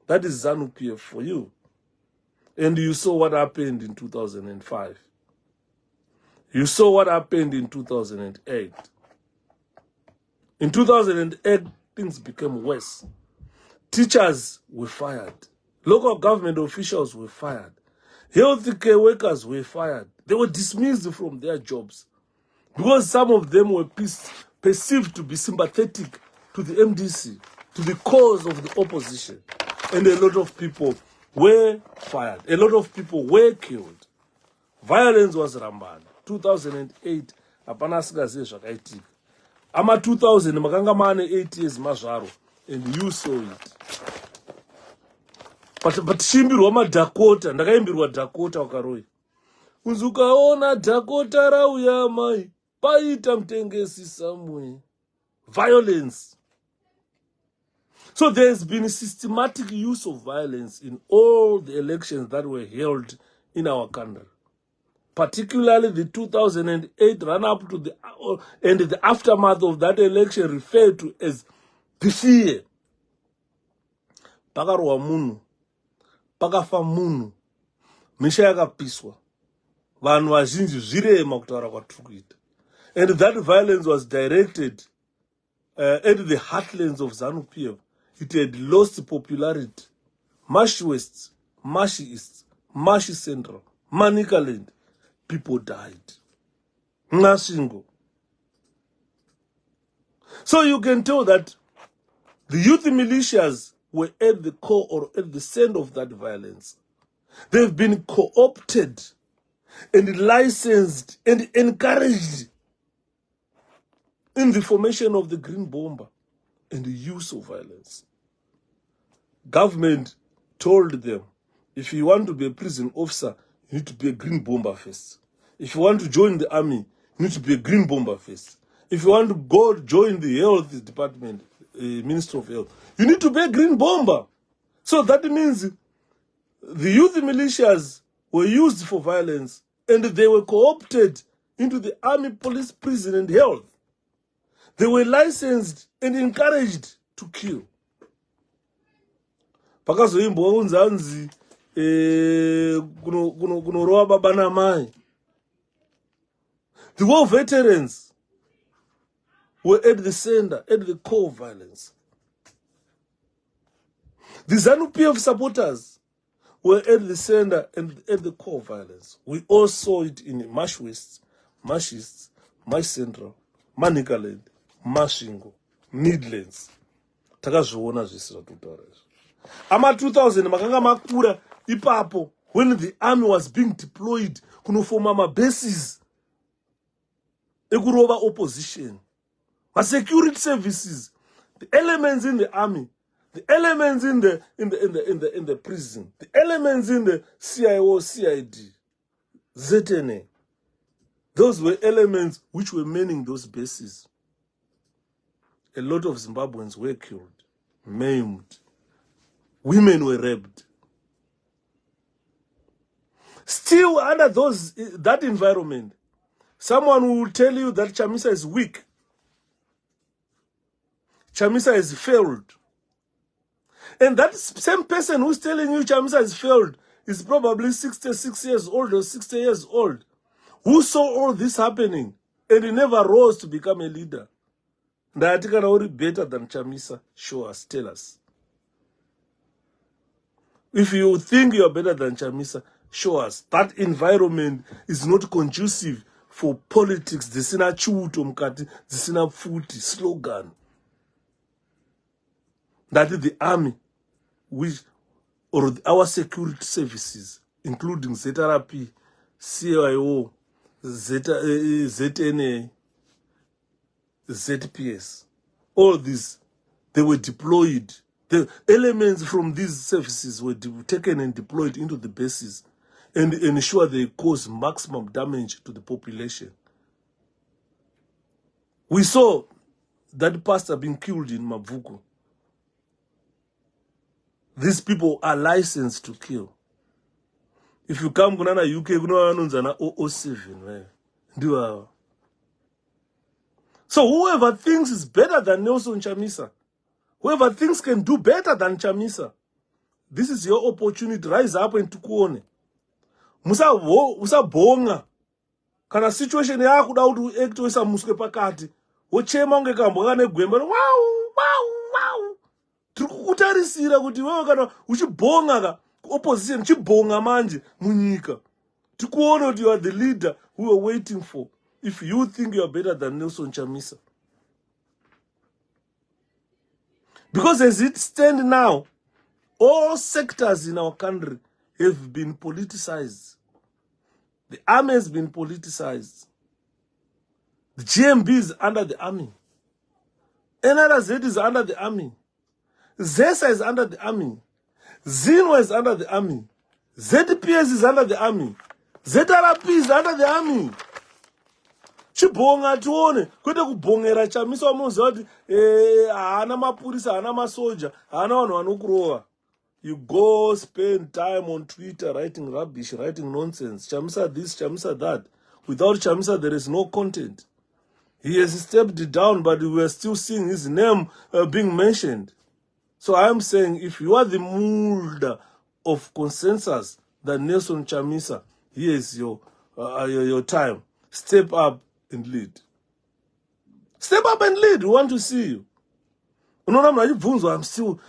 That is ZANU-PF for you. And you saw what happened in 2005. You saw what happened in 2008. In 2008, things became worse. Teachers were fired. Local government officials were fired. Health care workers were fired. They were dismissed from their jobs because some of them were perceived to be sympathetic to the MDC, to the cause of the opposition. And a lot of people were fired. A lot of people were killed. Violence was rampant. 2008, hapana singazive zvakaitika. Ama 2000, makanga maane 8 years mazvaro, and you saw it. But chimbirwa maDakota, ndakaimbirwa Dakota wakaroi. Unzi ukaona Dakota rauya mai, paita mutengesi somewhere. Violence. So there's been a systematic use of violence in all the elections that were held in our country. Particularly the 2008 run-up to and the aftermath of that election referred to as the fear. Pakarwa munhu, pakafa munhu, misha yakapiswa, vanhu vazhinji zvirema kutaura kwatiri kuita. And that violence was directed at the heartlands of ZANU-PF it had lost popularity. Mashi West, Mashi East, Mashi Central, Manicaland, people died. Nothing. So you can tell that the youth militias were at the core or at the center of that violence. They've been co-opted and licensed and encouraged in the formation of the Green Bomber and the use of violence. Government told them, if you want to be a prison officer, you need to be a Green Bomber first. If you want to join the army, you need to be a Green Bomber first. If you want to go join the health department, Minister of Health, you need to be a Green Bomber. So that means the youth militias were used for violence and they were co-opted into the army, police, prison, and health. They were licensed and encouraged to kill. Pakazoimbwa unzanzi kunorowa baba na mai. The war veterans were at the center, at the core of violence. The ZANU-PF supporters were at the center and at the core of violence. We all saw it in Mash West, Mash East, Mash Central, Manicaland, Mashingo, Midlands. Takazviona zvese zvatutaura izvi. Ama 2000 makanga makura ipapo when the army was being deployed kunofoma mabases ekurova opposition. My security services, the elements in the army, the elements in the prison, the elements in the CIO, CID, ZNA. Those were elements which were manning those bases. A lot of Zimbabweans were killed, maimed. Women were raped. Still under that environment, someone will tell you that Chamisa is weak. Chamisa has failed. And that same person who's telling you Chamisa has failed is probably 66 years old or 60 years old, who saw all this happening and he never rose to become a leader. Ndayatikana uri better than Chamisa, show us, tell us. If you think you are better than Chamisa, show us. That environment is not conducive for politics. Dzisina chuto mukati, dzisina futi, slogan. That is the army, or our security services, including ZRP, CIO, ZNA, ZPS. All these, they were deployed. The elements from these services were taken and deployed into the bases and ensure they cause maximum damage to the population. We saw that pastor being killed in Mavuku. These people are licensed to kill. If you come to UK, you know 007. So whoever thinks is better than Nelson Chamisa, whoever thinks can do better than Chamisa, this is your opportunity. Rise up and tukuone. Musa bonga. Kana situation ya kuda utu ekto isa muske pakati. Ochema unge kambogane gwemba. Wow. Tukutarisira kuti wewe kana uchibonga ka opposition uchibonga manje munyika. Tukuone kuti you are the leader we are waiting for. If you think you are better than Nelson Chamisa. Because as it stands now, all sectors in our country have been politicized. The army has been politicized. The GMB is under the army. NRZ is under the army. ZESA is under the army. ZINWA is under the army. ZPS is under the army. ZRP is under the army. Chibonga tuone kwete kubongera Chamisa wamuza kuti hana mapurisa, hana masoja, hana vanhu vanokurowa. You go spend time on Twitter writing rubbish, writing nonsense. Chamisa this, Chamisa that. Without Chamisa, there is no content. He has stepped down, but we are still seeing his name being mentioned. So I am saying, if you are the mold of consensus that Nelson Chamisa, here is your time. Step up and lead. Step up and lead. We want to see you. I'm still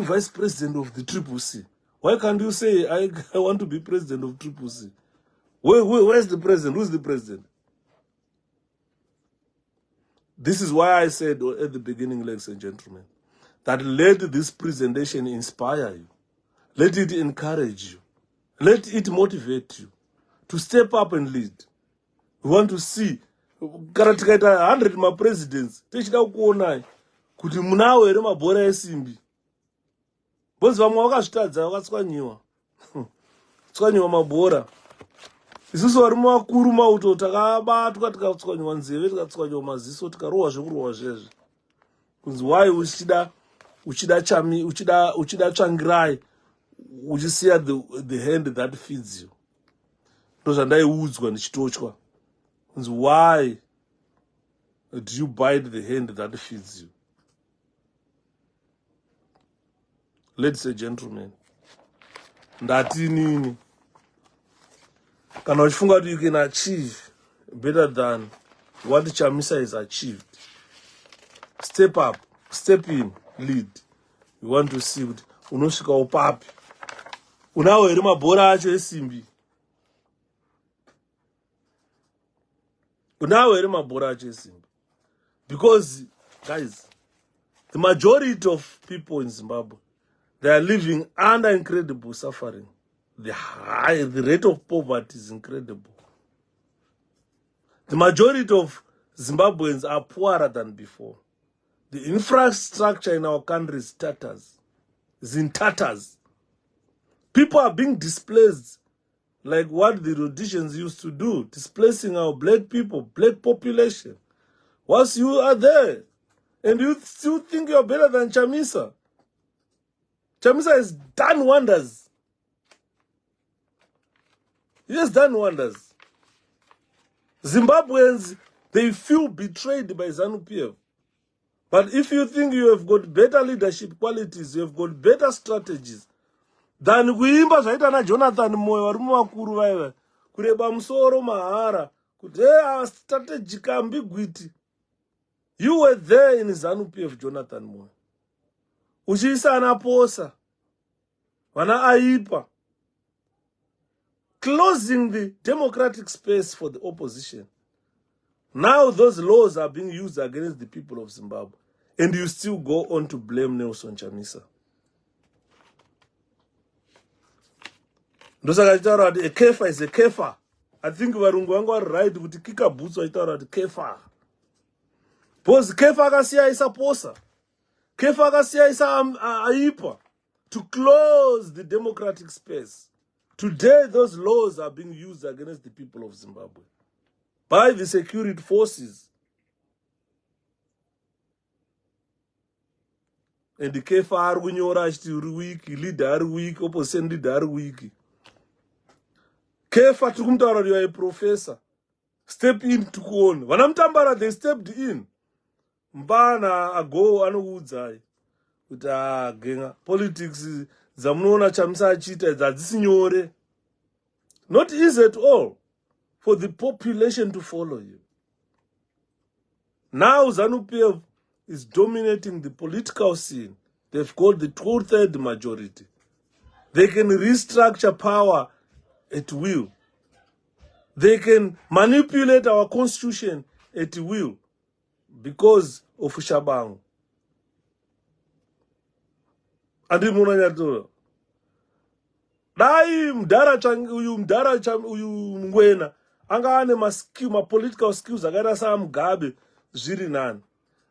vice president of the CCC. Why can't you say I want to be president of CCC? Where's the president? Who's the president? This is why I said at the beginning, ladies and gentlemen, that let this presentation inspire you. Let it encourage you. Let it motivate you to step up and lead. We want to see kana tikaita 100 mapresidents tichida kuonai kuti munawo ere mabhora esimbi. Bonzi vamwe vakazvitadza vakatswanyiwa. Tswanyiwa mabhora. Isusu vari mumakuru mauto takabatwa tikatswanyiwa nzeve tikatswanyiwa maziso tikarohwa zvekurohwa zvezve. Kunzi why uchida tsvangirai uchisiya the hand that feeds you. Ndozvandaiudzwa ndichitochwa. Kunzi why do you bite the hand that feeds you? Ladies and gentlemen, ndati nini kana uchifunga kuti you can achieve better than what Chamisa has achieved, step up, step in, lead. We want to see kuti unosvika upapi. Unawo here mabhora acho esimbi. Unawo here mabhora acho esimbi. Because, guys, the majority of people in Zimbabwe, they are living under incredible suffering. The rate of poverty is incredible. The majority of Zimbabweans are poorer than before. The infrastructure in our country is in tatters. People are being displaced like what the Rhodesians used to do, displacing our black people, black population. Once you are there, and you still think you're better than Chamisa. Chamisa has done wonders. He has done wonders. Zimbabweans, they feel betrayed by ZANU-PF. But if you think you have got better leadership qualities, you have got better strategies, than kuimba zvaita na Jonathan Moyo vari mumakuru vaiva kureba musoro mahara kuti our strategic ambiguity. You were there in ZANU-PF, Jonathan Moyo. Uchiisa anaposa vana aipa, closing the democratic space for the opposition. Now those laws are being used against the people of Zimbabwe, and you still go on to blame Nelson Chamisa. Ndosaka chitaura kuti a kefa is a kefa. I think varungu vangu vari right kuti kika boots vaitaura kuti kefa. Because kefa akasiya isa posa. Kefa akasiya isa aipa to close the democratic space. Today those laws are being used against the people of Zimbabwe by the security forces. And the kefa ari kunyora achiti uri wiki, leader ari wiki, opposition leader ari wiki. Kefa tukumtaura you are a professor. Step in to kuona. Vanamutambara they stepped in. Mbana ago anokuudzai kuti genga politics dzamunoona Chamisa achita hadzisi nyore. Not easy at all for the population to follow you. Now ZANU-PF is dominating the political scene. They've got the 2/3 majority. They can restructure power at will. They can manipulate our constitution at will because of Shabangu. Andi munanyatora. Dai mdara uyu Ngwena anga ane ma political skills akaita sa Mugabe zviri nani.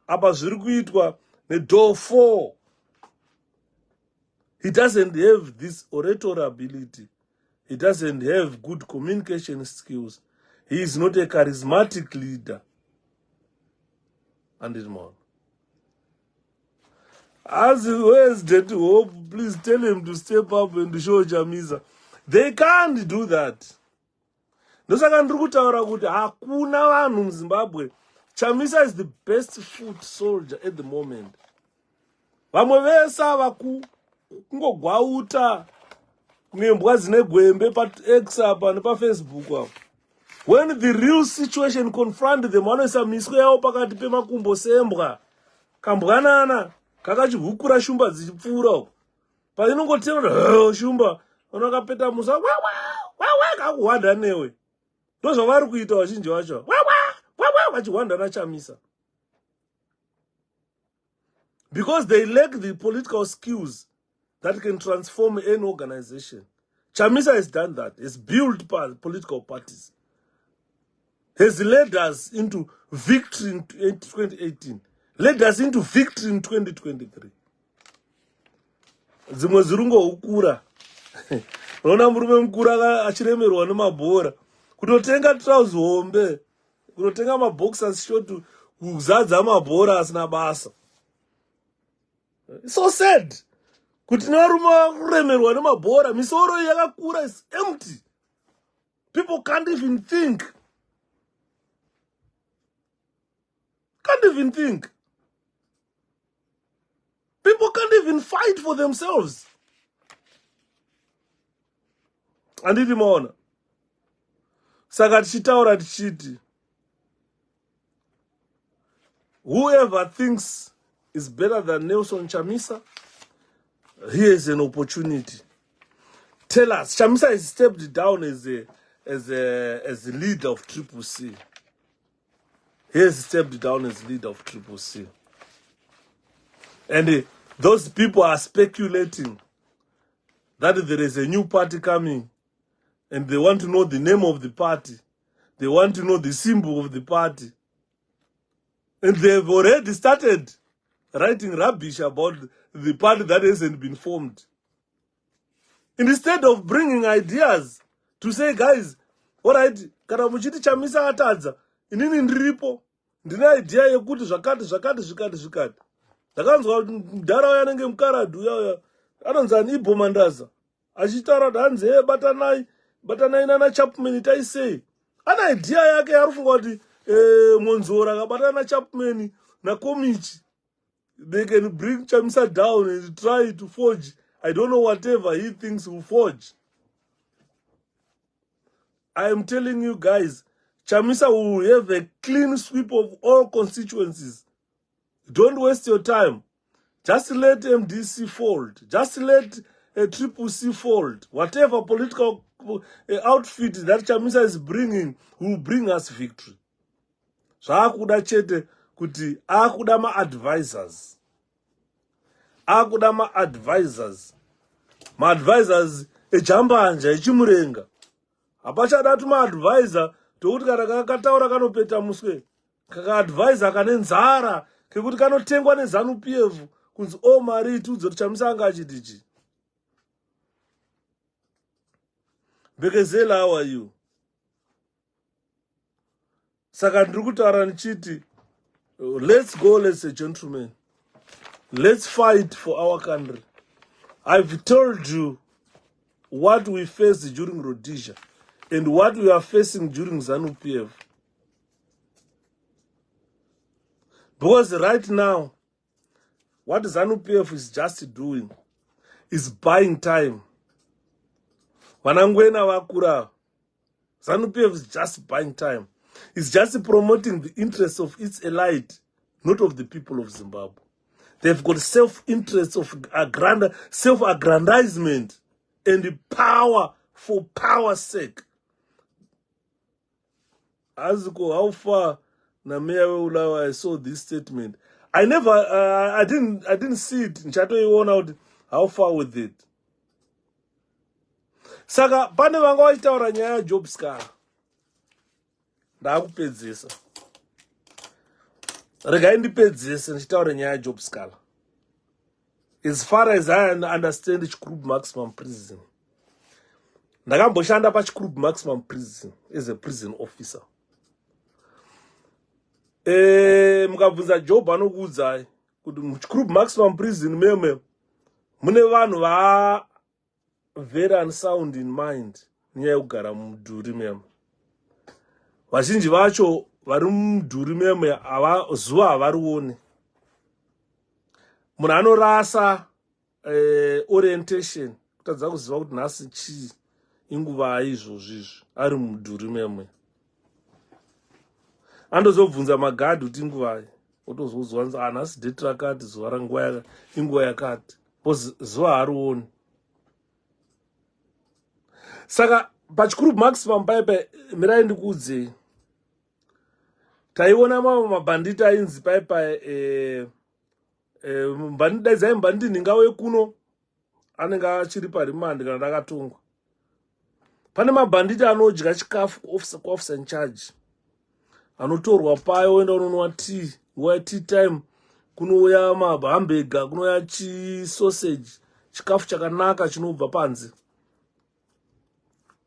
Apa zviri kuitwa ne door 4. He doesn't have this oratory ability. He doesn't have good communication skills. He is not a charismatic leader. And it more. As where's that hope, please tell him to step up and show Chamisa. They can't do that. Ndosaka ndiri kutaura kuti hakuna vanhu muZimbabwe. Chamisa is the best foot soldier at the moment. Vamwe vese ava kungogwauta ngembwa dzine gwembe pa-X apa nepa-Facebook apa. When the real situation confront them, vanoisa miswe yavo pakati pemakumbo sembwa. Kambwanana kakachihukura shumba dzichipfuura painongotevera shumba unakapeta musa wawa kakuhwanda newe ndozvavari kuita vazhinji vacho wawa vachihwanda naChamisa because they lack the political skills that can transform an organization. Chamisa has done that. Has built political parties. Has led us into victory in 2018. Led us into victory in 2023. Zimwe zirungo ukura. Unaona murume mkura achiremerwa nemabhora. Kutotenga trousers hombe. Kutotenga maboxers short kuzadza mabhora asina basa. It's so sad. Kuti narume kuremerwa nemabhora misoro yakakura is empty. People can't even think. Can't even think. People can't even fight for themselves. Anditi maona. Saka tichitaura tichiti. Whoever thinks is better than Nelson Chamisa, here is an opportunity. Tell us, Chamisa has stepped down as a leader of CCC. He has stepped down as leader of CCC. And those people are speculating that there is a new party coming and they want to know the name of the party. They want to know the symbol of the party. And they've already started writing rubbish about the party that hasn't been formed. Instead of bringing ideas to say, guys, all right, kana muchiti Chamisa atadza, inini ndiripo, ndine idea yekuti zvakati. Ndakanzwa mudhara uya anenge mukaradhu uya anonzi Ibo Mandaza. Achitaura kuti hanzi batanai nana Chapman taisei. Ana idea yake yarufunga kuti Monzora akabatana na Chapman na 𝐭𝐴T𝐚𝐧. They can bring Chamisa down and try to forge. I don't know whatever he thinks will forge. I am telling you guys, Chamisa will have a clean sweep of all constituencies. Don't waste your time. Just let MDC fold. Just let CCC fold. Whatever political outfit that Chamisa is bringing will bring us victory. Zvaakuda chete kuti akuda ma-advisors. Akuda ma-advisors. Ma-advisors ejambanja echimurenga. Hapachada ma-advisor tokuti kana kakataura kanopeta muswe. Kaka-advisor kane nzara kekuti kanotengwa neZANU-PF kunzi mari itudzo Chamisa anga achitichi. Bekezela, how are you? Saka ndiri kutaura ndichiti, let's go, let's say, gentlemen. Let's fight for our country. I've told you what we faced during Rhodesia and what we are facing during ZANU-PF. Because right now, what ZANU-PF is just doing is buying time. Vanangwena vakura, ZANU-PF is just buying time. It's just promoting the interests of its elite, not of the people of Zimbabwe. They've got self-interest of self-aggrandizement and power for power's sake. Aziko, how far Namea Ulawa I saw this statement. I didn't see it. Nchato you out how far with it. Saka pane vanga vachitaura nyaya yaJob Scar. Ndakupedzisa. Regai ndipedzise ndichitaura nyaya yaJob Scar. As far as I understand 𝐻𝐾𝐲 maximum prison. Ndakamboshanda pa𝐻𝐾𝐲 maximum prison as a prison officer. Mukabvunza Job anokuudzai kuti mu𝐻𝐾𝐲 maximum prison meme mune vanhu va very unsound in mind nyaya yekugara mumudhuri meme. Vazhinji vacho vari mumudhuri meme zuva havarione. Munhu anorasa orientation kutadza kuziva kuti nhasi chii inguva izvozvizvi ari mumudhuri meme. Andozobvunza magadhi kuti inguvai. wotozozwanza anasi date rakati zuva ranguva inguva yakati zuva harioni. Saka pachigroup maximum paipa mirai ndikuudzei taiona mamwe mabhanditi ainzi paipa daidzai mbanditi nhingawe kuno anenge achiri parimandi kana ndakatongwa. Pane mabhanditi anodya chikafu kuofficer in charge anotorwa payo oenda unonwa tea nguva tea time, kunouya mahambega, kunouya chisausage, chikafu chakanaka chinobva panze.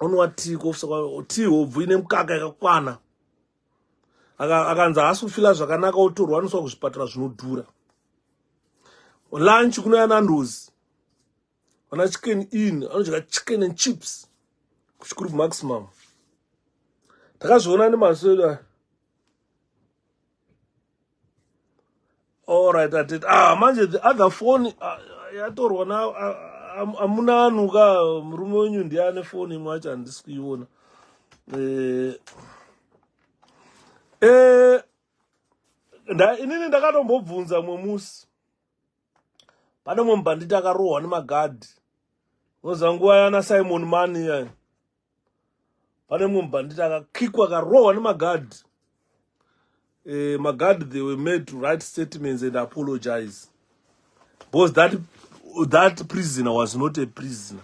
Onwa tea kuofficer, tea hobvu ine mukaka yakakwana. Akanzi haasi kufila zvakanaka otorwa anoswa kuzvipatara zvinodhura. Lunch kunouya nandozi vana chicken in anodya chicken and chips kuchigroup maximum. Takazviona nemasweda. Alright, atete. Manje the other phone yatorwa na amuna anuka murume wenyu ndiane phone imwe acho handisi kuiona. Inini ndakatombobvunza mumwe musi. Pane mumwe mubhanditi akarohwa nemagadhi. Unoziva nguva yana Simon Man iya. Pane mumwe mubhanditi akakikwa akarohwa nemagadhi. Magadhi, they were made to write statements and apologize. Because that prisoner was not a prisoner.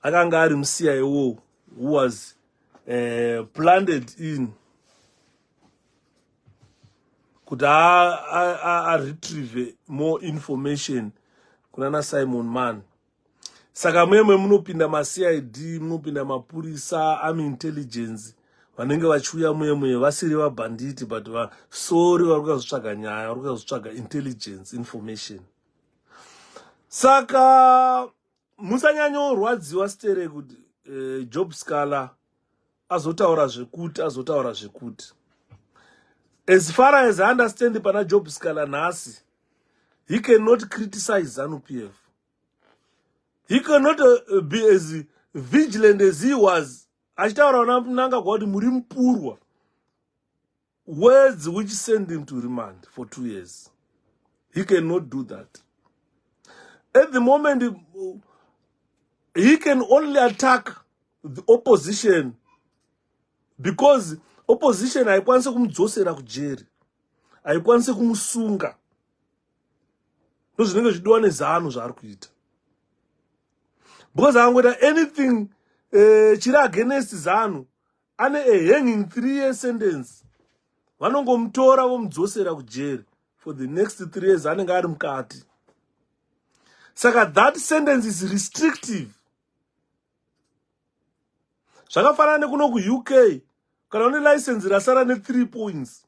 Akanga ari muCIO who was planted in kuti retrieve more information kunana Simon Man. Saka mwemwe munopinda maCID, munopinda mapurisa, army intelligence, vanenge vachiuya mwemwe vasiri vabhanditi but vasori vari kuzotsvaga nyaya, vari kuzotsvaga intelligence information. Saka musanyanyorwadziwa stere kuti Job Scala azotaura zvekuti. As far as I understand pana Job Scala nhasi, he cannot criticize ZANU-PF. He cannot be as vigilant as he was. Achitaura nanga kuti muri mupurwa. Words which send him to remand for 2 years. He cannot do that. At the moment, he can only attack the opposition because opposition haikwanisi kumudzosera kujeri, haikwanisi kumusunga. Ndozvinenge zvidiwa neZANU zvaari kuita. Because angoita anything chiri against ZANU, ane a hanging 3-year sentence. Vanongomutora vomudzosera kujeri for the next 3 years anenge ari mukati. Saka that sentence is restrictive. Zvakafanana nekuno kuUK, kana une license rasara ne3 points,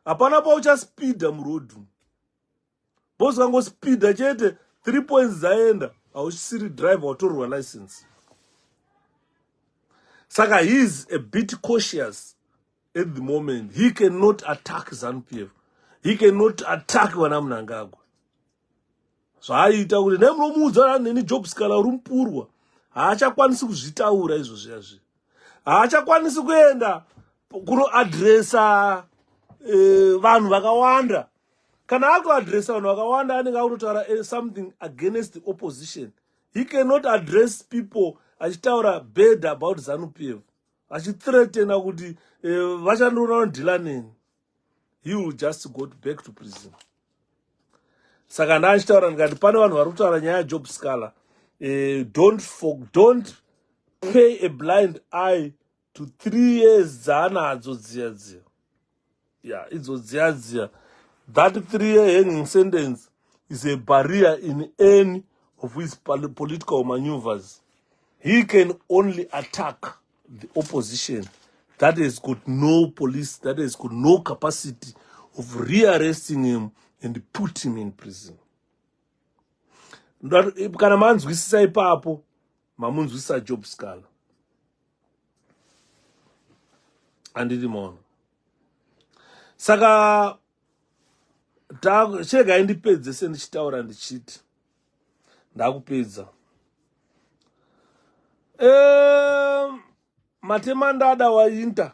hapana pauchaspeeda murodhu. Boss kangospeeda chete 3 points dzaenda, hauchisiri driver watorwa license. Saka he is a bit cautious at the moment. He cannot attack ZANU-PF. He cannot attack vana Mnangagwa. Zvaaita kuti nemunomuudza neni Job Scala uri mupurwa, haachakwanisi kuzvitaura izvo zviyazvi. Haachakwanisi kuenda kunoadresa vanhu vakawanda. Kana akuadresa vanhu vakawanda anenge akutotaura something against the opposition. He cannot address people achitaura bad about ZANU-PF, achithreatena kuti vachandoona vanodhila neni. He will just go back to prison. Saka ndachitaura ndikati pane vanhu vari kutaura nyaya Job Scala, don't pay a blind eye to 3 years dzaanadzo dziya. Yeah, idzo dziya. That 3-year hanging sentence is a barrier in any of his political maneuvers. He can only attack the opposition that has got no police, that has got no capacity of rearresting him and put him in prison. Kana manzwisisa ipapo, mamunzwisisa Job Scala. Anditi mono. Saka chega indipedze sendichitaura ndichiti ndakupedza. Matemandada wainta.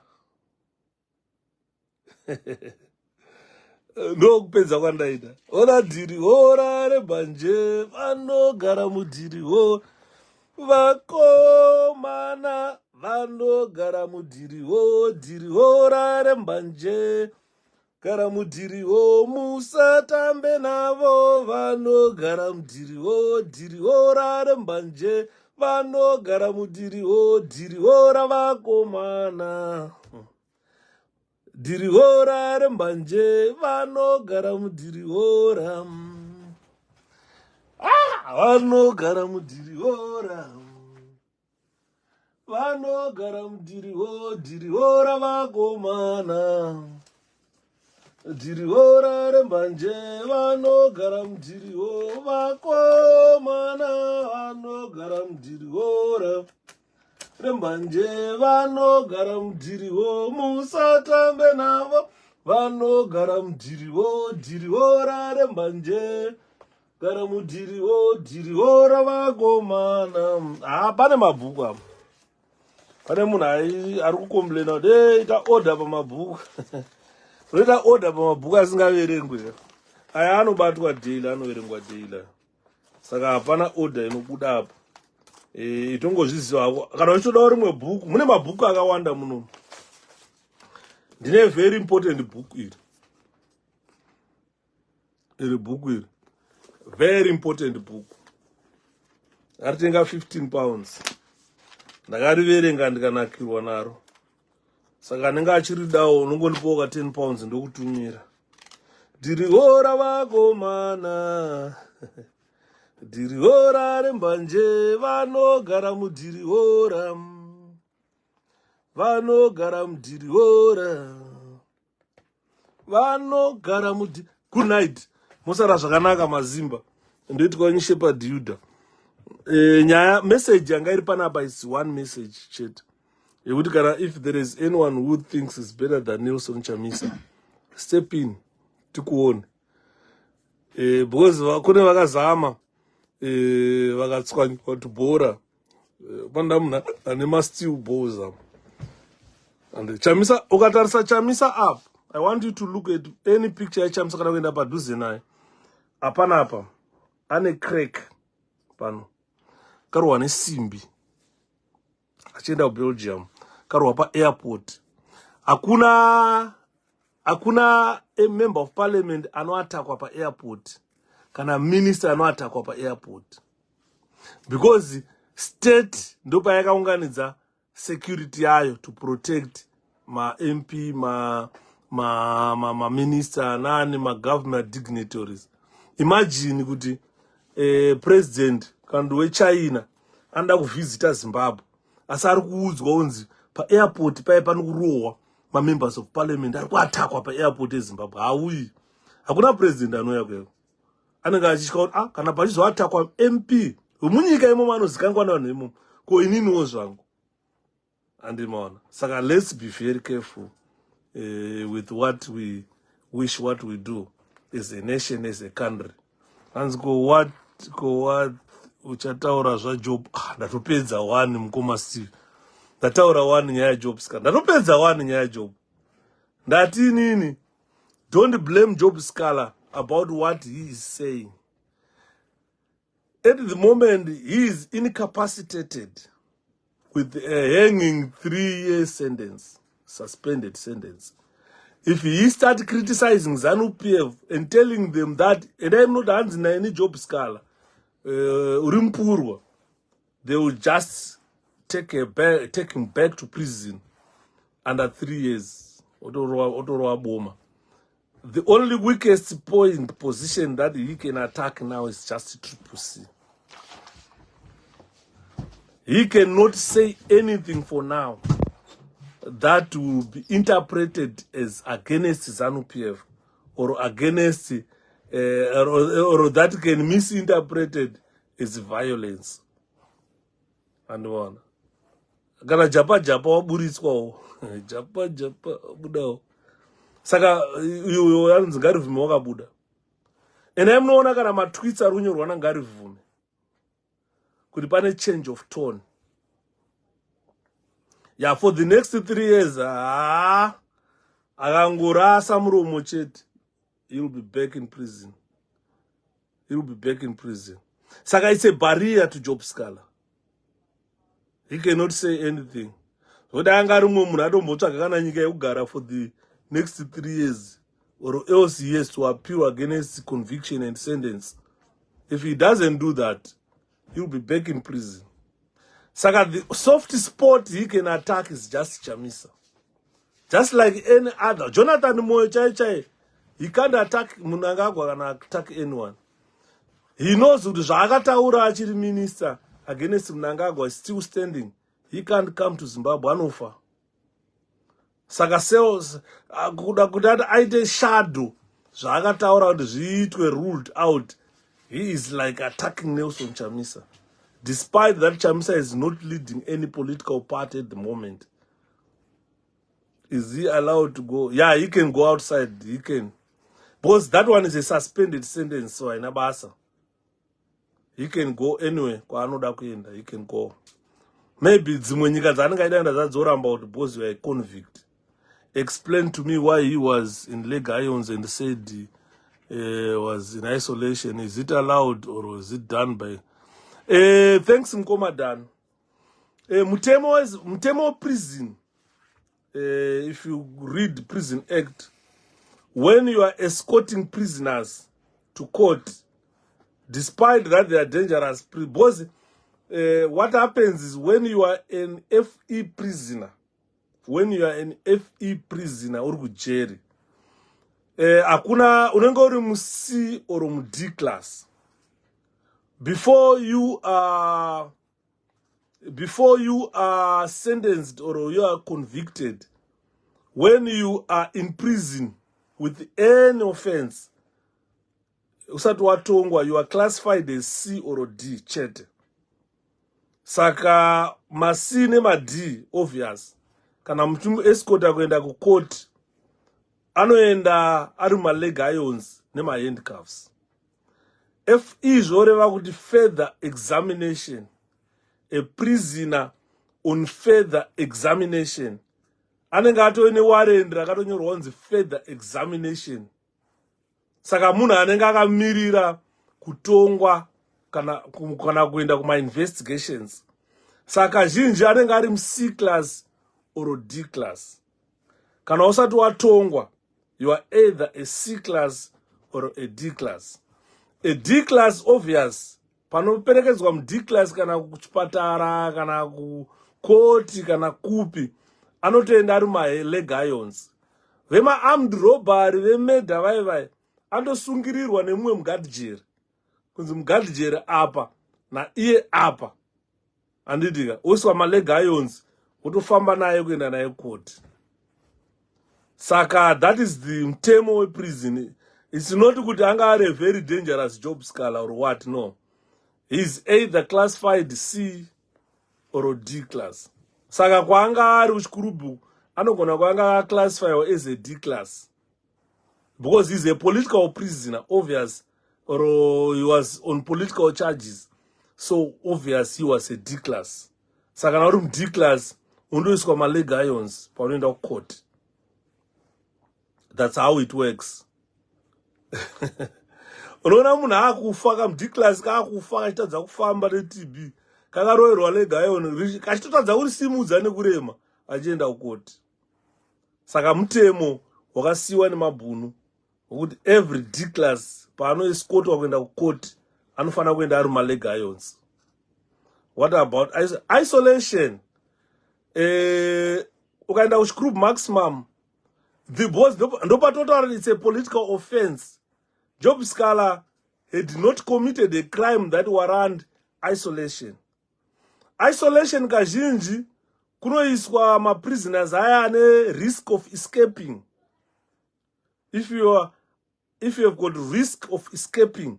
ndokupedza kwandaita. Ora dhiri hora rebhanje vanogara mudhiri ho. Vakomana vanogara mudhiri ho. Dhiri hora rembanje gara mudhiri ho. Musatambe navo vanogara mudhiri ho. Dhiri hora rembanje vanogara mudhiri ho. Dhiri hora vakomana. Dhiri hora rembanje vanogara mudhiri hora. Vanogara mudhiri hora. Vanogara mudhiri ho. Dhiri hora vakomana. Dhiri hora rembanje vanogara mudhiri ho. Vakomana vanogara mudhiri hora rembanje vanogara mudhiri ho. Musatambe navo vanogara mudhiri ho. Dhiri hora rembanje gara mudhiri ho. Dhiri hora vakomana. Pane mabhuku apa. Pane munhu ari kukomplaina kuti ita order pamabhuku. Unoita order pamabhuku asingaverengwe. Aya anobatwa daily, anoverengwa daily. Saka hapana order inobuda apa. Itongozviziva kana uchizoda rimwe bhuku. Mune mabhuku akawanda muno. Ndine very important book iri. Iri bhuku iri. Very important book. Aritenga 15 pounds. Ndakariverenga ndikanakirwa naro. Saka ndinga achiridawo unongondipawo ka 10 pounds ndokutumira. Dhiri hora vakomana. Dhiri hora rembanje vanogara mudhiri hora. Vanogara mudhiri hora. Vanogara mudhiri. Good night. Musara zvakanaka mazimba. Ndoiti kwa Shepherd Yuda. Nyaya message yanga iri panapa is one message chat. Yekuti kana if there is anyone who thinks is better than Nelson Chamisa, step in tikuone. Because kune vakazama vakatswanya kuti bhora panda munhu ane ma-steel balls apa. And Chamisa, ukatarisa Chamisa up, I want you to look at any picture ya Chamisa kana kuenda padhuze naye. Apana apa ane crack pano. Karuwa nesimbi. Achienda kuBelgium. Karuwa pa airport. Hakuna a member of parliament anoatakwa pa airport. Kana minister anoatakwa pa airport. Because state ndopa yakaunganidza security yayo to protect ma MP, ma minister, nani, ma government dignitaries. Imagine kuti president kandu weChina anda kuvisita Zimbabwe. Asi ari kuudzwa unzi pa airport paya panokurohwa ma members of parliament ari kuatakwa pa airport eZimbabwe. Hauyi. Hakuna president anouya kweko. Anenge achitya kuti kana pachizoatakwa MP munyika imomo anozikanwa navanhu imomo. Ko ininiwo zvangu. Andimaona. Saka let's be very careful with what we wish, what we do as a nation, as a country. Hanzi ko what uchataura zvaJob. Ndatopedza 1 mukoma Steve. Ndataura 1 nyaya yaJob Scar. Ndatopedza 1 nyaya yaJob. Ndati nini? Don't blame Job Scar about what he is saying. At the moment, he is incapacitated with a hanging 3-year sentence, suspended sentence. If he start criticizing ZANU-PF and telling them that, and I'm not answering any Job Scar, Urimpurwa, they will just take him back to prison under 3 years. The only weakest position that he can attack now is just Triple C. He cannot say anything for now that will be interpreted as against ZANU-PF or against or that can misinterpreted as violence. And one. Kana japa waburitswawo. Japa budawo. Saka yanzi ngarivhume wakabuda. And munoona kana matweets ari kunyorwa nangarivume. Kuti pane change of tone. Yeah, for the next 3 years, akangorasa muromo chete. he'll be back in prison. He'll be back in prison. Saka, it's a barrier to Job Scala. He cannot say anything. For the next 3 years, or else he has to appeal against conviction and sentence. If he doesn't do that, he'll be back in prison. Saka, the soft spot he can attack is just Chamisa. Just like any other. Jonathan Moyo Chai, he can't attack Mnangagwa and attack anyone. He knows that Zagataura Achiri minister against Mnangagwa is still standing. He can't come to Zimbabwe anofa. Saka cells could aide shadow. Zagataura were ruled out. He is like attacking Nelson Chamisa. Despite that Chamisa is not leading any political party at the moment. Is he allowed to go? Yeah, he can go outside. He can. Because that one is a suspended sentence, so in Abasa. He can go anyway. He can go. Maybe because you are a convict. Explain to me why he was in 𝐿𝐿 and said he was in isolation. Is it allowed or is it done by... thanks, Mkomadan. Mutemo prison. If you read the Prison Act, when you are escorting prisoners to court, despite that they are dangerous, because what happens is when you are an FE prisoner, or jail, akuna unenge uri mu C or mu D class. Before you are sentenced or you are convicted, when you are in prison with any offense, you are classified as C or D, chete. Saka ma C ne ma D, obvious. Kana mtu escort kwenda ku court, anoenda ari ma leg irons ne ma handcuffs. FE zoreva kuti further examination. A prisoner on further examination. Anenge atoine warrant rakatonyorwa kunzi further examination. Saka munhu anenge akamirira kutongwa kana kuenda kuma investigations. Saka zhinji anenge ari mu C class or D class. Kana usati watongwa, you are either a C class or a D class. A D class, obvious. Panoperekedzwa mu D class kana kuchipatara kana kukoti kana kupi, anotoenda ari ma leg irons. Vema armed robbery vemedha vai andosungirirwa nemumwe mugadhijeri kunzi mugadhijeri apa na iye apa, andidika oiswa ma leg irons wotofamba naye kuenda naye court. Saka that is the mtemo we prison. It's not kuti anga ari a very dangerous Job Scala or what, no. He's either classified C or D class. Saka kwanga ari uchikurubu, anogona kwanga classified as a D class. Because he's a political prisoner, obvious, or he was on political charges. So obvious he was a D class. Saka na uri D class, undoiswa ma leg irons, paunoenda court. That's how it works. Unaona munhu akufa kam D class kakufa kachitadza kufamba neTB. Kakaroerwa leg iron kachitotadza kuri simudza nekurema achienda kukoti. Saka mutemo wakasiwa nemabhunu wokuti every D class paanoescotwa kuenda kukoti anofana kuenda ari ma leg irons. What about isolation? Ukaenda kuchigroup maximum, the boss ndopatotaura it's a political offense. Job Scala had not committed a crime that warrant isolation. Isolation kazhinji kunoiswa ma prisoners aya ane risk of escaping. If you have got risk of escaping,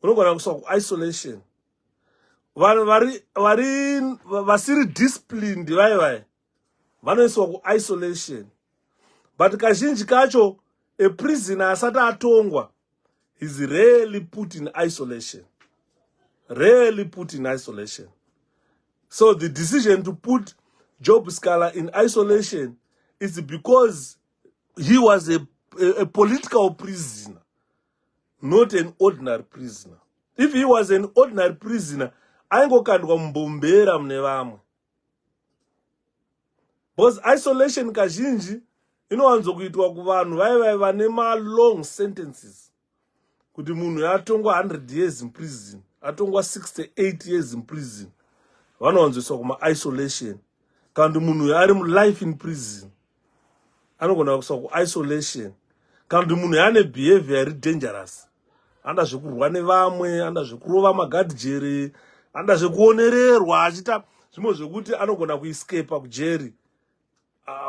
unogona kuiswa ku isolation. Vasiri disciplined vai vanoiswa ku isolation. But kazhinji kacho a prisoner asati atongwa is rarely put in isolation. Rarely put in isolation. So the decision to put Job Scala in isolation is because he was a a political prisoner, not an ordinary prisoner. If he was an ordinary prisoner, aingokandwa mbombera mune vamwe. Because isolation kazhinji inowanzo kuitwa kuvanhu vai vane long sentences. Kuti munhu atongwa 100 years in prison, atongwa 68 years in prison, vanowanzoiswa kuma isolation. Kandi munhu ari life in prison, anogona kuiswa ku isolation. Kandi munhu ane behavior iri dangerous, anda zvekurwa nevamwe, anda zvekurova magadhijeri, anda zvekuonererwa achita zvimwe zvekuti anogona kuescapa kujeri,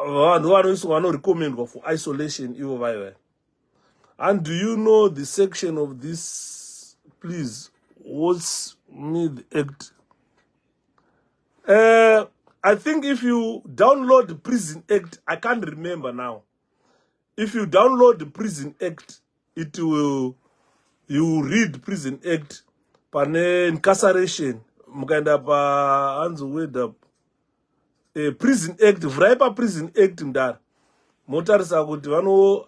vanhu vanoiswa vanorecommendwa for isolation ivo vaiva. And do you know the section of this, please? What's the act? I think if you download the Prison Act, I can't remember now. If you download the Prison Act, it will, you read Prison Act, pane incarceration, mukaenda pa hands word up. Prison Act, vraipa Prison Act mdara. Motarisa kuti vano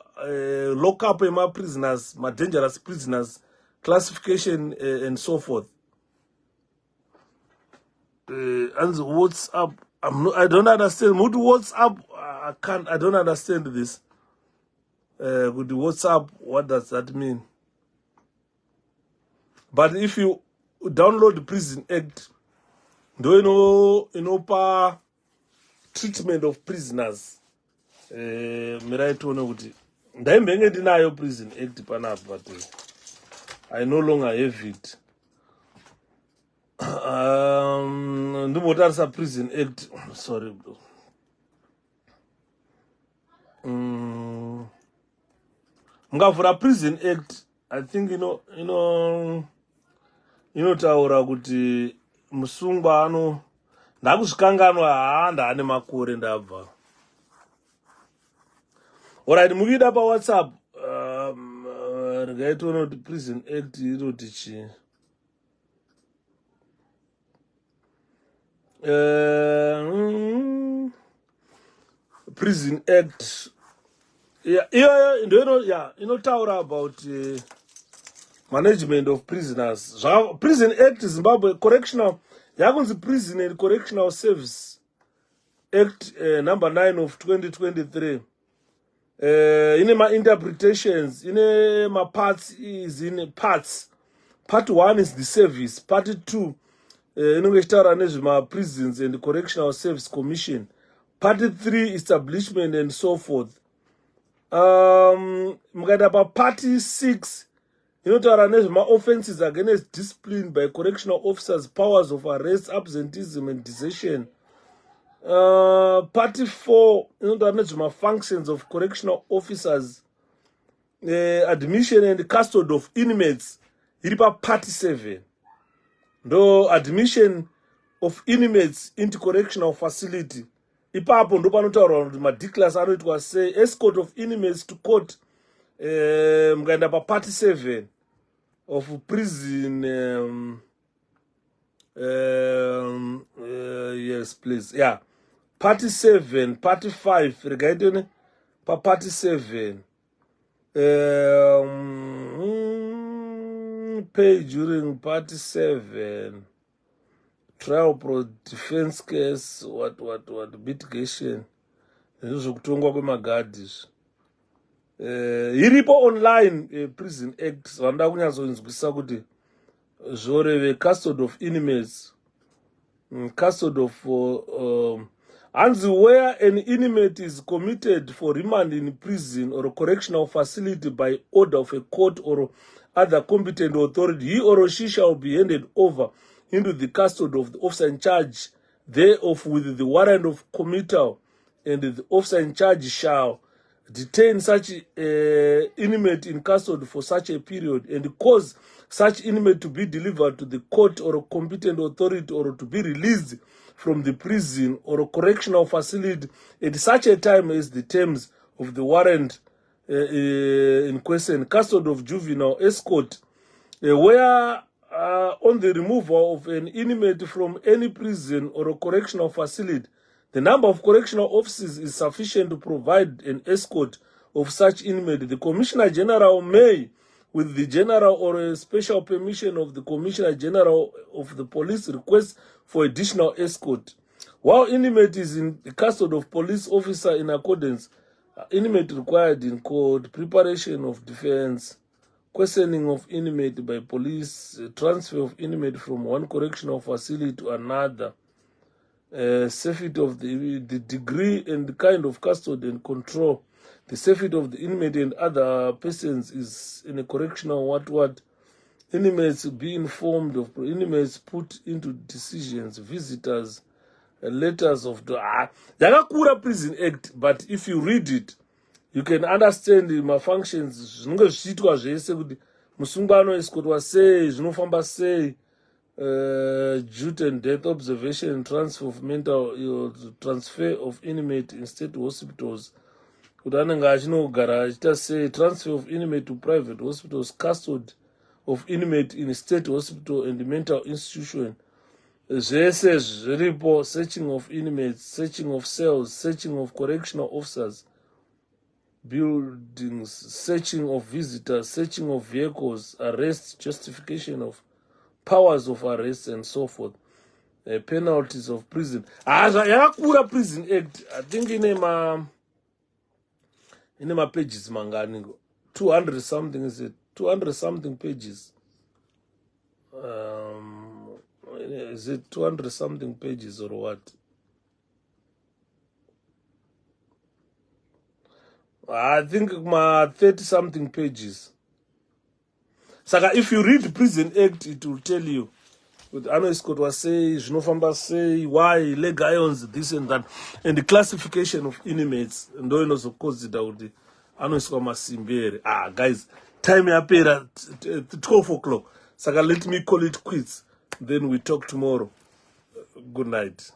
lock up my prisoners, my dangerous prisoners, classification and so forth. And what's up? I don't understand. What's up? I don't understand this. With the WhatsApp, what does that mean? But if you download the Prison Act, do you know pa treatment of prisoners? Miraitono kuti ndaimenge ndinayo Prison Act panapa, but I no longer have it. Ndimotarisa Prison Act, sorry bro. Mungavhura Prison Act, I think inotaura kuti musungwa ano ndakusvikanganwa haanda ane makore ndabva. Alright, muvida pa WhatsApp, regaitoona kuti Prison Act inoti chi. Prison Act, inotaura about management of prisoners. Prison Act Zimbabwe Correctional, yakunzi Prison and Correctional Service Act number 9 of 2023. In my interpretations, in my parts is in parts. Part 1 is the service. Part 2, my prisons and correctional service commission. Part 3, establishment and so forth. Part 6, my offenses against discipline by correctional officers, powers of arrest, absenteeism and desertion. Part 4, my functions of correctional officers, admission and custody of inmates. Iripa Part 7. No admission of inmates into correctional facility. Ipapo ndo panotaura kuti madeclars anoitwa say escort of inmates to court. Mkaenda pa Part 7 of prison. Yes, please. Yeah. Part 7, Part 5. Regaitone pa Part 7. Page during Part 7. Trial pro defense case, what mitigation. Zvokutongwa kwemagadhi. Iripo online Prison Act vanda kunyazonzwisa kuti zvoreve custody of inmates, custody of and where an inmate is committed for remand in prison or a correctional facility by order of a court or other competent authority, he or she shall be handed over into the custody of the officer in charge thereof with the warrant of committal, and the officer in charge shall detain such inmate in custody for such a period and cause such inmate to be delivered to the court or a competent authority or to be released from the prison or a correctional facility at such a time as the terms of the warrant in question. Custody of juvenile escort, where on the removal of an inmate from any prison or a correctional facility, the number of correctional officers is sufficient to provide an escort of such inmate, the Commissioner General may, with the general or a special permission of the Commissioner General of the Police, request for additional escort. While inmate is in the custody of police officer in accordance, inmate required in court, preparation of defense, questioning of inmate by police, transfer of inmate from one correctional facility to another, safety of the degree and the kind of custody and control, the safety of the inmate and other persons is in a correctional what inmates be informed of, inmates put into decisions, visitors, letters of the Yakakura Prison Act, but if you read it, you can understand my functions. Zvinenge zvichiitwa zvese kuti musungano escotwa sei, zvinofamba sei, due and death observation, transfer of inmate in state hospitals. Kuti anenge achinogara achita sei, transfer of inmate to private hospitals, custody of inmate in state hospital and mental institution. Zvese zviripo, searching of inmates, searching of cells, searching of correctional officers, buildings, searching of visitors, searching of vehicles, arrest, justification of powers of arrest, and so forth. Penalties of prison. Yakakura Prison Act, I think in my pages mangani, 200 something, is it 200 something pages? Is it 200 something pages or what? I think my 30 something pages. Saka, if you read the Prison Act, it will tell you what Ano Scott was saying, Jinofamba say, why leg irons, this and that, and the classification of inmates, and then also cause it out. Ano Scott Masimbere. Guys, time up here at 12 o'clock. Saka, let me call it quits. Then we talk tomorrow. Good night.